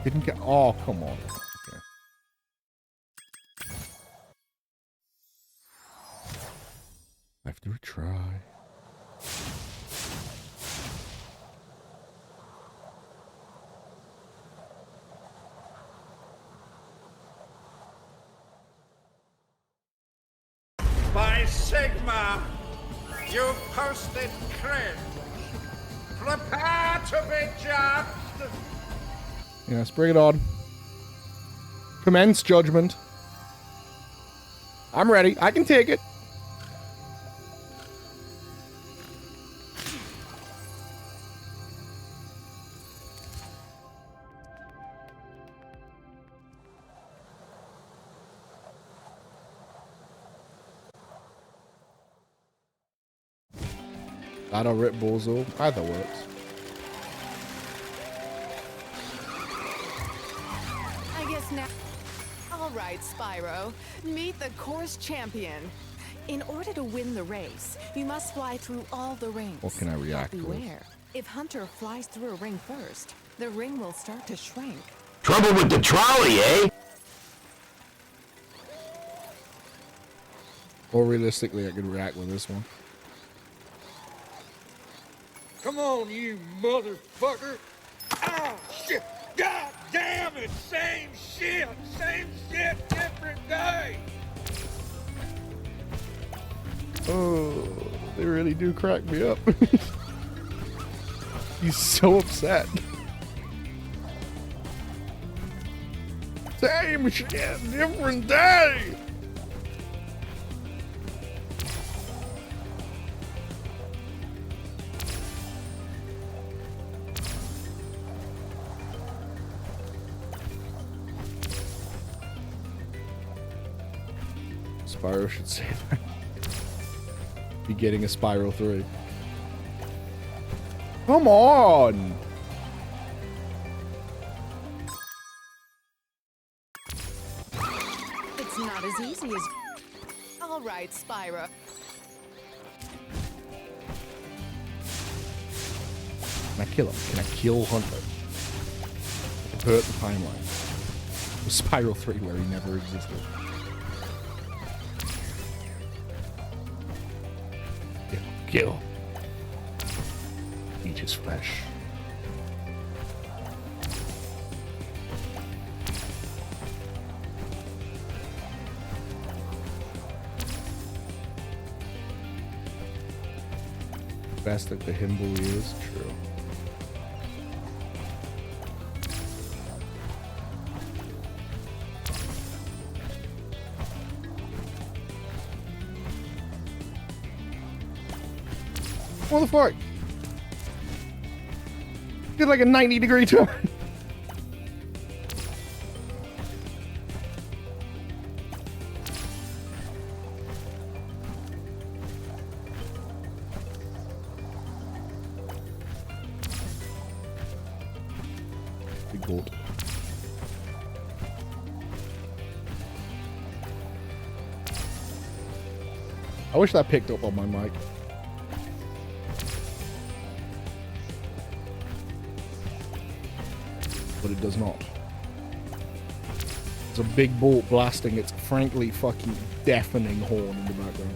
Didn't get. Oh, come on. Okay. I have to retry. By Sigma, you've posted cred. Prepare to be judged. Yes, bring it on. Commence judgment. I'm ready. I can take it. That'll rip Bozo. Either works. I guess now... All right, Spyro, meet the course champion. In order to win the race, you must fly through all the rings. What can I react But to? beware, if Hunter flies through a ring first, the ring will start to shrink. Trouble with the trolley, eh? Or realistically, I could react with this one. Come on, you motherfucker. Oh, shit. God damn it. Same shit, different day. Oh, they really do crack me up. He's so upset. Same shit, different day. Spyro should say that. Be getting a Spyro 3. Come on! It's not as easy as... All right, Spyro. Can I kill him? Can I kill Hunter? Hurt the timeline. With Spyro 3 where he never existed. Kill. Eat his flesh. Best at the Himble is true. What the fuck? Did like a 90-degree turn. Big boat. I wish that picked up on my mic. But it does not. It's a big boat blasting its frankly fucking deafening horn in the background.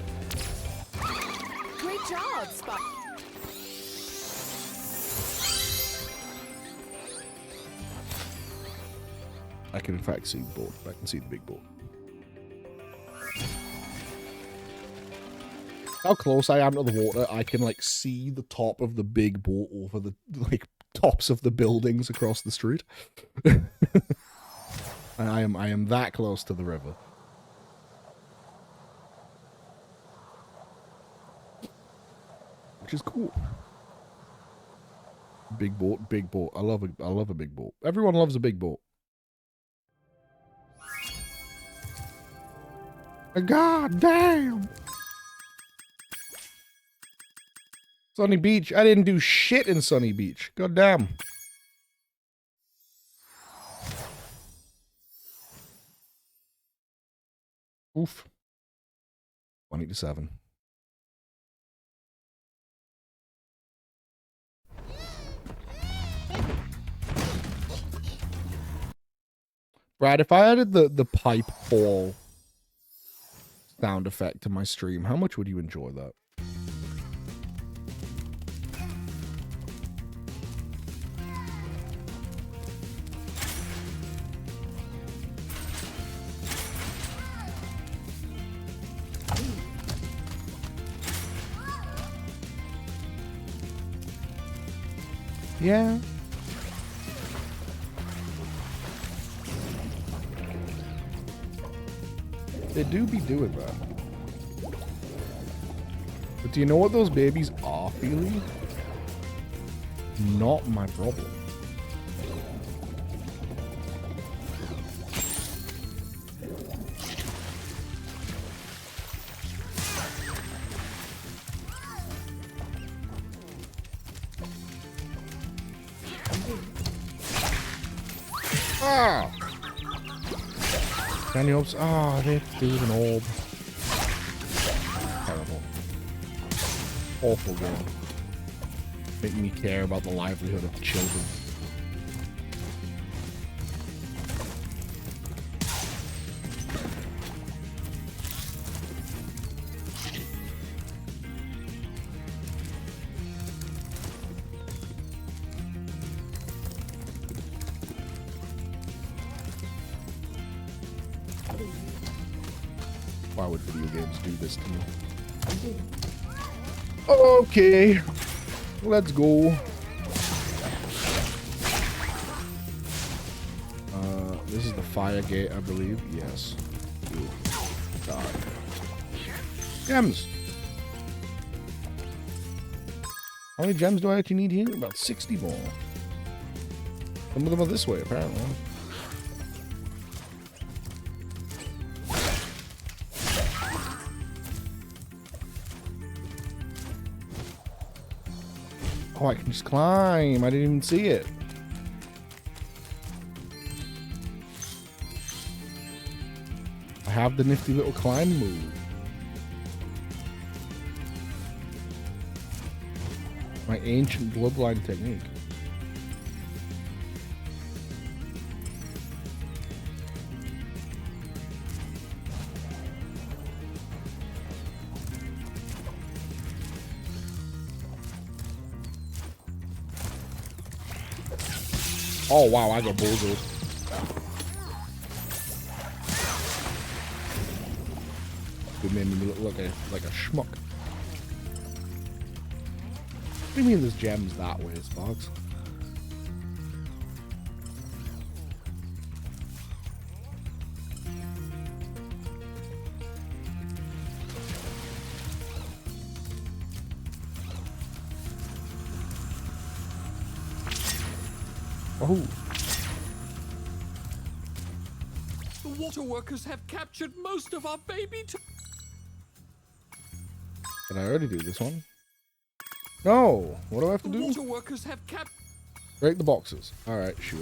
Great job, Spot. I can in fact see the boat. I can see the big boat. How close I am to the water, I can like see the top of the big boat over the like tops of the buildings across the street. I am that close to the river. Which is cool. Big boat, big boat. I love a big boat. Everyone loves a big boat. God damn. Sunny Beach. I didn't do shit in Sunny Beach. God damn. Oof. 20-7. Brad, if I added the pipe ball sound effect to my stream, how much would you enjoy that? Yeah. They do be doing that. But do you know what those babies are feeling? Not my problem. Ah! Danny Hopes. Ah, they have to do with an orb. Terrible. Awful game. Making me care about the livelihood of children. Why would video games do this to me? Okay, let's go. This is the fire gate, I believe. Yes. Ooh. God. Gems. How many gems do I actually need here? About 60 more. Some of them are this way, apparently. Oh, I can just climb. I didn't even see it. I have the nifty little climb move. My ancient bloodline technique. Oh wow, I got bullseyed. It made me look like a schmuck. What do you mean there's gems that way, Sparks? Oh. The water workers have captured most of our baby. Did I already do this one? No. What do I have to do? Water workers have captured. Break the boxes. All right, sure.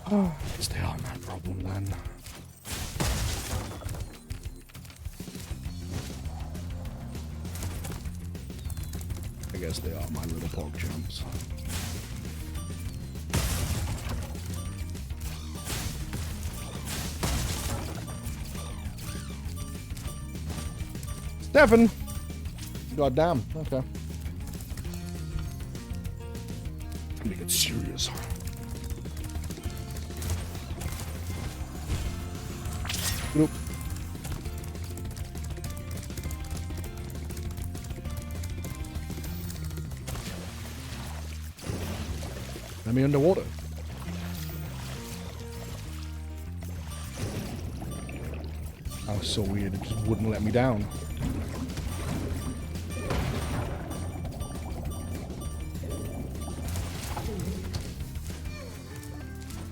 Oh, I guess they are my problem then. I guess they are my little pog champs. Stefan! God damn. Okay. Let me get serious. Nope. Let me underwater. That was so weird, it just wouldn't let me down.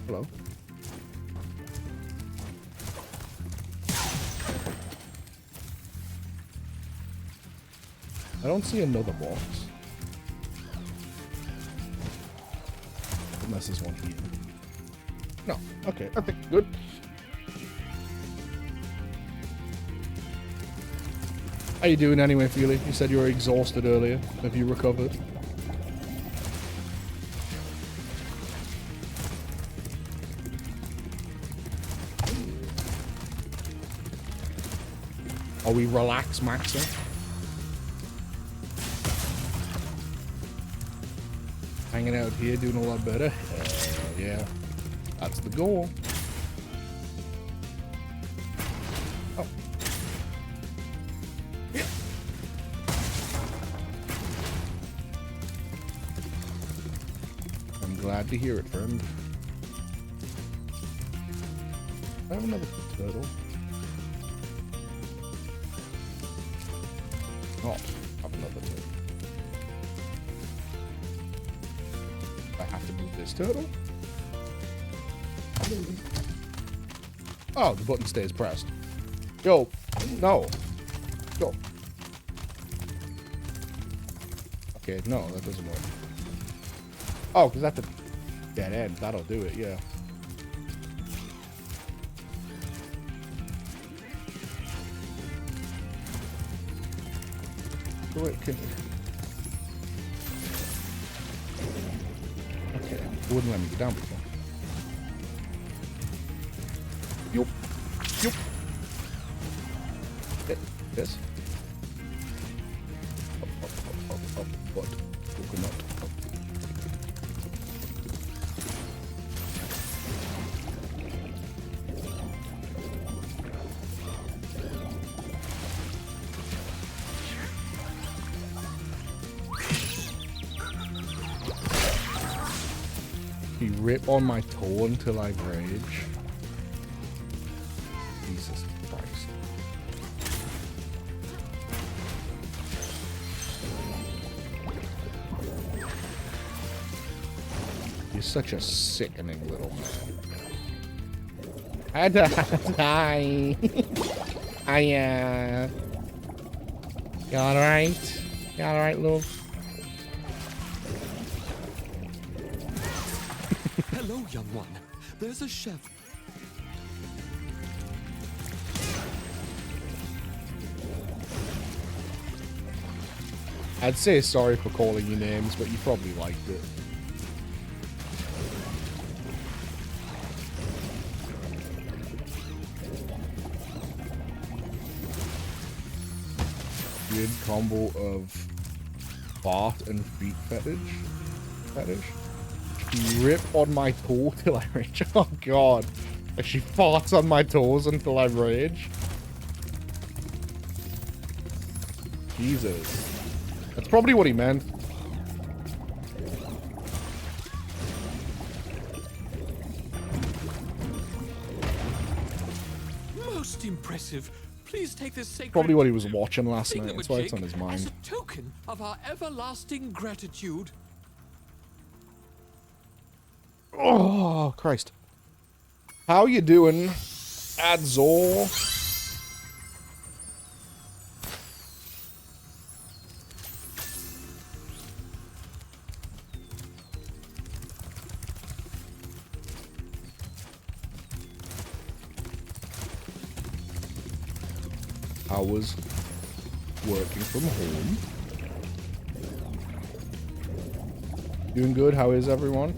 Hello. I don't see another box. Unless there's one here. No. Okay, I think good. How you doing anyway, Feely? You said you were exhausted earlier. Have you recovered? Are we relaxed, Maxer? Hanging out here, doing a lot better. Yeah, that's the goal. Oh. Yeah. I'm glad to hear it, friend. I have another turtle. Not have another turtle. I have to move this turtle. Oh, the button stays pressed. Yo, no. Go. Okay, no, that doesn't work. Oh, because that's a dead end. That'll do it, yeah. Wait, can... Okay, it wouldn't let me get down before. Yup. Yup. Yes. Up, what? Coconut. Up. He rip on my toe until I rage. Jesus Christ. You're such a sickening little man. I die. You alright? Yeah, all right, love. Hello, young one. There's a chef. I'd say sorry for calling you names, but you probably liked it. Weird combo of fart and feet fetish. Rip on my toe till I rage. Oh god. Like she farts on my toes until I rage. Jesus. That's probably what he meant. Most impressive. Please take this sacred Probably what he was watching last night. That's why it's on his as mind. a token of our everlasting gratitude. Oh, Christ. How you doing, Adzor? I was working from home. Doing good. How is everyone?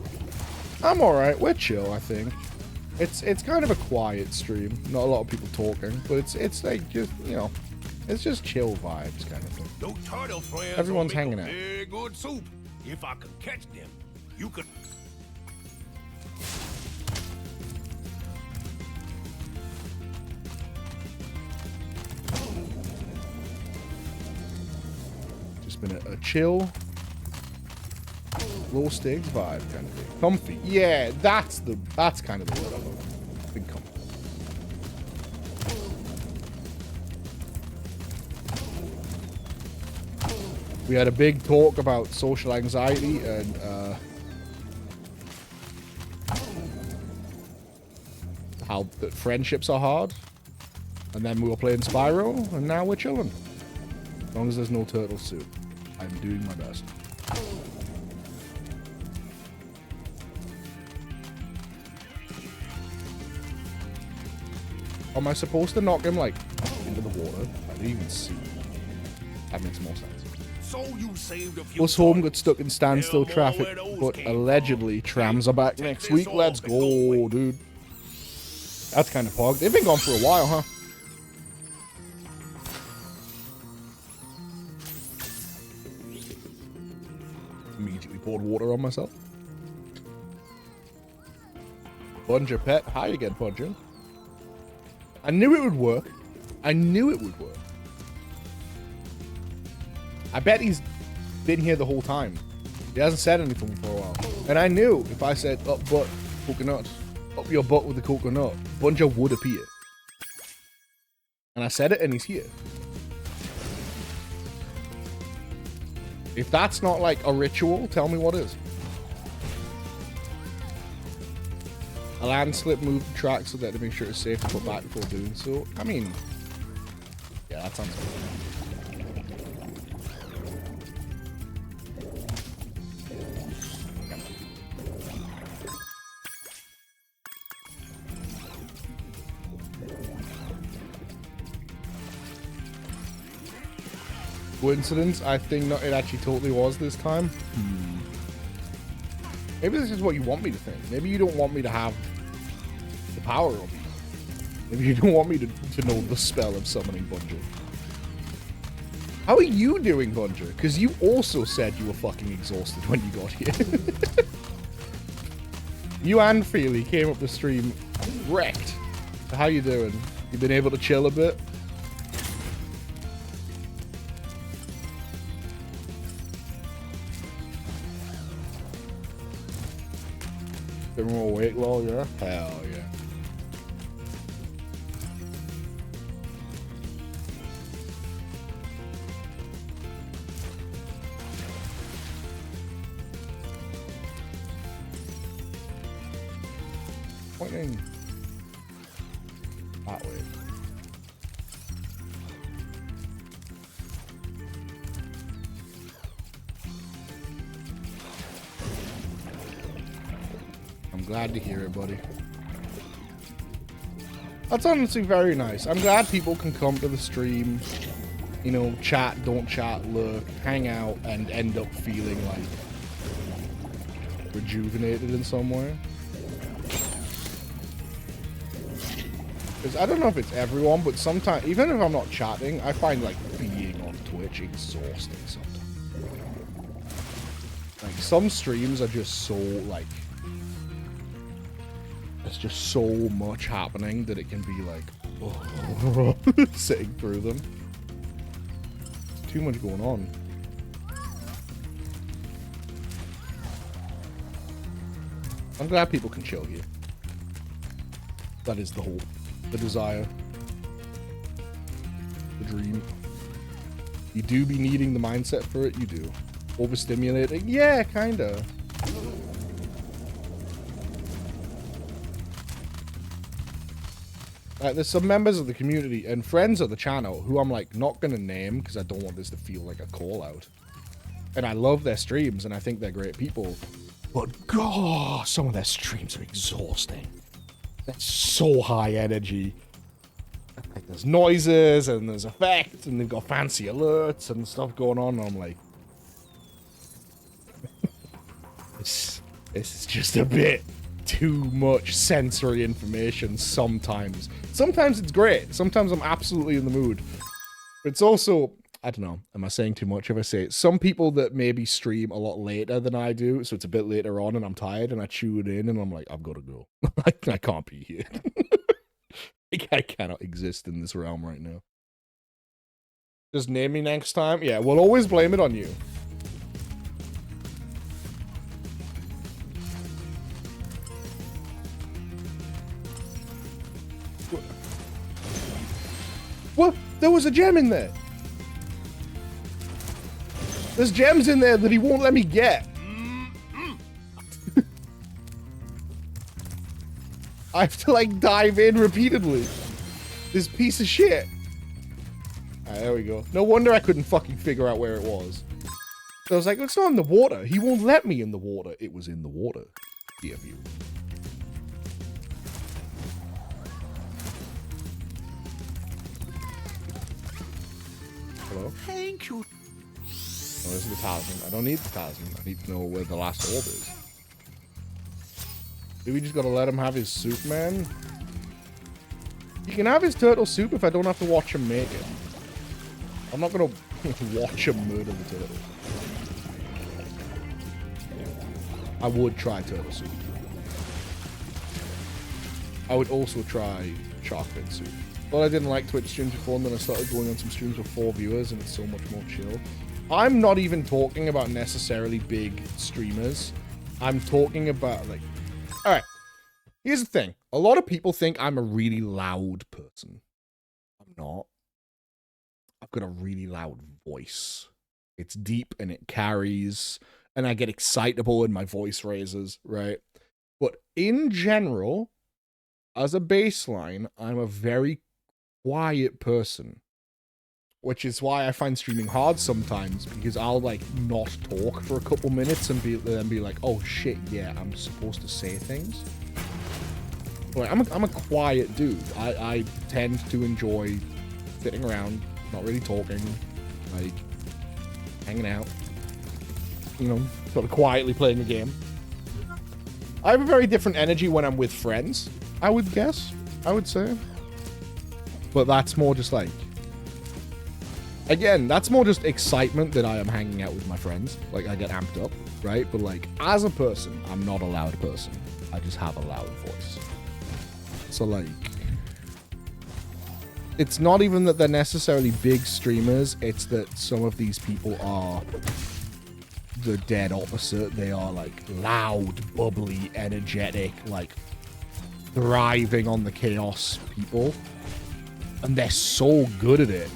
I'm alright. We're chill, I think. It's kind of a quiet stream. Not a lot of people talking, but it's like just, you know, it's just chill vibes kind of thing. Those turtle friends Everyone's will make hanging a out. very good soup. If I could catch them, you could. Just been a chill, low stakes vibe kind of thing. Comfy. Yeah, that's kind of the word I'm looking for. Big comfy. We had a big talk about social anxiety and how the friendships are hard. And then we were playing Spyro, and now we're chilling. As long as there's no turtle soup, I'm doing my best. Am I supposed to knock him, like, into the water? I didn't even see. That makes more sense. So you saved a few. Us home got stuck in standstill traffic, but allegedly trams are back next week. Let's go, dude. That's kind of pog. They've been gone for a while, huh? Immediately poured water on myself. Bunger pet. Hi again, Bunger. I knew it would work. I knew it would work. I bet he's been here the whole time. He hasn't said anything for a while. And I knew if I said, up butt, coconut, up your butt with the coconut, Bunger would appear. And I said it and he's here. If that's not like a ritual, tell me what is. A landslip moved the track so that to make sure it's safe to put back before doing so. I mean, yeah, that sounds good. Coincidence? I think not, it actually totally was this time. Maybe this is what you want me to think. Maybe you don't want me to have the power of me. Maybe you don't want me to know the spell of summoning Bunger. How are you doing, Bunger? Because you also said you were fucking exhausted when you got here. You and Feely came up the stream wrecked. So how you doing? You been able to chill a bit? Bit more awake, lol, yeah? Hell yeah. Pointing that way. glad to hear it, buddy. That's honestly very nice. I'm glad people can come to the stream, you know, chat, don't chat, lurk, hang out, and end up feeling like rejuvenated in some way. Because I don't know if it's everyone, but sometimes, even if I'm not chatting, I find like being on Twitch exhausting sometimes. Like some streams are just so like, there's just so much happening that it can be like, oh, sitting through them. There's too much going on. I'm glad people can chill here. That is the hope, the desire, the dream. You do be needing the mindset for it, you do. Overstimulating? Yeah, kinda. There's some members of the community and friends of the channel who I'm like not gonna name because I don't want this to feel like a call out. And I love their streams and I think they're great people. But God, some of their streams are exhausting. They're so high energy. Like there's noises and there's effects and they've got fancy alerts and stuff going on. And I'm like, this is just a bit too much sensory information sometimes. Sometimes it's great. Sometimes I'm absolutely in the mood. But it's also, I don't know, am I saying too much if I say it? Some people that maybe stream a lot later than I do, so it's a bit later on and I'm tired and I tune in and I'm like, I've got to go. I can't be here. I cannot exist in this realm right now. Just name me next time? Yeah, we'll always blame it on you. What? There was a gem in there. There's gems in there that he won't let me get. I have to like dive in repeatedly. This piece of shit. Alright, there we go. No wonder I couldn't fucking figure out where it was. So I was like, it's not in the water. He won't let me in the water. It was in the water. Dear viewer. Hello? Thank you. Oh, this is the talisman. I don't need the talisman. I need to know where the last orb is. Do we just gotta let him have his soup, man? You can have his turtle soup if I don't have to watch him make it. I'm not gonna watch him murder the turtle. I would try turtle soup. I would also try chocolate soup. But I didn't like Twitch streams before, and then I started going on some streams with 4 viewers, and it's so much more chill. I'm not even talking about necessarily big streamers. I'm talking about, like... Alright, here's the thing. A lot of people think I'm a really loud person. I'm not. I've got a really loud voice. It's deep, and it carries, and I get excitable, and my voice raises, right? But in general, as a baseline, I'm a very quiet person, which is why I find streaming hard sometimes, because I'll like not talk for a couple minutes and then be like, oh shit, yeah, I'm supposed to say things. Like, I'm a quiet dude. I tend to enjoy sitting around, not really talking, like hanging out, you know, sort of quietly playing a game. I have a very different energy when I'm with friends, I would guess, I would say. But that's more just like, again, that's more just excitement that I am hanging out with my friends. Like, I get amped up, right? But like, as a person, I'm not a loud person. I just have a loud voice. So like, it's not even that they're necessarily big streamers. It's that some of these people are the dead opposite. They are like loud, bubbly, energetic, like thriving on the chaos people. And they're so good at it.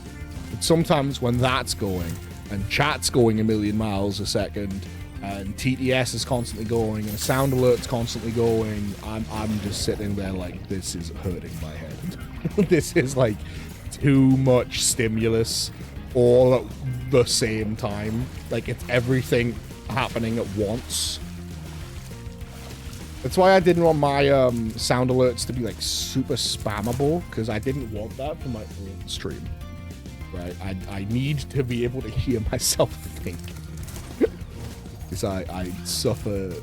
But sometimes when that's going, and chat's going a million miles a second, and TTS is constantly going, and sound alert's constantly going, I'm just sitting there like, this is hurting my head. This is like too much stimulus all at the same time. Like, it's everything happening at once. That's why I didn't want my sound alerts to be like super spammable, because I didn't want that for my own stream. Right? I need to be able to hear myself think. Because I suffer...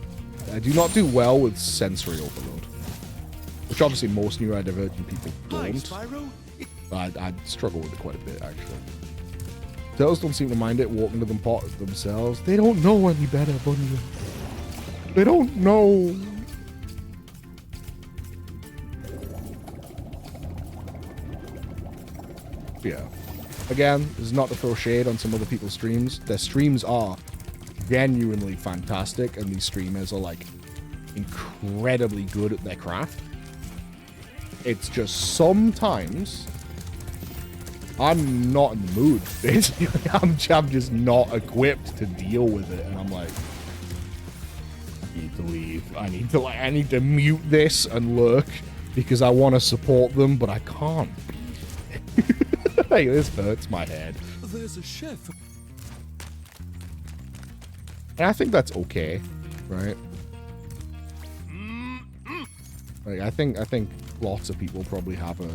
I do not do well with sensory overload. Which obviously most neurodivergent people don't. Spyro. But I struggle with it quite a bit, actually. Turtles don't seem to mind it walking to them pot themselves. They don't know any better, Bunny. They don't know. Yeah. Again, this is not to throw shade on some other people's streams. Their streams are genuinely fantastic, and these streamers are like incredibly good at their craft. It's just sometimes I'm not in the mood. Basically, I'm just not equipped to deal with it, and I'm like, I need to leave. I need to mute this and lurk because I want to support them, but I can't. Hey, this hurts my head. There's a chef. And I think that's okay, right? Like, I think lots of people probably have a...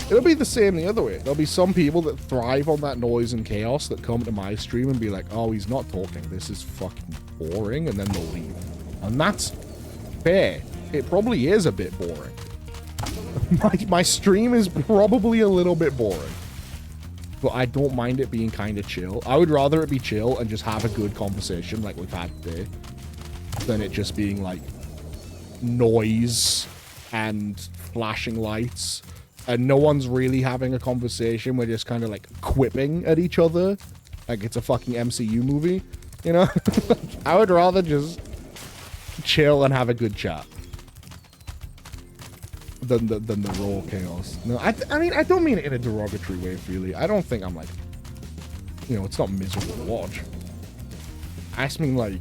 It'll be the same the other way. There'll be some people that thrive on that noise and chaos that come to my stream and be like, oh, he's not talking. This is fucking boring. And then they'll leave. And that's fair. It probably is a bit boring. My stream is probably a little bit boring. But I don't mind it being kind of chill. I would rather it be chill and just have a good conversation like we've had today than it just being like noise and flashing lights and no one's really having a conversation. We're just kind of like quipping at each other like it's a fucking MCU movie, you know? I would rather just chill and have a good chat than the raw chaos. No, I mean, I don't mean it in a derogatory way, really. I don't think I'm like, you know, it's not miserable to watch. I just mean like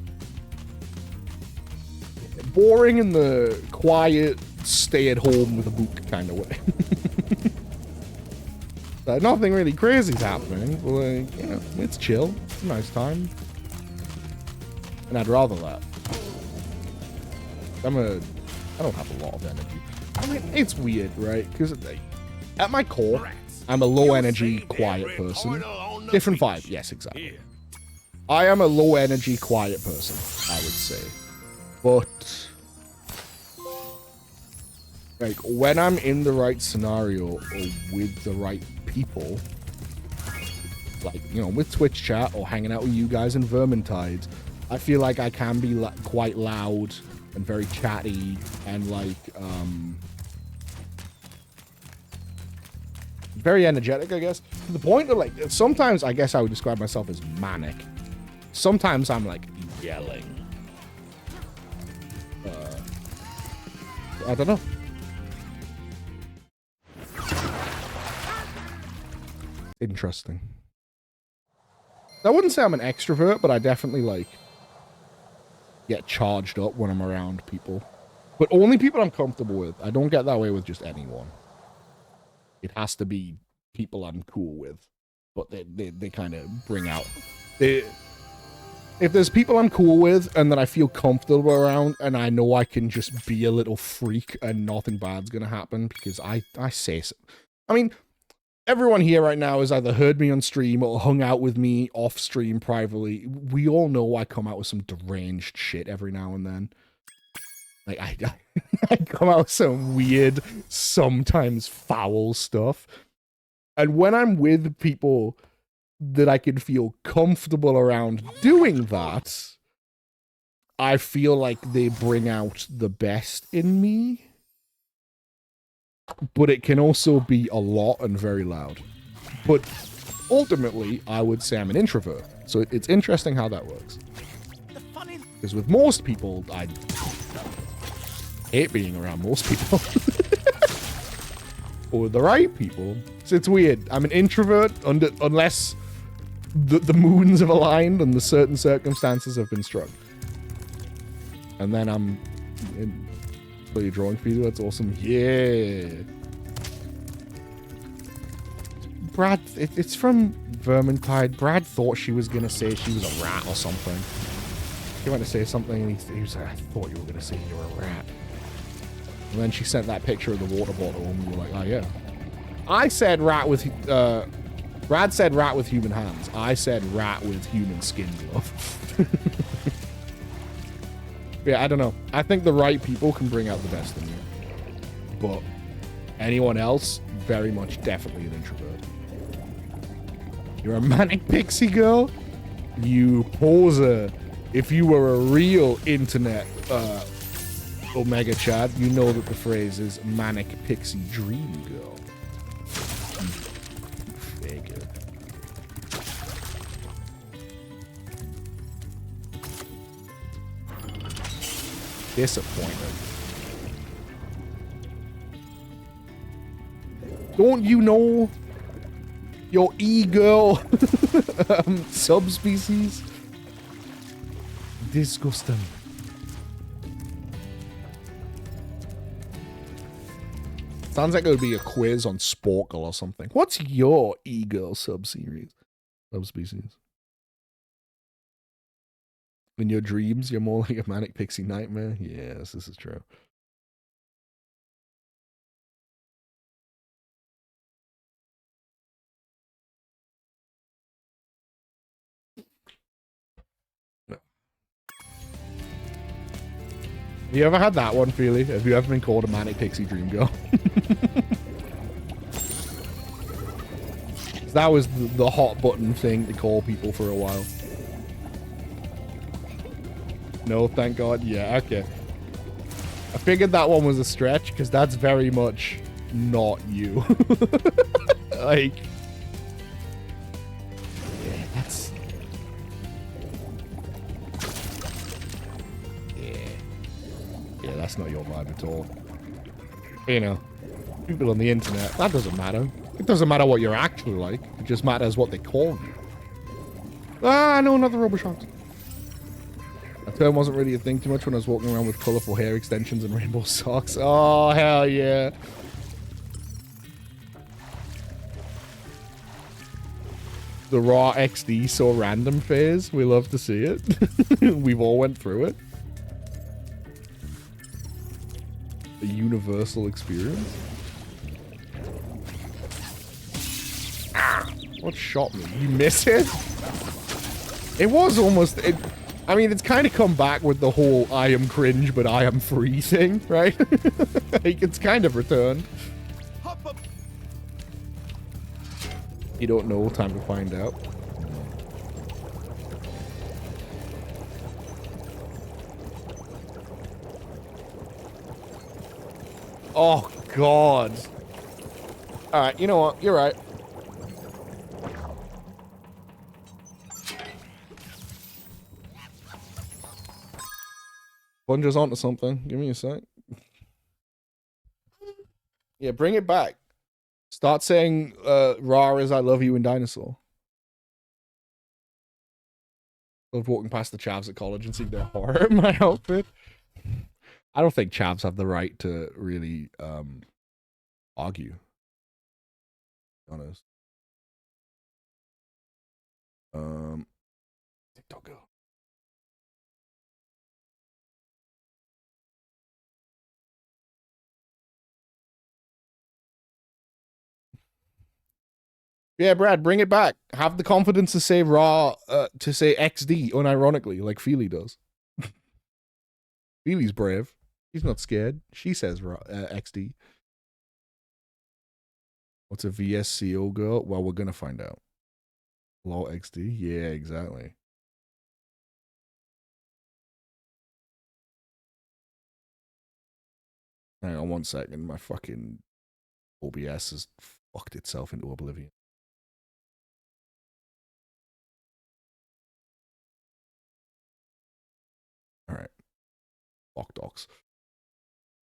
boring in the quiet, stay at home with a book kind of way. Nothing really crazy is happening, but like, you know, it's chill. It's a nice time. And I'd rather that. I don't have a lot of energy. I mean, it's weird, right? Because at my core, I'm a low energy, quiet person. Different vibe. Yes, exactly. I am a low energy, quiet person, I would say. But like when I'm in the right scenario or with the right people, like, you know, with Twitch chat or hanging out with you guys in Vermintide, I feel like I can be quite loud and very chatty and like very energetic, I guess, to the point of like sometimes I guess I would describe myself as manic. Sometimes I'm like yelling. I don't know. Interesting. I wouldn't say I'm an extrovert, but I definitely like get charged up when I'm around people, but only people I'm comfortable with. I don't get that way with just anyone. It has to be people I'm cool with, but they kind of bring out. If there's people I'm cool with and that I feel comfortable around, and I know I can just be a little freak and nothing bad's gonna happen because I say so. I mean, everyone here right now has either heard me on stream or hung out with me off stream privately. We all know I come out with some deranged shit every now and then. Like, I come out with some weird, sometimes foul stuff. And when I'm with people that I can feel comfortable around doing that, I feel like they bring out the best in me. But it can also be a lot and very loud. But ultimately, I would say I'm an introvert. So it's interesting how that works. Because with most people, I hate being around most people. Or with the right people. So it's weird. I'm an introvert unless the moons have aligned and the certain circumstances have been struck. And then I'm in... So you're drawing for you? That's awesome. Yeah. Brad, it's from Vermintide. Brad thought she was going to say she was a rat or something. He went to say something, and he was like, I thought you were going to say you were a rat. And then she sent that picture of the water bottle, and we were like, oh, yeah. I said rat with... Brad said rat with human hands. I said rat with human skin glove. Yeah, I don't know. I think the right people can bring out the best in you. But anyone else, very much definitely an introvert. You're a manic pixie girl? You poser. If you were a real internet Omega Chad, you know that the phrase is manic pixie dream girl. Faggot. Disappointed. Don't you know your e-girl subspecies? Disgusting. Sounds like it would be a quiz on Sporkle or something. What's your e-girl subspecies? In your dreams, you're more like a manic pixie nightmare? Yes, this is true. Have you ever had that one, Feely? Have you ever been called a manic pixie dream girl? That was the hot button thing to call people for a while. No, thank God. Yeah, okay. I figured that one was a stretch because that's very much not you. Like, yeah, that's... Yeah, that's not your vibe at all. You know, people on the internet, that doesn't matter. It doesn't matter what you're actually like. It just matters what they call you. Ah, no, another Roboshock. That term wasn't really a thing too much when I was walking around with colorful hair extensions and rainbow socks. Oh, hell yeah. The raw XD so random phase. We love to see it. We've all went through it. A universal experience. Ah, what shot me? You miss it? It was almost... I mean, it's kind of come back with the whole I am cringe, but I am free thing, right? Like, it's kind of returned. You don't know, time to find out. Oh, God. Alright, you know what? You're right. Bunger's onto something. Give me a sec. Yeah, bring it back. Start saying raw as I love you in Dinosaur. Love walking past the chavs at college and seeing their horror in my outfit. I don't think chavs have the right to really argue. To be honest. TikTok girl. Yeah, Brad, bring it back. Have the confidence to say raw, to say XD unironically, like Feely does. Feely's brave. She's not scared. She says raw, XD. What's a VSCO girl? Well, we're gonna find out. Low XD? Yeah, exactly. Hang on 1 second. My fucking OBS has fucked itself into oblivion. All right. Fuck docs.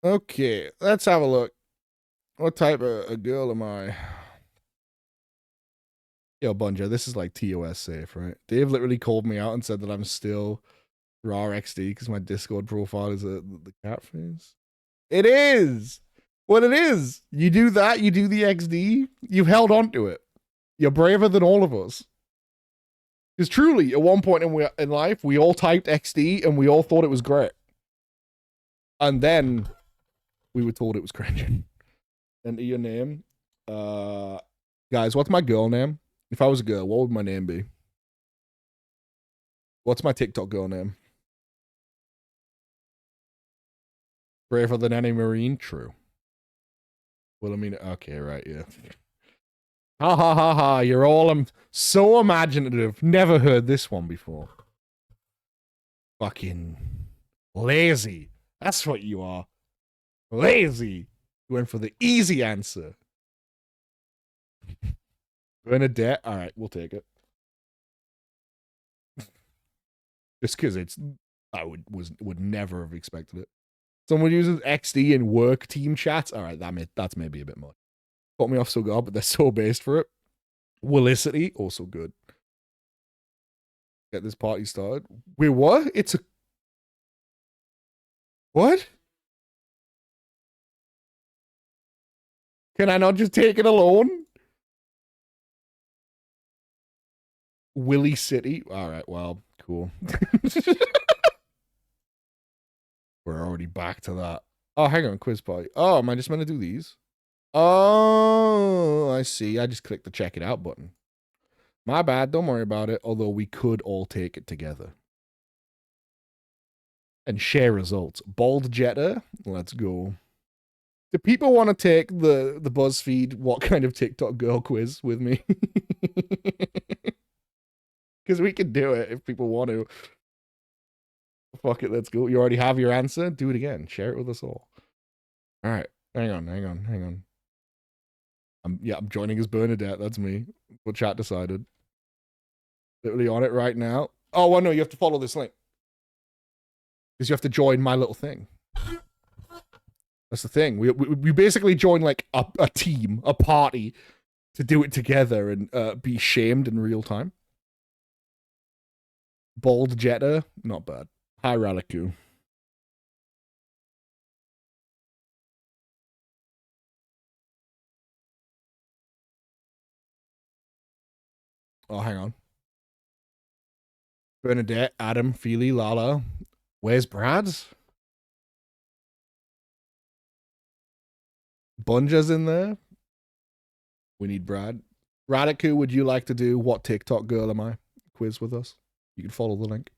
Okay, let's have a look. What type of a girl am I? Yo, Bunja, this is like TOS safe, right? Dave literally called me out and said that I'm still raw XD because my Discord profile is the cat face. It is what it is. You do that, you do the XD, you've held on to it. You're braver than all of us. Because truly, at one point in life, we all typed XD and we all thought it was great. And then we were told it was cringe. Enter your name. Guys, what's my girl name? If I was a girl, what would my name be? What's my TikTok girl name? Braver than any Marine? True. Wilhelmina. Okay, right, yeah. Ha ha ha ha. You're all so imaginative. Never heard this one before. Fucking lazy. That's what you are. Lazy. You went for the easy answer. Bernadette. All right, we'll take it. Just because I would never have expected it. Someone uses XD in work team chats. All right, that's maybe a bit much. Got me off so good, but they're so based for it. Willicity, also good. Get this party started. Wait, what? It's a... What? Can I not just take it alone? Willy City. All right, well, cool. We're already back to that. Oh, hang on, quiz party. Oh, am I just meant to do these? Oh, I see. I just clicked the check it out button. My bad. Don't worry about it. Although we could all take it together. And share results. Bald Jetta. Let's go. Do people want to take the BuzzFeed what kind of TikTok girl quiz with me? Because we can do it if people want to. Fuck it, let's go. You already have your answer? Do it again. Share it with us all. All right. Hang on. I'm joining as Bernadette. That's me. What chat decided. Literally on it right now. Oh, well, no, you have to follow this link. Because you have to join my little thing. That's the thing. We basically join like a team, a party, to do it together and be shamed in real time. Bald Jetta, not bad. Hi, Raliku. Oh, hang on. Bernadette, Adam, Feely, Lala. Where's Brad's? Bunja's in there. We need Brad. Radiku, would you like to do what TikTok girl am I? Quiz with us. You can follow the link.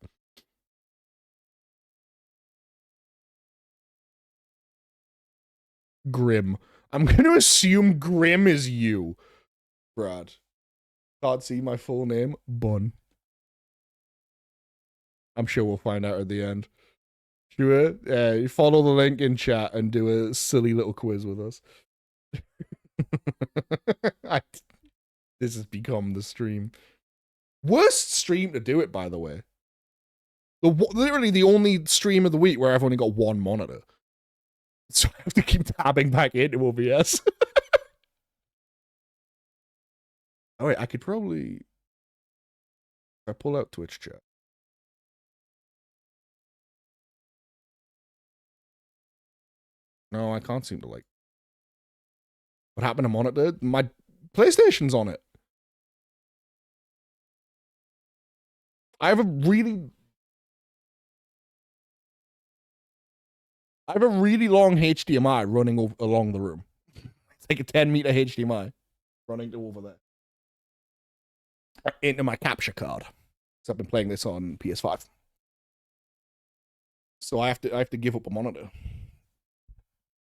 Grim. I'm going to assume Grim is you, Brad. Can't see my full name. Bun. I'm sure we'll find out at the end. Sure. Yeah, follow the link in chat and do a silly little quiz with us. This has become the stream. Worst stream to do it, by the way. Literally the only stream of the week where I've only got one monitor. So I have to keep tabbing back into OBS. Oh wait, I could probably... If I pull out Twitch chat. No, I can't seem to like... What happened to monitor? My PlayStation's on it. I have a really long HDMI running along the room. It's like a 10-meter HDMI running to over there. Into my capture card. So I've been playing this on PS5. So I have to give up a monitor.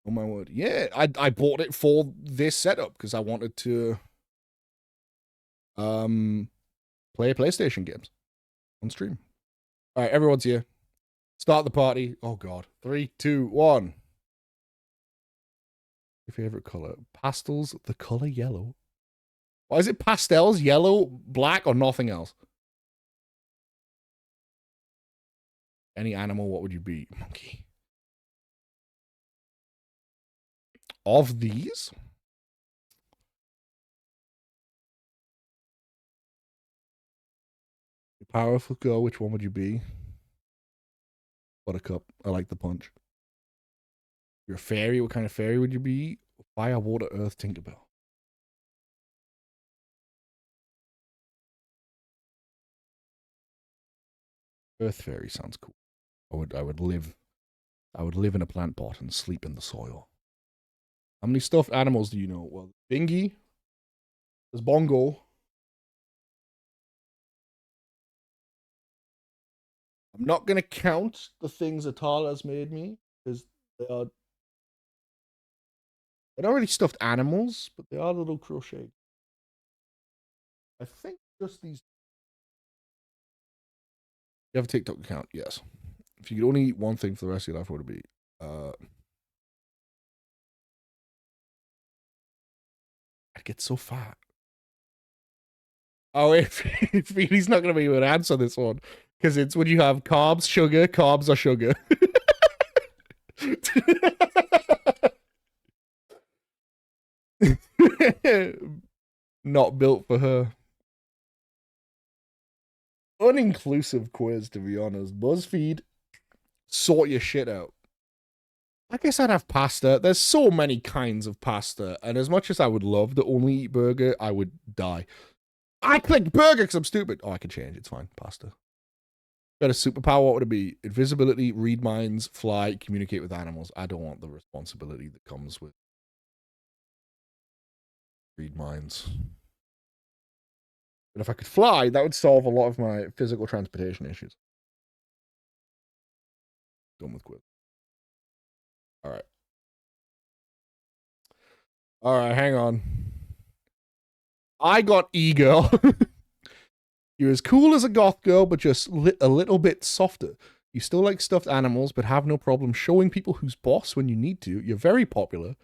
Oh my word. Yeah, I bought it for this setup because I wanted to play PlayStation games on stream. All right, everyone's here. Start the party. Oh god. 3, 2, 1. Your favorite color? Pastels, the color yellow. Why is it pastels, yellow, black, or nothing else? Any animal, what would you be? Monkey. Of these? Powerful girl, which one would you be? Buttercup. I like the punch. You're a fairy. What kind of fairy would you be? Fire, water, earth, Tinkerbell. Earth fairy sounds cool. I would live in a plant pot and sleep in the soil. How many stuffed animals do you know? Well, Bingy, there's Bongo. I'm not gonna count the things Atala's made me because they're not really stuffed animals, but they are little crochet. I think just these. You have a TikTok account? Yes. If you could only eat one thing for the rest of your life, what would it be? I'd get so fat. Oh, if he's not going to be able to answer this one, because it's when you have carbs, sugar, carbs are sugar. Not built for her. Uninclusive quiz, to be honest. BuzzFeed, sort your shit out. I guess I'd have pasta. There's so many kinds of pasta, and as much as I would love to only eat burger, I would die. I clicked burger because I'm stupid. Oh, I can change. It's fine. Pasta. Got a superpower. What would it be? Invisibility, read minds, fly, communicate with animals. I don't want the responsibility that comes with read minds. But if I could fly, that would solve a lot of my physical transportation issues. Done with quiz. All right. All right, hang on. I got e-girl. You're as cool as a goth girl, but just a little bit softer. You still like stuffed animals, but have no problem showing people who's boss when you need to. You're very popular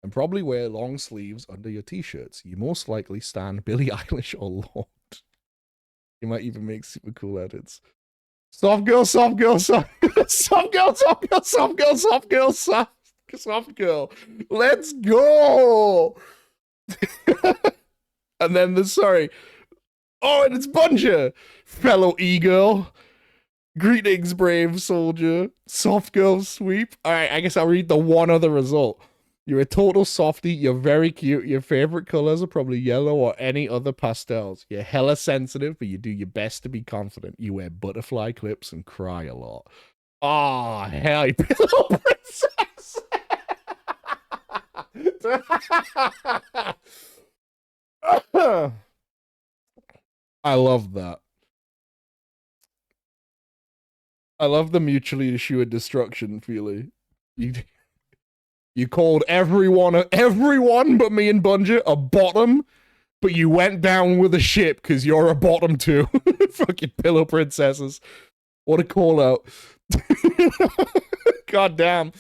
and probably wear long sleeves under your t-shirts. You most likely stand Billie Eilish or Lord. You might even make super cool edits. Soft girl, soft girl, soft girl, soft girl, soft girl, soft girl, soft girl, soft girl. Let's go. And then sorry. Oh, and it's Bunja, fellow e-girl. Greetings, brave soldier. Soft girl sweep. All right, I guess I'll read the one other result. You're a total softie. You're very cute. Your favorite colors are probably yellow or any other pastels. You're hella sensitive, but you do your best to be confident. You wear butterfly clips and cry a lot. Oh, hell, you pillow princess. I love that. I love the mutually assured destruction feeling. You called everyone but me and Bunja a bottom, but you went down with a ship because you're a bottom too. Fucking pillow princesses. What a call out. God damn.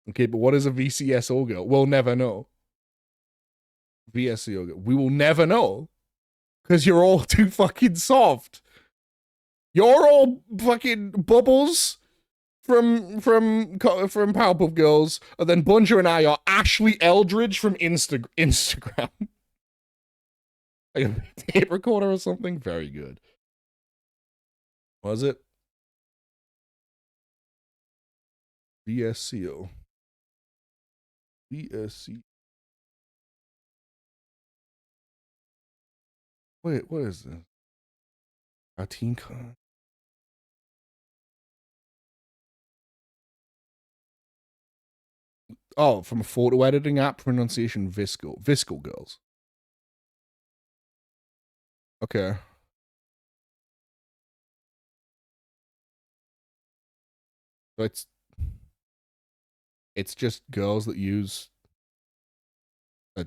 Okay, but what is a VCSO girl? We'll never know. VSCO girl. We will never know. Because you're all too fucking soft. You're all fucking bubbles from Powerpuff Girls, and then Bunja and I are Ashley Eldridge from Instagram. Like a tape recorder or something? Very good. Was it? VSCO. VSC. Wait, what is this? Cartoon Con. Oh, from a photo editing app, pronunciation Visco. Visco girls. Okay. So it's just girls that use a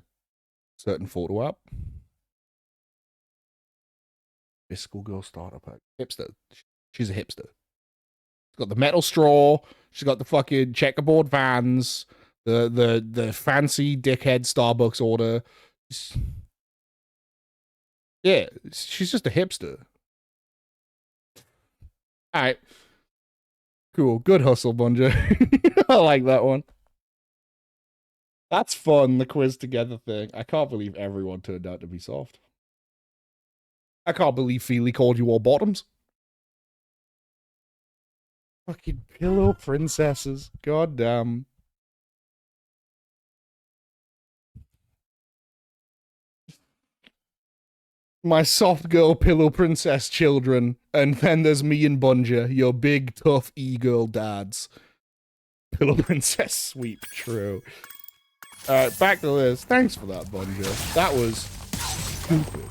certain photo app. Visco girl starter pack. Hipster. She's a hipster. She's got the metal straw. She's got the fucking checkerboard Vans. The fancy dickhead Starbucks order. Yeah, she's just a hipster. All right. Cool. Good hustle, Bunja. I like that one. That's fun, the quiz together thing. I can't believe everyone turned out to be soft. I can't believe Feely called you all bottoms. Fucking pillow princesses. God damn. My soft girl pillow princess children. And then there's me and Bunja, your big, tough e-girl dads. Pillow princess sweep, true. Alright, back to this. Thanks for that, Bunja. That was stupid.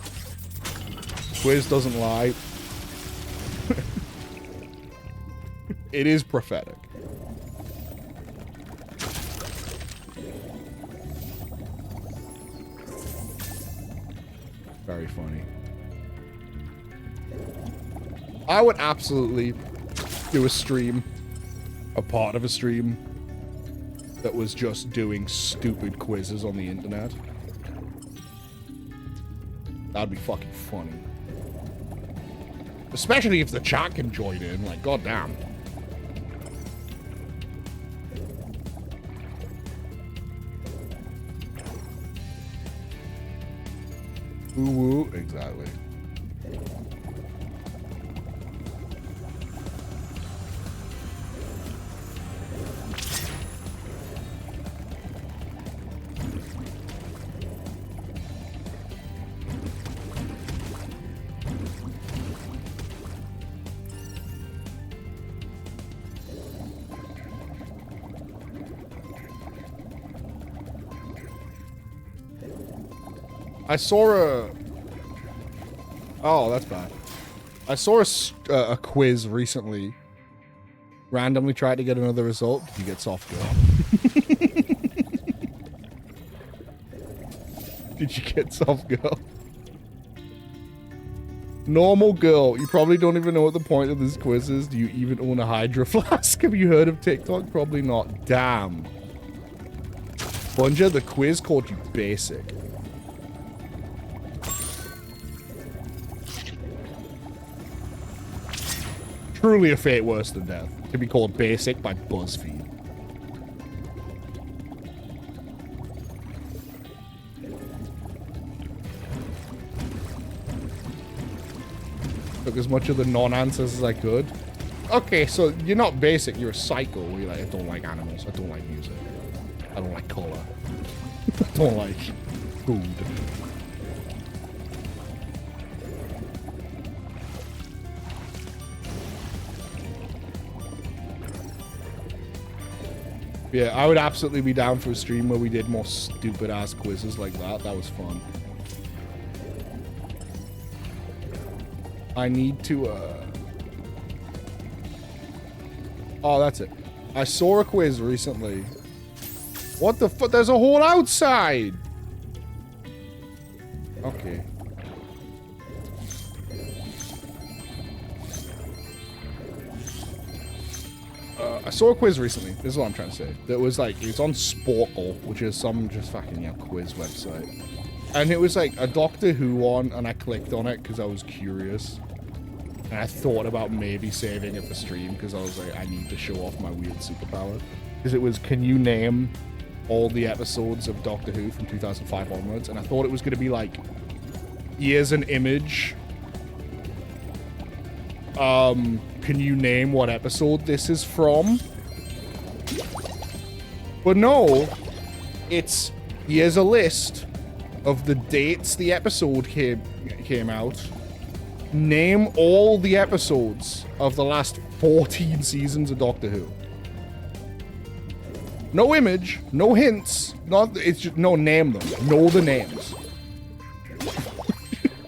Quiz doesn't lie. It is prophetic. Very funny. I would absolutely do a stream, a part of a stream, that was just doing stupid quizzes on the internet. That'd be fucking funny. Especially if the chat can join in, like, goddamn. Ooh, woo, exactly. I saw a... Oh, that's bad. I saw a quiz recently. Randomly tried to get another result. You get soft girl. Did you get soft girl? Normal girl. You probably don't even know what the point of this quiz is. Do you even own a Hydro Flask? Have you heard of TikTok? Probably not. Damn. Bunja, the quiz called you basic. Truly a fate worse than death. To be called basic by BuzzFeed. Took as much of the non-answers as I could. Okay, so you're not basic, you're a psycho. You're like, I don't like animals, I don't like music. I don't like color. I don't like food. Yeah, I would absolutely be down for a stream where we did more stupid-ass quizzes like that. That was fun. I need to, Oh, that's it. I saw a quiz recently. What the fuck? There's a hole outside! Okay. I saw a quiz recently. This is what I'm trying to say. That was like, it was on Sporkle, which is some just fucking, you know, quiz website. And it was like a Doctor Who one, and I clicked on it because I was curious. And I thought about maybe saving it for stream because I was like, I need to show off my weird superpower. Because it was, can you name all the episodes of Doctor Who from 2005 onwards? And I thought it was going to be like, here's an image. Can you name what episode this is from? But no, it's, here's a list of the dates the episode came out. Name all the episodes of the last 14 seasons of Doctor Who. No image, no hints, it's just, no, name them. Know the names.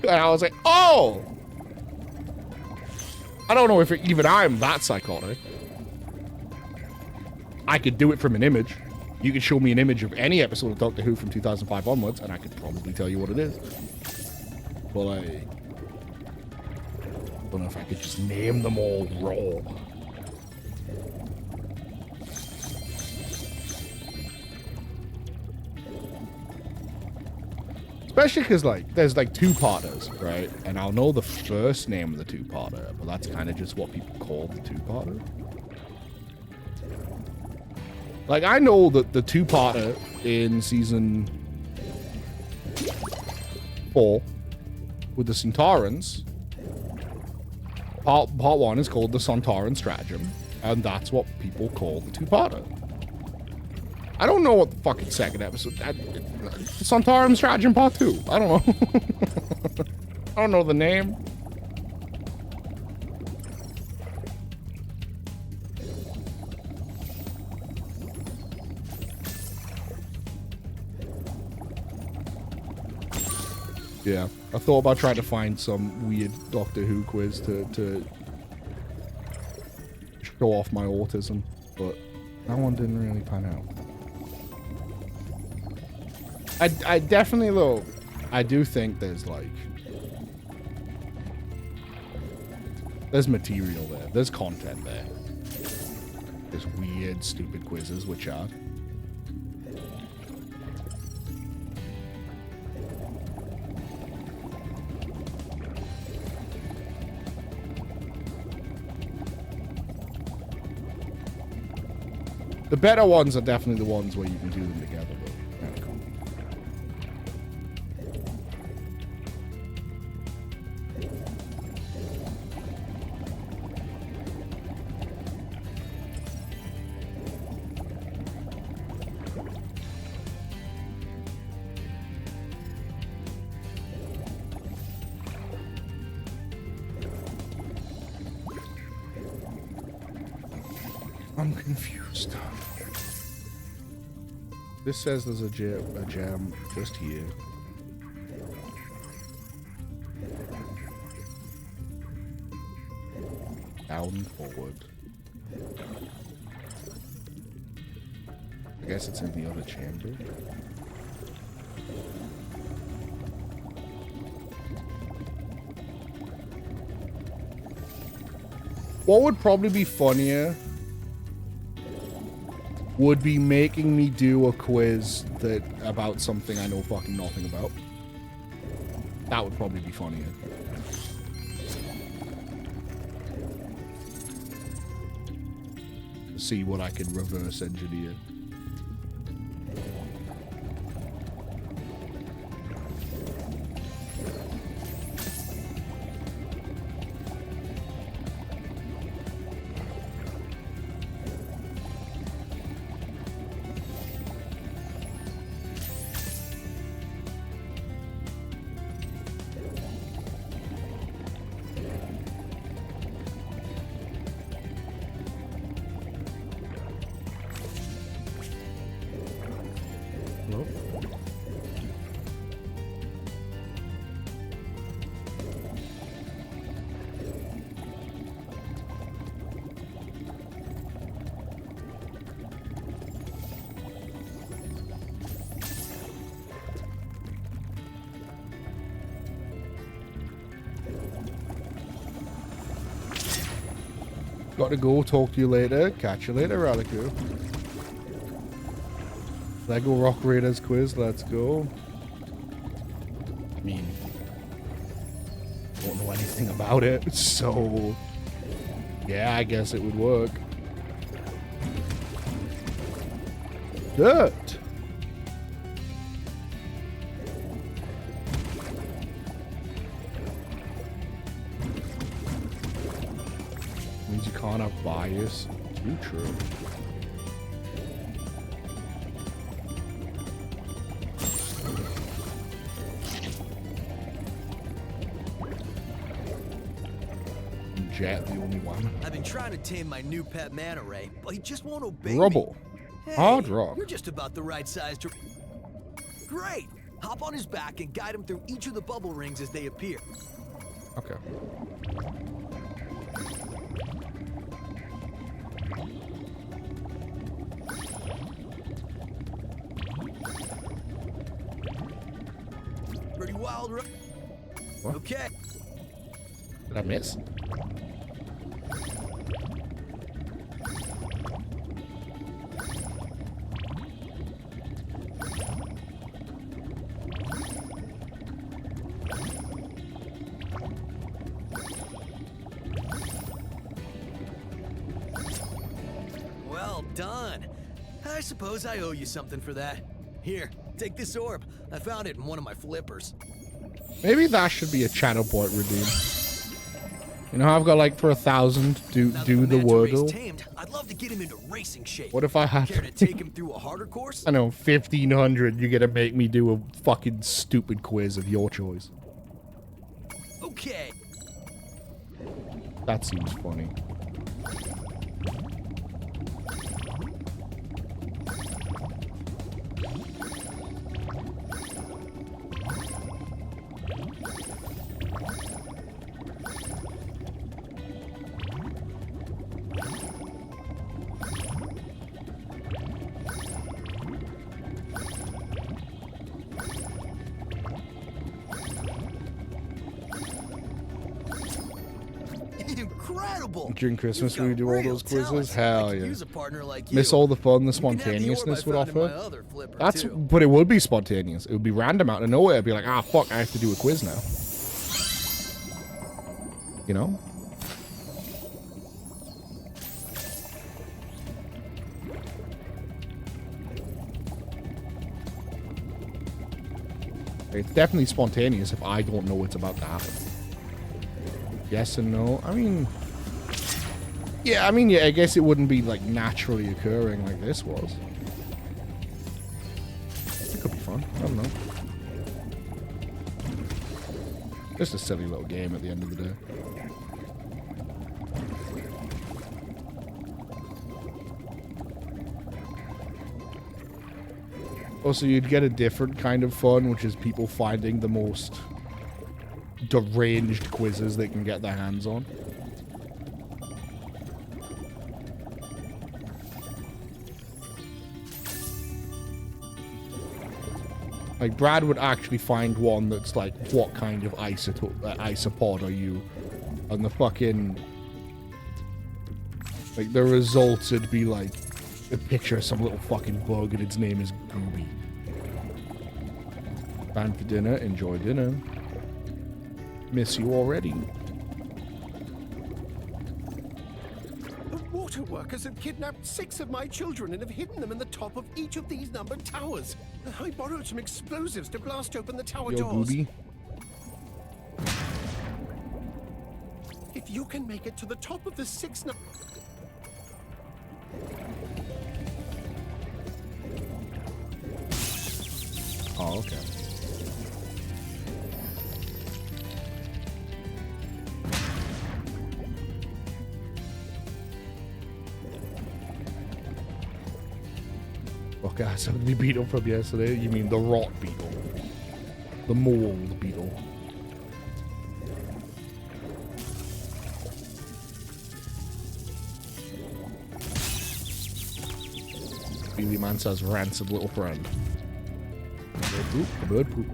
And I was like, oh! I don't know if even I'm that psychotic. I could do it from an image. You could show me an image of any episode of Doctor Who from 2005 onwards, and I could probably tell you what it is. But I don't know if I could just name them all raw. Especially because, like, there's, like, two-parters, right? And I'll know the first name of the two-parter, but that's kind of just what people call the two-parter. Like, I know that the two-parter in season 4 with the Centaurans, part 1 is called the Centaurans Stratagem, and that's what people call the two-parter. I don't know what the fucking second episode... Centaurans Stratagem Part 2. I don't know. I don't know the name. Yeah, I thought about trying to find some weird Doctor Who quiz to show off my autism, but that one didn't really pan out. I definitely, though, I do think there's material there. There's content there. There's weird, stupid quizzes, which are. The better ones are definitely the ones where you can do them together, though. Kind of cool. I'm confused. This says there's a jam just here. Down forward. I guess it's in the other chamber. What would probably be funnier would be making me do a quiz that about something I know fucking nothing about. That would probably be funnier. See what I could reverse engineer. Got to go. Talk to you later. Catch you later, Radico. Lego Rock Raiders quiz. Let's go. I mean, don't know anything about it, so yeah, I guess it would work. Dirt. Means you can't have bias. Too true. Jet, the only one. I've been trying to tame my new pet manta ray, but he just won't obey Rubble. me. Hard rock. You're just about the right size to... Great! Hop on his back and guide him through each of the bubble rings as they appear. Okay. Pretty wild, right? What? Okay. Did I miss? Well done. I suppose I owe you something for that. Here, take this orb. I found it in one of my flippers. Maybe that should be a channel point redeem. You know how I've got like for 1,000 do the Wordle? Tamed, I'd love to get him into racing shape. What if I had Care to take him through a harder course? I know 1,500? You're gonna make me do a fucking stupid quiz of your choice. Okay. That seems funny. Incredible. During Christmas, You've we got do all real those quizzes. talent. Hell I could yeah. use a partner like Miss you. all the fun the You can have the spontaneousness would orb I found in offer. my other flipper, That's, too. but it would be spontaneous. It would be random out of nowhere. It'd be like, ah, fuck, I have to do a quiz now. You know? It's definitely spontaneous if I don't know it's about to happen. Yes and no. I mean, yeah, I guess it wouldn't be like naturally occurring like this was. It could be fun. I don't know. Just a silly little game at the end of the day. Also, you'd get a different kind of fun, which is people finding the most deranged quizzes they can get their hands on. Like, Brad would actually find one that's like, what kind of isopod are you? And the fucking... Like, the results would be like a picture of some little fucking bug and its name is Gooby. Time for dinner. Enjoy dinner. Miss you already. The water workers have kidnapped 6 of my children and have hidden them in the top of each of these numbered towers. I borrowed some explosives to blast open the tower Yo, doors. Gooby. If you can make it to the top of the 6 Oh, okay. Okay, so the beetle from yesterday, you mean the rot beetle. The mold beetle. Beely Man says rancid little friend. Bird poop, a bird poop.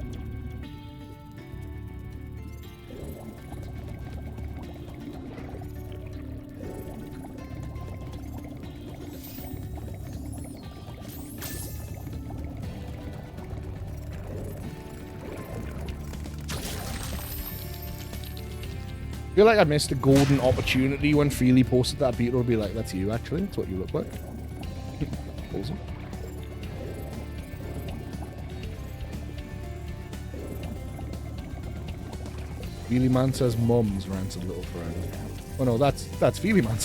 I feel like I missed a golden opportunity when Feely posted that beetle to be like, that's you actually, that's what you look like. Awesome. Feely Man says mum's rancid little friend. Oh no, that's Feely Man.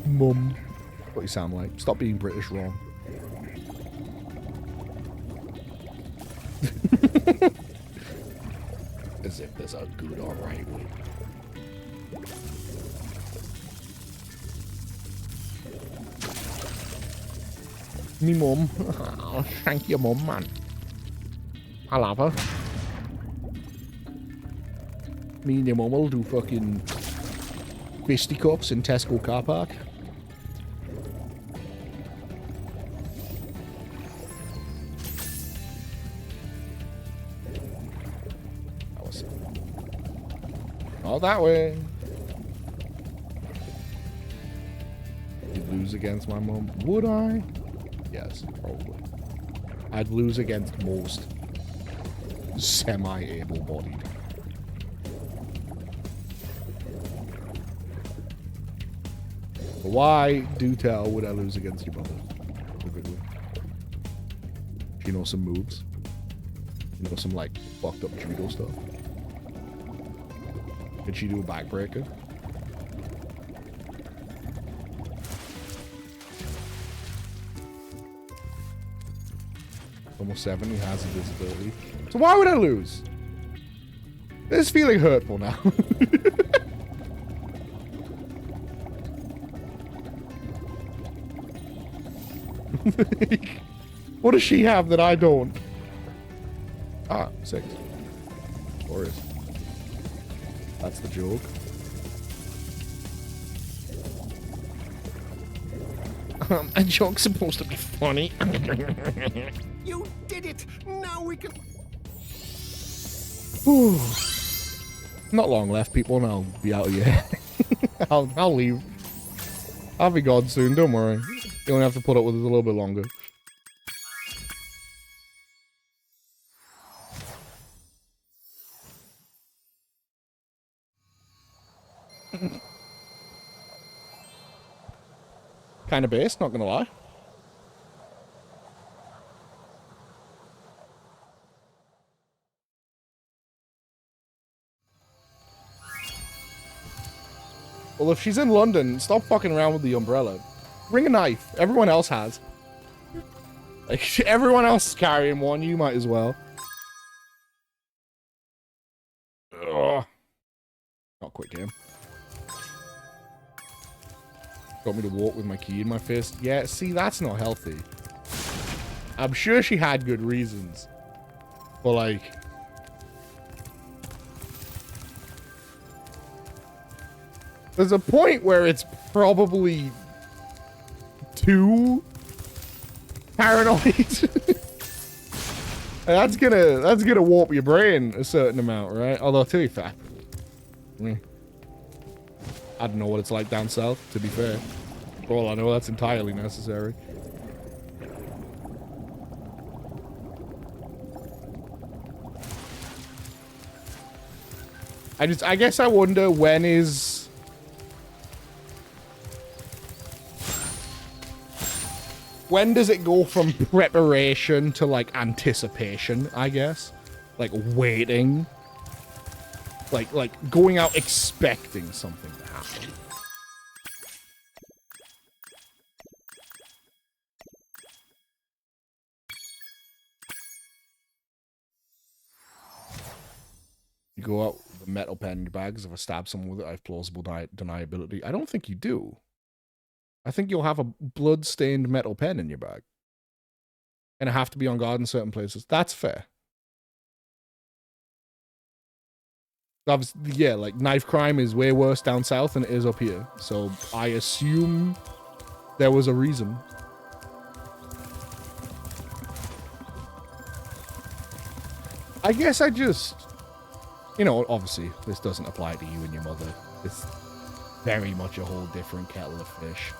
Mum. What you sound like. Stop being British wrong. As if there's a good or right way. Me mum. Oh, thank you, mum, man. I love her. Me and your mum will do fucking fisticuffs in Tesco car park. Not that way. You'd lose against my mom. Would I? Yes, probably. I'd lose against most semi-able-bodied. Why, do tell, would I lose against your mother? Typically. She knows some moves. You know, some like fucked up judo stuff. Did she do a backbreaker? Almost 7, he has invisibility. So why would I lose? This is feeling hurtful now. What does she have that I don't? Ah, 6. Glorious. That's the joke. A joke's supposed to be funny. You did it! Now we can... Ooh. Not long left, people, and I'll be out of your head. I'll leave. I'll be gone soon, don't worry. You only have to put up with it a little bit longer. Kind of based, not gonna lie. Well, if she's in London, stop fucking around with the umbrella. Bring a knife. Everyone else has. Like, everyone else is carrying one. You might as well. Ugh. Not quick game. Got me to walk with my key in my fist. Yeah, see, that's not healthy. I'm sure she had good reasons. But, like... there's a point where it's probably too paranoid. That's gonna warp your brain a certain amount, right? Although, to be fair, I mean, I don't know what it's like down south, to be fair. For all I know, that's entirely necessary. I guess I wonder when does it go from preparation to, like, anticipation, I guess? Like, waiting. Like going out expecting something to happen. You go out with a metal pen in your bag, because if I stab someone with it, I have plausible deniability. I don't think you do. I think you'll have a blood-stained metal pen in your bag. And have to be on guard in certain places. That's fair. Obviously, yeah, like, knife crime is way worse down south than it is up here. So, I assume there was a reason. I guess I just... you know, obviously, this doesn't apply to you and your mother. It's very much a whole different kettle of fish.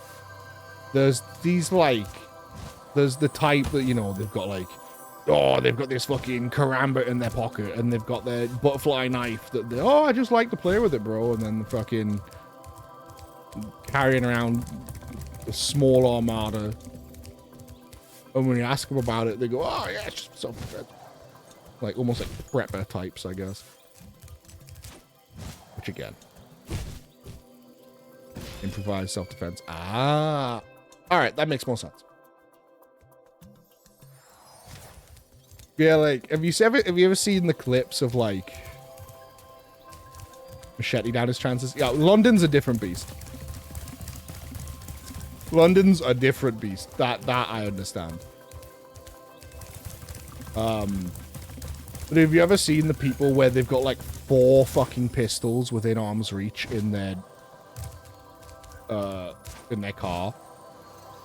There's these, like... there's the type that, you know, they've got, like... oh, they've got this fucking karambit in their pocket, and they've got their butterfly knife that they... oh, I just like to play with it, bro. And then the fucking... carrying around a small armada. And when you ask them about it, they go, oh, yeah, it's just something. Like, almost like prepper types, I guess. Which, again... improvised self-defense. Ah! Alright, that makes more sense. Yeah, like, have you ever seen the clips of, like, machete down his chances? Yeah, London's a different beast. London's a different beast. That I understand. But have you ever seen the people where they've got, like, 4 fucking pistols within arm's reach in their car?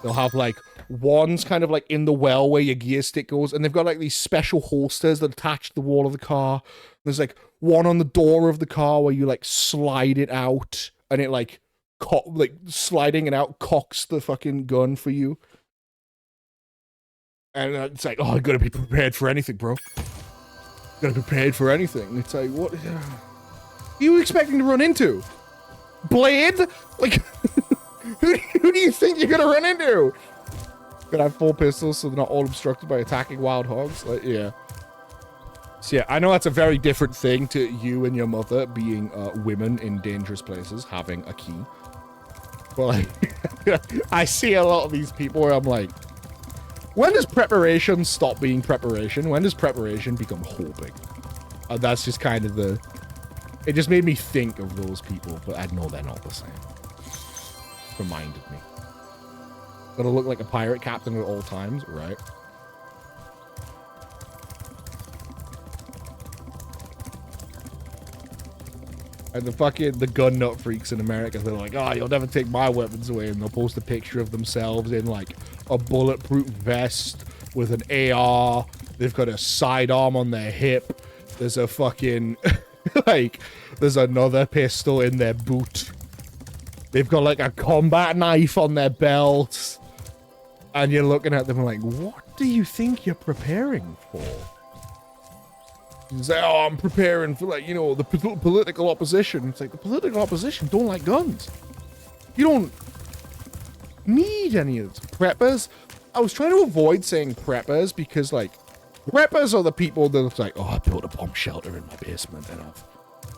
They'll have, like, one's kind of, like, in the well where your gear stick goes, and they've got, like, these special holsters that attach to the wall of the car. There's, like, one on the door of the car where you, like, slide it out, and it, like, sliding it out cocks the fucking gun for you. And it's like, oh, you gotta be prepared for anything, bro. Gotta be prepared for anything. It's like, what are you expecting to run into? Blade? Like... Who do you think you're gonna run into? Gonna have 4 pistols so they're not all obstructed by attacking wild hogs. Like, yeah. So yeah, I know that's a very different thing to you and your mother being women in dangerous places having a key. But like, I see a lot of these people where I'm like, when does preparation stop being preparation? When does preparation become hoping? That's just kind of the... It just made me think of those people, but I know they're not the same. Reminded me. Gotta look like a pirate captain at all times, right? And the gun nut freaks in America, they're like, oh, you'll never take my weapons away. And they'll post a picture of themselves in like a bulletproof vest with an AR. They've got a sidearm on their hip. There's a fucking, like, there's another pistol in their boot. They've got like a combat knife on their belt. And you're looking at them like, what do you think you're preparing for? You say, oh, I'm preparing for, like, you know, the political opposition. It's like, the political opposition don't like guns. You don't need any of it. Preppers? I was trying to avoid saying preppers because, like, preppers are the people that are like, oh, I built a bomb shelter in my basement and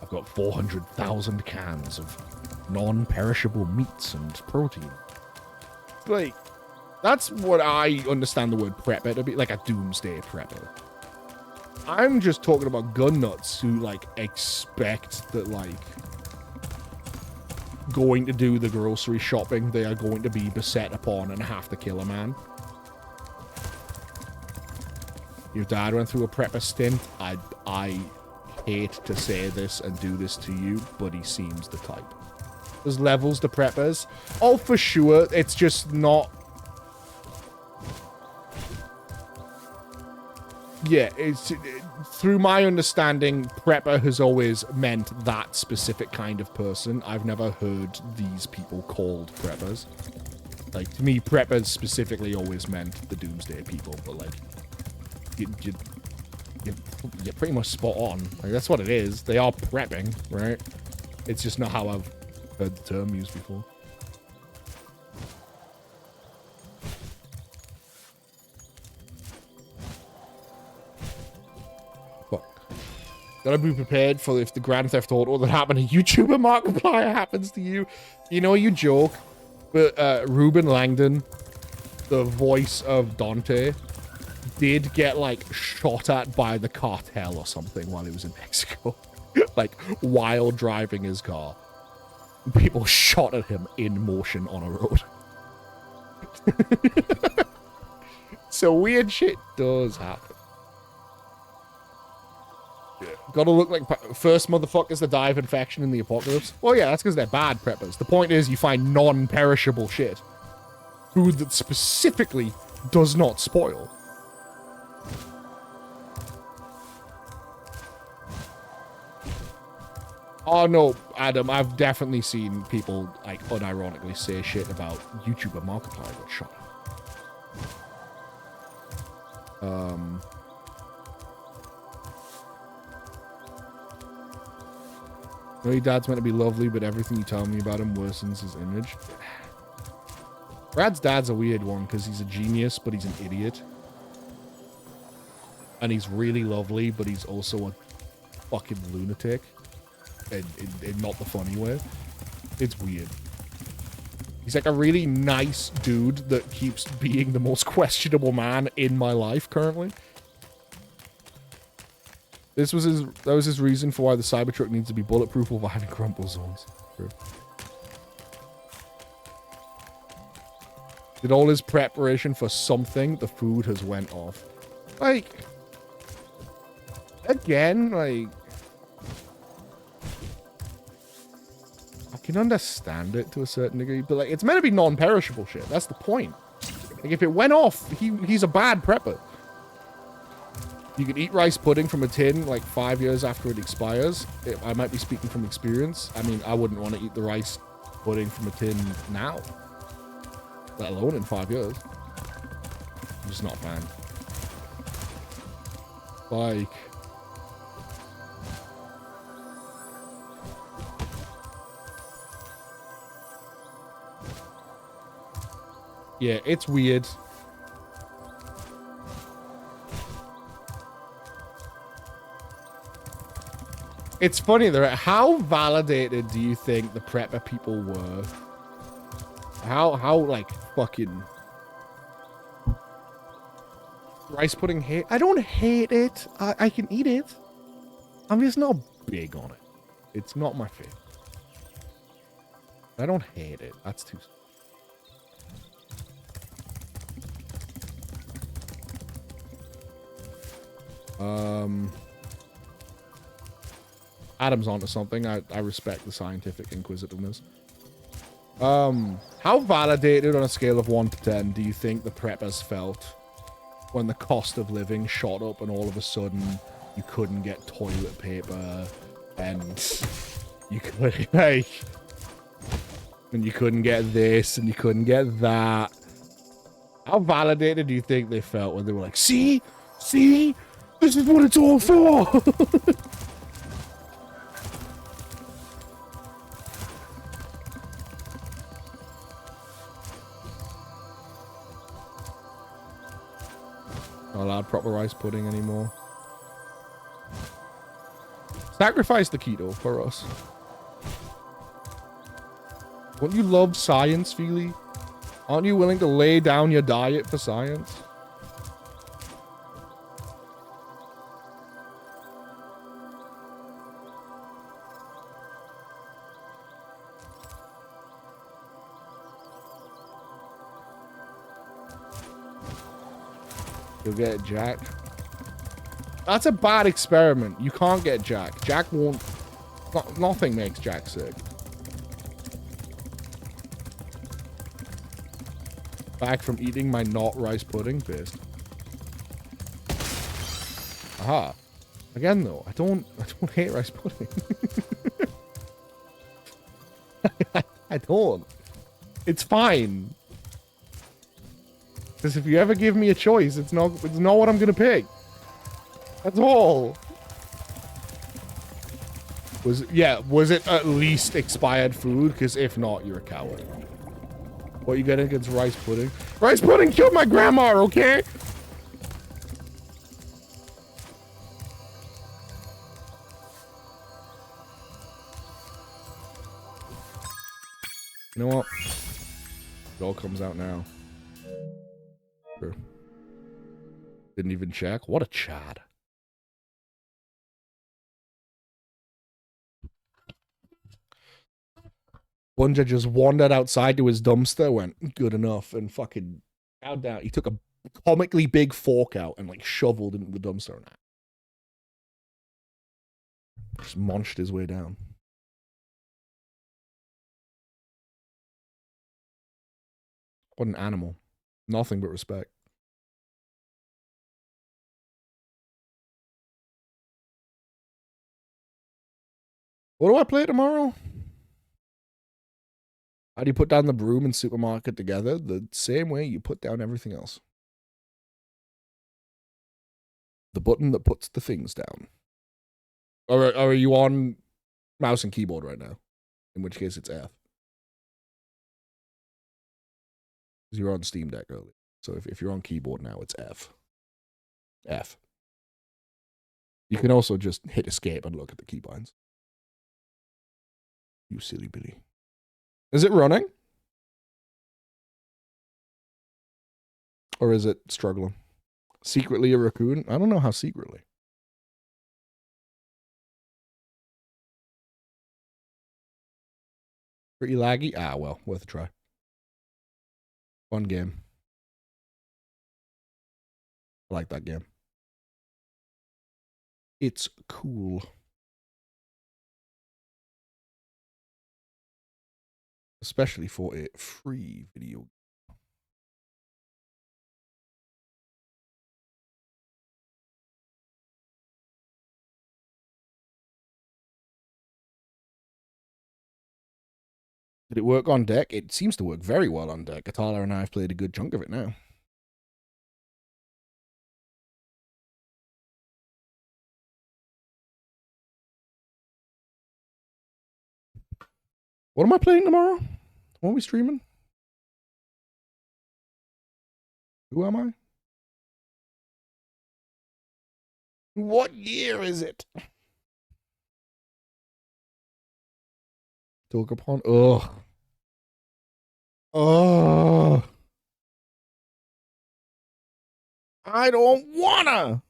I've got 400,000 cans of non-perishable meats and protein. Like, that's what I understand the word prepper to be, like a doomsday prepper. I'm just talking about gun nuts who, like, expect that, like, going to do the grocery shopping, they are going to be beset upon and have to kill a man. Your dad went through a prepper stint. I hate to say this and do this to you, but he seems the type. There's levels to preppers. Oh, for sure. It's just not... Yeah, through my understanding, prepper has always meant that specific kind of person. I've never heard these people called preppers. Like, to me, preppers specifically always meant the doomsday people, but, like, you're pretty much spot on. Like, that's what it is. They are prepping, right? It's just not how I've heard the term used before. Gotta be prepared for if the Grand Theft Auto that happened to YouTuber Markiplier happens to you. You know, you joke, but Ruben Langdon, the voice of Dante, did get, like, shot at by the cartel or something while he was in Mexico. Like, while driving his car. People shot at him in motion on a road. So weird shit does happen. Gotta look like first motherfuckers to die of infection in the apocalypse. Well, yeah, that's because they're bad preppers. The point is you find non-perishable shit. Food that specifically does not spoil. Oh, no, Adam, I've definitely seen people, like, unironically say shit about YouTuber Markiplier got shot. No, your dad's meant to be lovely, but everything you tell me about him worsens his image. Brad's dad's a weird one, because he's a genius, but he's an idiot. And he's really lovely, but he's also a fucking lunatic. In not the funny way. It's weird. He's like a really nice dude that keeps being the most questionable man in my life currently. That was his reason for why the Cybertruck needs to be bulletproof while having crumple zones. True. Did all his preparation for something, the food has went off. Like, again, like, I can understand it to a certain degree, but, like, it's meant to be non-perishable shit. That's the point. Like, if it went off, he's a bad prepper. You can eat rice pudding from a tin, like, 5 years after it expires. I might be speaking from experience. I mean, I wouldn't want to eat the rice pudding from a tin now. Let alone in 5 years. I'm just not a fan. Like... Yeah, it's weird. It's funny though. How validated do you think the prepper people were? How like fucking rice pudding hate? I don't hate it. I can eat it. I'm just not big on it. It's not my favorite. I don't hate it. That's too. Adam's onto something. I respect the scientific inquisitiveness. How validated on a scale of 1 to 10 do you think the preppers felt when the cost of living shot up and all of a sudden you couldn't get toilet paper and you could like and you couldn't get this and you couldn't get that? How validated do you think they felt when they were like, see, this is what it's all for? Not allowed proper rice pudding anymore. Sacrifice the keto for us. Wouldn't you love science, Feely? Aren't you willing to lay down your diet for science? You'll get Jack. That's a bad experiment. You can't get Jack. Jack won't... nothing makes Jack sick. Back from eating my not rice pudding fist. Aha. Again though, I don't hate rice pudding. I don't. It's fine. Because if you ever give me a choice, it's not what I'm gonna pick. That's all. Was it at least expired food? Because if not, you're a coward. What you getting against rice pudding? Rice pudding killed my grandma, okay? You know what? It all comes out now. Sure. Didn't even check. What a Chad. Bunja just wandered outside to his dumpster, went good enough, and fucking bowed down. He took a comically big fork out and like shoveled into the dumpster and just munched his way down. What an animal. Nothing but respect. What do I play tomorrow? How do you put down the broom and supermarket together? The same way you put down everything else. The button that puts the things down. Or are you on mouse and keyboard right now? In which case it's F. Because you were on Steam Deck earlier. So if you're on keyboard now, it's F. F. You can also just hit escape and look at the keybinds. You silly Billy. Is it running? Or is it struggling? Secretly a raccoon? I don't know how secretly. Pretty laggy? Ah, well, worth a try. Fun game. I like that game. It's cool. Especially for a free video. Did it work on deck? It seems to work very well on deck. Atala and I have played a good chunk of it now. What am I playing tomorrow? What are we streaming? Who am I? What year is it? Talk upon. Ugh. Ugh. I don't wanna.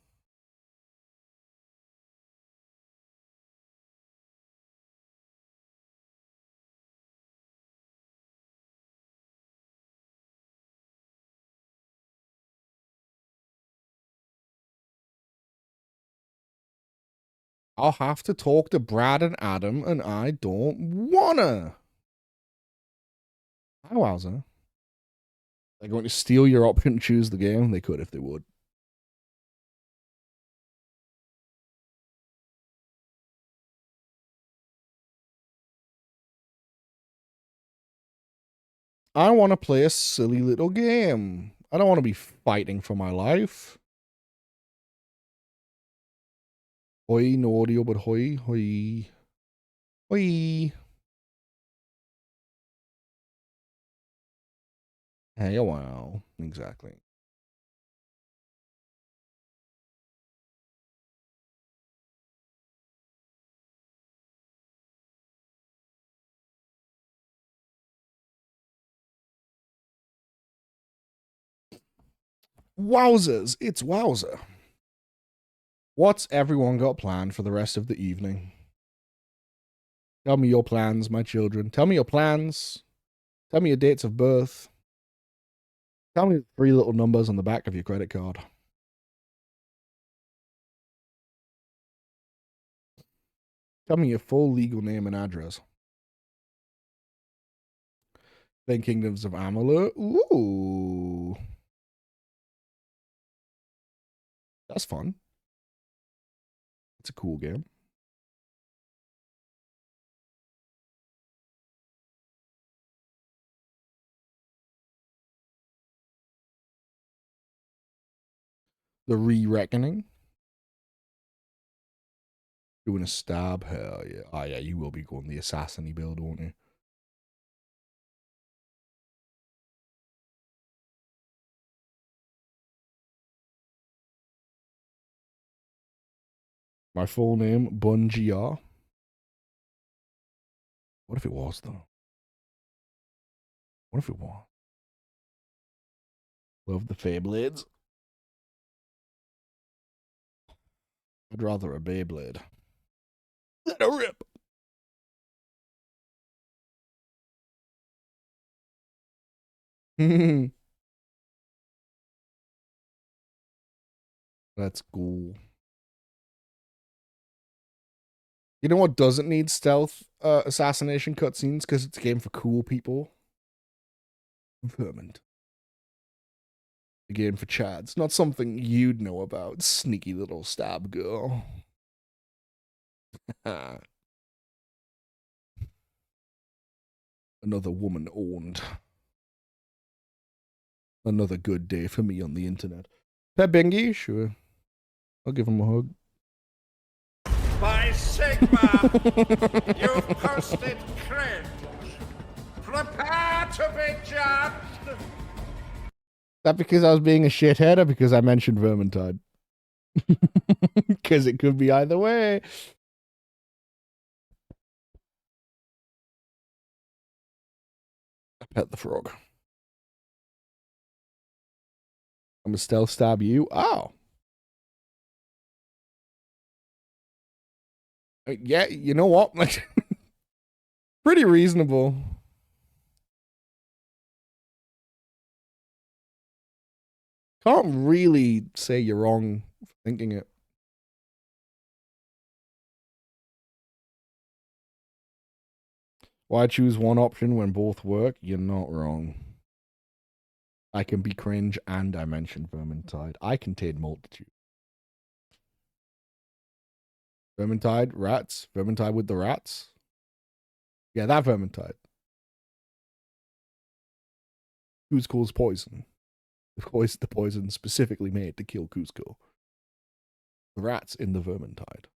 I'll have to talk to Brad and Adam, and I don't wanna. Hi, Wowzer. They're going to steal your option and choose the game. They could if they would. I want to play a silly little game. I don't want to be fighting for my life. Hoi, no audio, but hoi, hoi. Hoi. Hey, wow. Exactly. Wowzers. It's Wowzer. What's everyone got planned for the rest of the evening? Tell me your plans, my children. Tell me your plans. Tell me your dates of birth. Tell me the 3 little numbers on the back of your credit card. Tell me your full legal name and address. Then Kingdoms of Amalur. Ooh. That's fun. It's a cool game. The Re-Reckoning. Doing a stab. Hell yeah. Oh yeah, you will be going the assassin-y build, won't you? My full name, Bungia. What if it was, though? What if it was? Love the Feyblades. I'd rather a Beyblade. Let it rip. That's cool. You know what doesn't need stealth assassination cutscenes because it's a game for cool people? Vermint. A game for chads. Not something you'd know about, sneaky little stab girl. Another woman owned. Another good day for me on the internet. Pet Bingy? Sure. I'll give him a hug. By Sigma, you've posted cringe. Prepare to be judged. Is that because I was being a shithead or because I mentioned Vermintide? Because it could be either way. I pet the frog. I'm gonna stealth stab you. Oh. Yeah, you know what? Like, pretty reasonable. Can't really say you're wrong for thinking it. Why choose one option when both work? You're not wrong. I can be cringe and I mentioned Vermintide. I contain multitude. Vermintide, rats. Vermintide with the rats. Yeah, that Vermintide. Cusco's poison. Of course, the poison specifically made to kill Cusco. The rats in the Vermintide.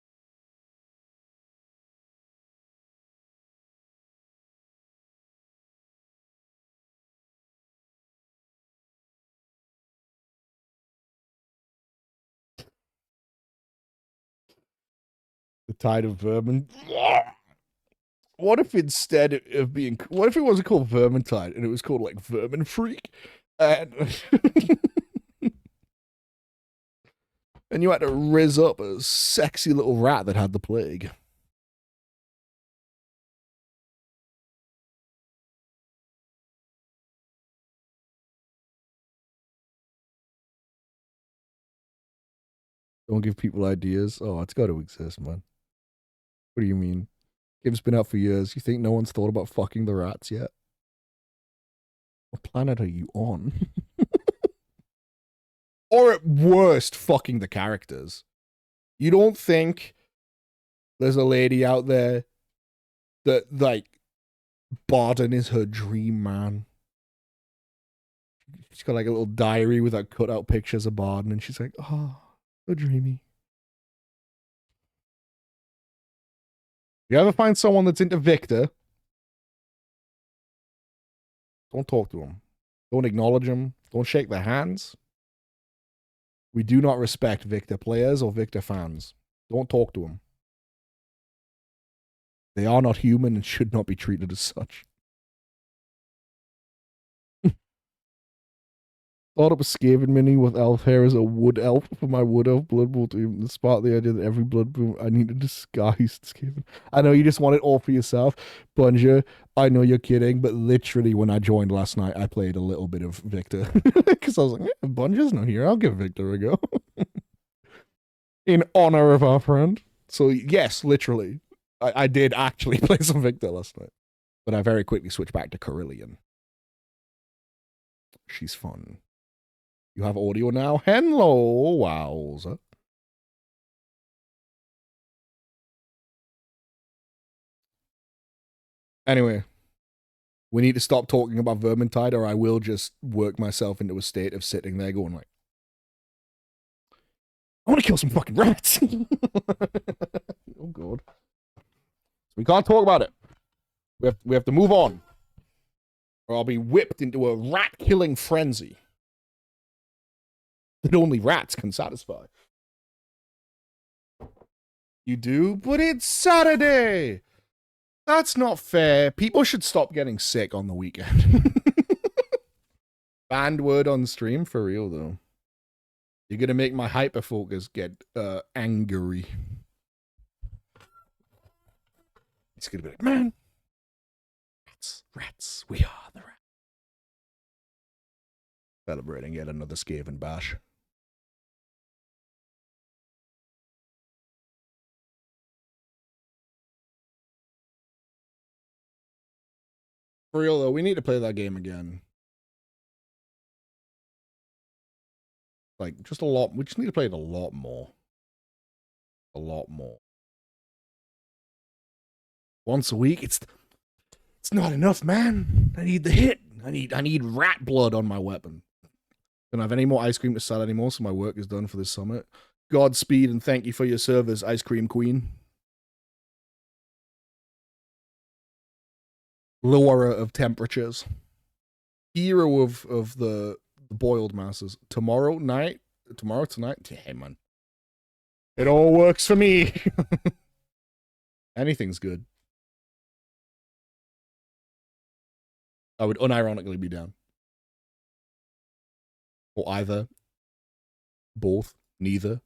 The tide of vermin. What if instead of being, what if it wasn't called Vermintide and it was called like Vermin Freak? And, and you had to riz up a sexy little rat that had the plague. Don't give people ideas. Oh, it's got to exist, man. What do you mean? Game's been out for years. You think no one's thought about fucking the rats yet? What planet are you on? Or at worst, fucking the characters. You don't think there's a lady out there that, like, Barden is her dream man? She's got, like, a little diary with, like, cut-out pictures of Barden, and she's like, oh, so dreamy. You ever find someone that's into Victor? Don't talk to them. Don't acknowledge them. Don't shake their hands. We do not respect Victor players or Victor fans. Don't talk to them. They are not human and should not be treated as such. Thought up a Skaven mini with elf hair as a wood elf for my wood elf blood bowl team. Despite the idea that every blood bowl I need a disguised Skaven. I know you just want it all for yourself. Bunja, I know you're kidding, but literally when I joined last night, I played a little bit of Victor. Because I was like, yeah, Bunja's not here. I'll give Victor a go. In honor of our friend. So yes, literally. I did actually play some Victor last night. But I very quickly switched back to Carillion. She's fun. You have audio now? Hello, wowza. Anyway, we need to stop talking about Vermintide or I will just work myself into a state of sitting there going like, I want to kill some fucking rats. Oh, God. We can't talk about it. We have to move on. Or I'll be whipped into a rat-killing frenzy that only rats can satisfy. You do? But it's Saturday! That's not fair. People should stop getting sick on the weekend. Banned word on stream? For real, though. You're gonna make my hyperfocus get angry. He's gonna be like, man, rats, we are the rats. Celebrating yet another Skaven bash. For real though, we need to play that game again. Like, just a lot. We just need to play it a lot more. A lot more. Once a week, it's not enough, man. I need the hit. I need rat blood on my weapon. Don't have any more ice cream to sell anymore, so my work is done for this summit. Godspeed and thank you for your service, Ice Cream Queen. Lowerer of temperatures. Hero of the boiled masses. Tomorrow tonight? Hey, man. It all works for me. Anything's good. I would unironically be down. Or either. Both. Neither.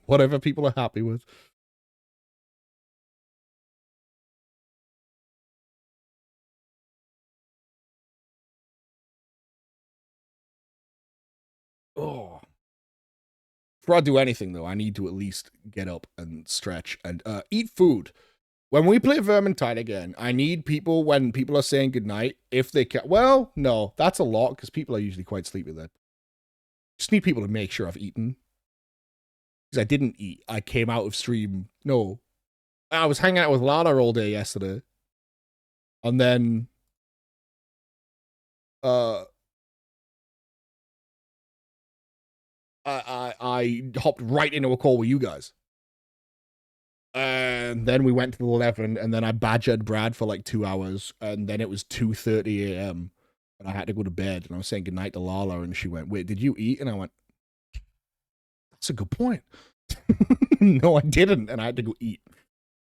Whatever people are happy with. Oh. Before I do anything, though, I need to at least get up and stretch and eat food. When we play Vermintide again, I need people, when people are saying goodnight, if they can. Well, no, that's a lot, because people are usually quite sleepy then. Just need people to make sure I've eaten. Because I didn't eat. I came out of stream. No. I was hanging out with Lana all day yesterday. And then... I hopped right into a call with you guys. And then we went to the 11, and then I badgered Brad for like 2 hours, and then it was 2:30 a.m. and I had to go to bed, and I was saying goodnight to Lala, and she went, wait, did you eat? And I went, that's a good point. No, I didn't, and I had to go eat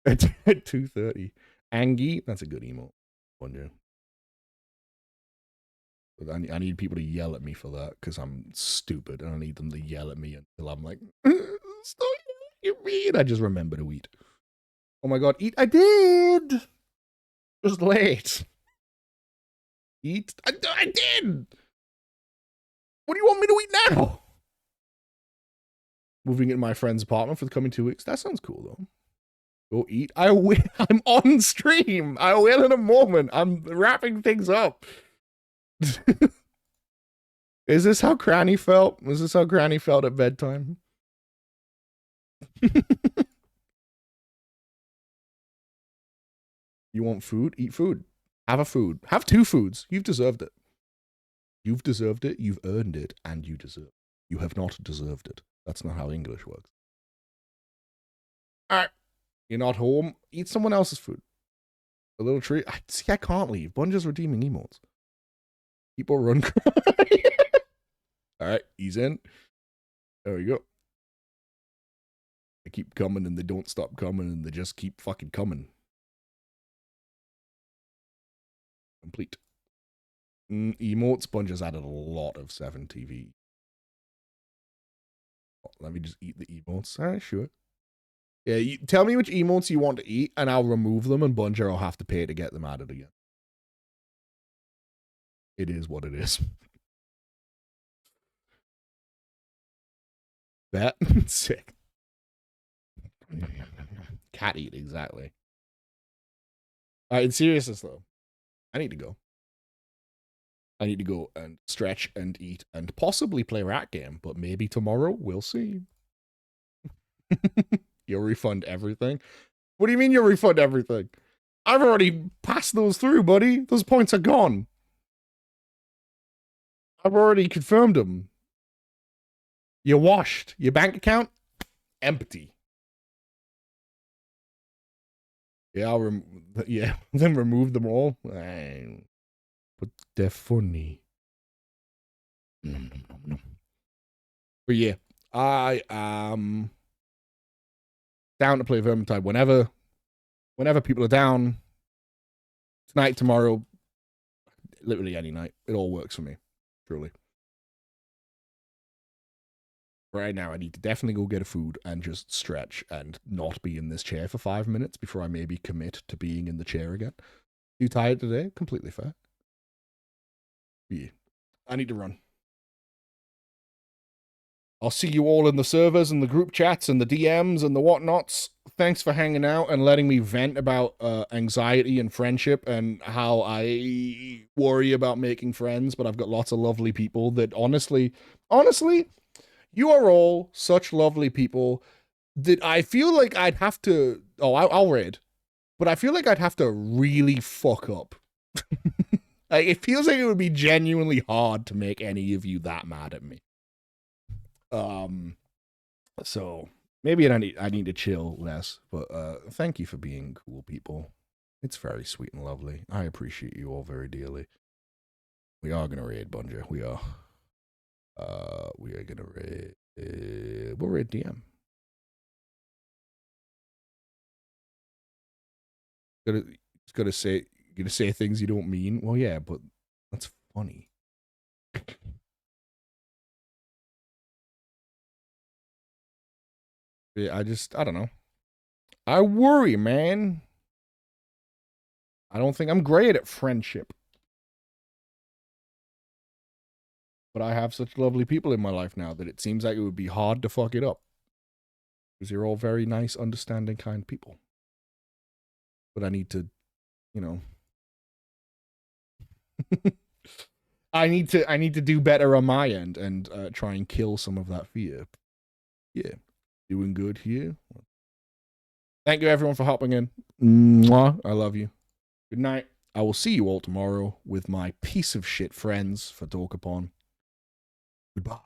at 2:30. Angie, that's a good emote. Wonder. I need people to yell at me for that because I'm stupid, and I need them to yell at me until I'm like, stop yelling at me, and I just remember to eat. Oh my god, eat! I did. It was late. Eat! I did. What do you want me to eat now? Moving into my friend's apartment for the coming 2 weeks. That sounds cool though. Go eat. I will. I'm on stream. I will in a moment. I'm wrapping things up. Is this how Cranny felt? Was this how Cranny felt at bedtime? You want food? Eat food. Have a food. Have 2 foods. You've deserved it. You've deserved it. You've earned it, and you deserve it. You have not deserved it. That's not how English works. All right. You're not home. Eat someone else's food. A little treat. See, I can't leave. Bunja's redeeming emotes. People run cry. All right, ease in. There we go. They keep coming and they don't stop coming and they just keep fucking coming. Complete. Emotes. Bunja's added a lot of 7TV. Oh, let me just eat the emotes. All right, sure. Yeah, tell me which emotes you want to eat and I'll remove them and Bunja will have to pay to get them added again. It is what it is. That sick. Cat eat, exactly. In seriousness though, I need to go. I need to go and stretch and eat and possibly play Rat Game, but maybe tomorrow, we'll see. You'll refund everything? What do you mean you'll refund everything? I've already passed those through, buddy. Those points are gone. I've already confirmed them. You're washed. Your bank account? Empty. Yeah, then remove them all. But they're funny. But yeah, I am down to play Vermintide whenever people are down. Tonight, tomorrow, literally any night. It all works for me, truly. Right now, I need to definitely go get a food and just stretch and not be in this chair for 5 minutes before I maybe commit to being in the chair again. Too tired today? Completely fair. Yeah. I need to run. I'll see you all in the servers and the group chats and the DMs and the whatnots. Thanks for hanging out and letting me vent about anxiety and friendship and how I worry about making friends, but I've got lots of lovely people that honestly, you are all such lovely people that I feel like I'd have to... Oh, I'll raid. But I feel like I'd have to really fuck up. Like, it feels like it would be genuinely hard to make any of you that mad at me. So maybe I need to chill less. But thank you for being cool people. It's very sweet and lovely. I appreciate you all very dearly. We are gonna raid Bunja. We are. We are gonna raid. We'll raid DM. Gonna say things you don't mean. Well, yeah, but that's funny. Yeah, I don't know. I worry, man. I don't think I'm great at friendship. But I have such lovely people in my life now that it seems like it would be hard to fuck it up. Because you're all very nice, understanding, kind people. But I need to, you know. I need to do better on my end and try and kill some of that fear. Yeah. Doing good here. Thank you everyone for hopping in. Mwah. I love you. Good night. I will see you all tomorrow with my piece of shit friends for Talk Upon. Goodbye.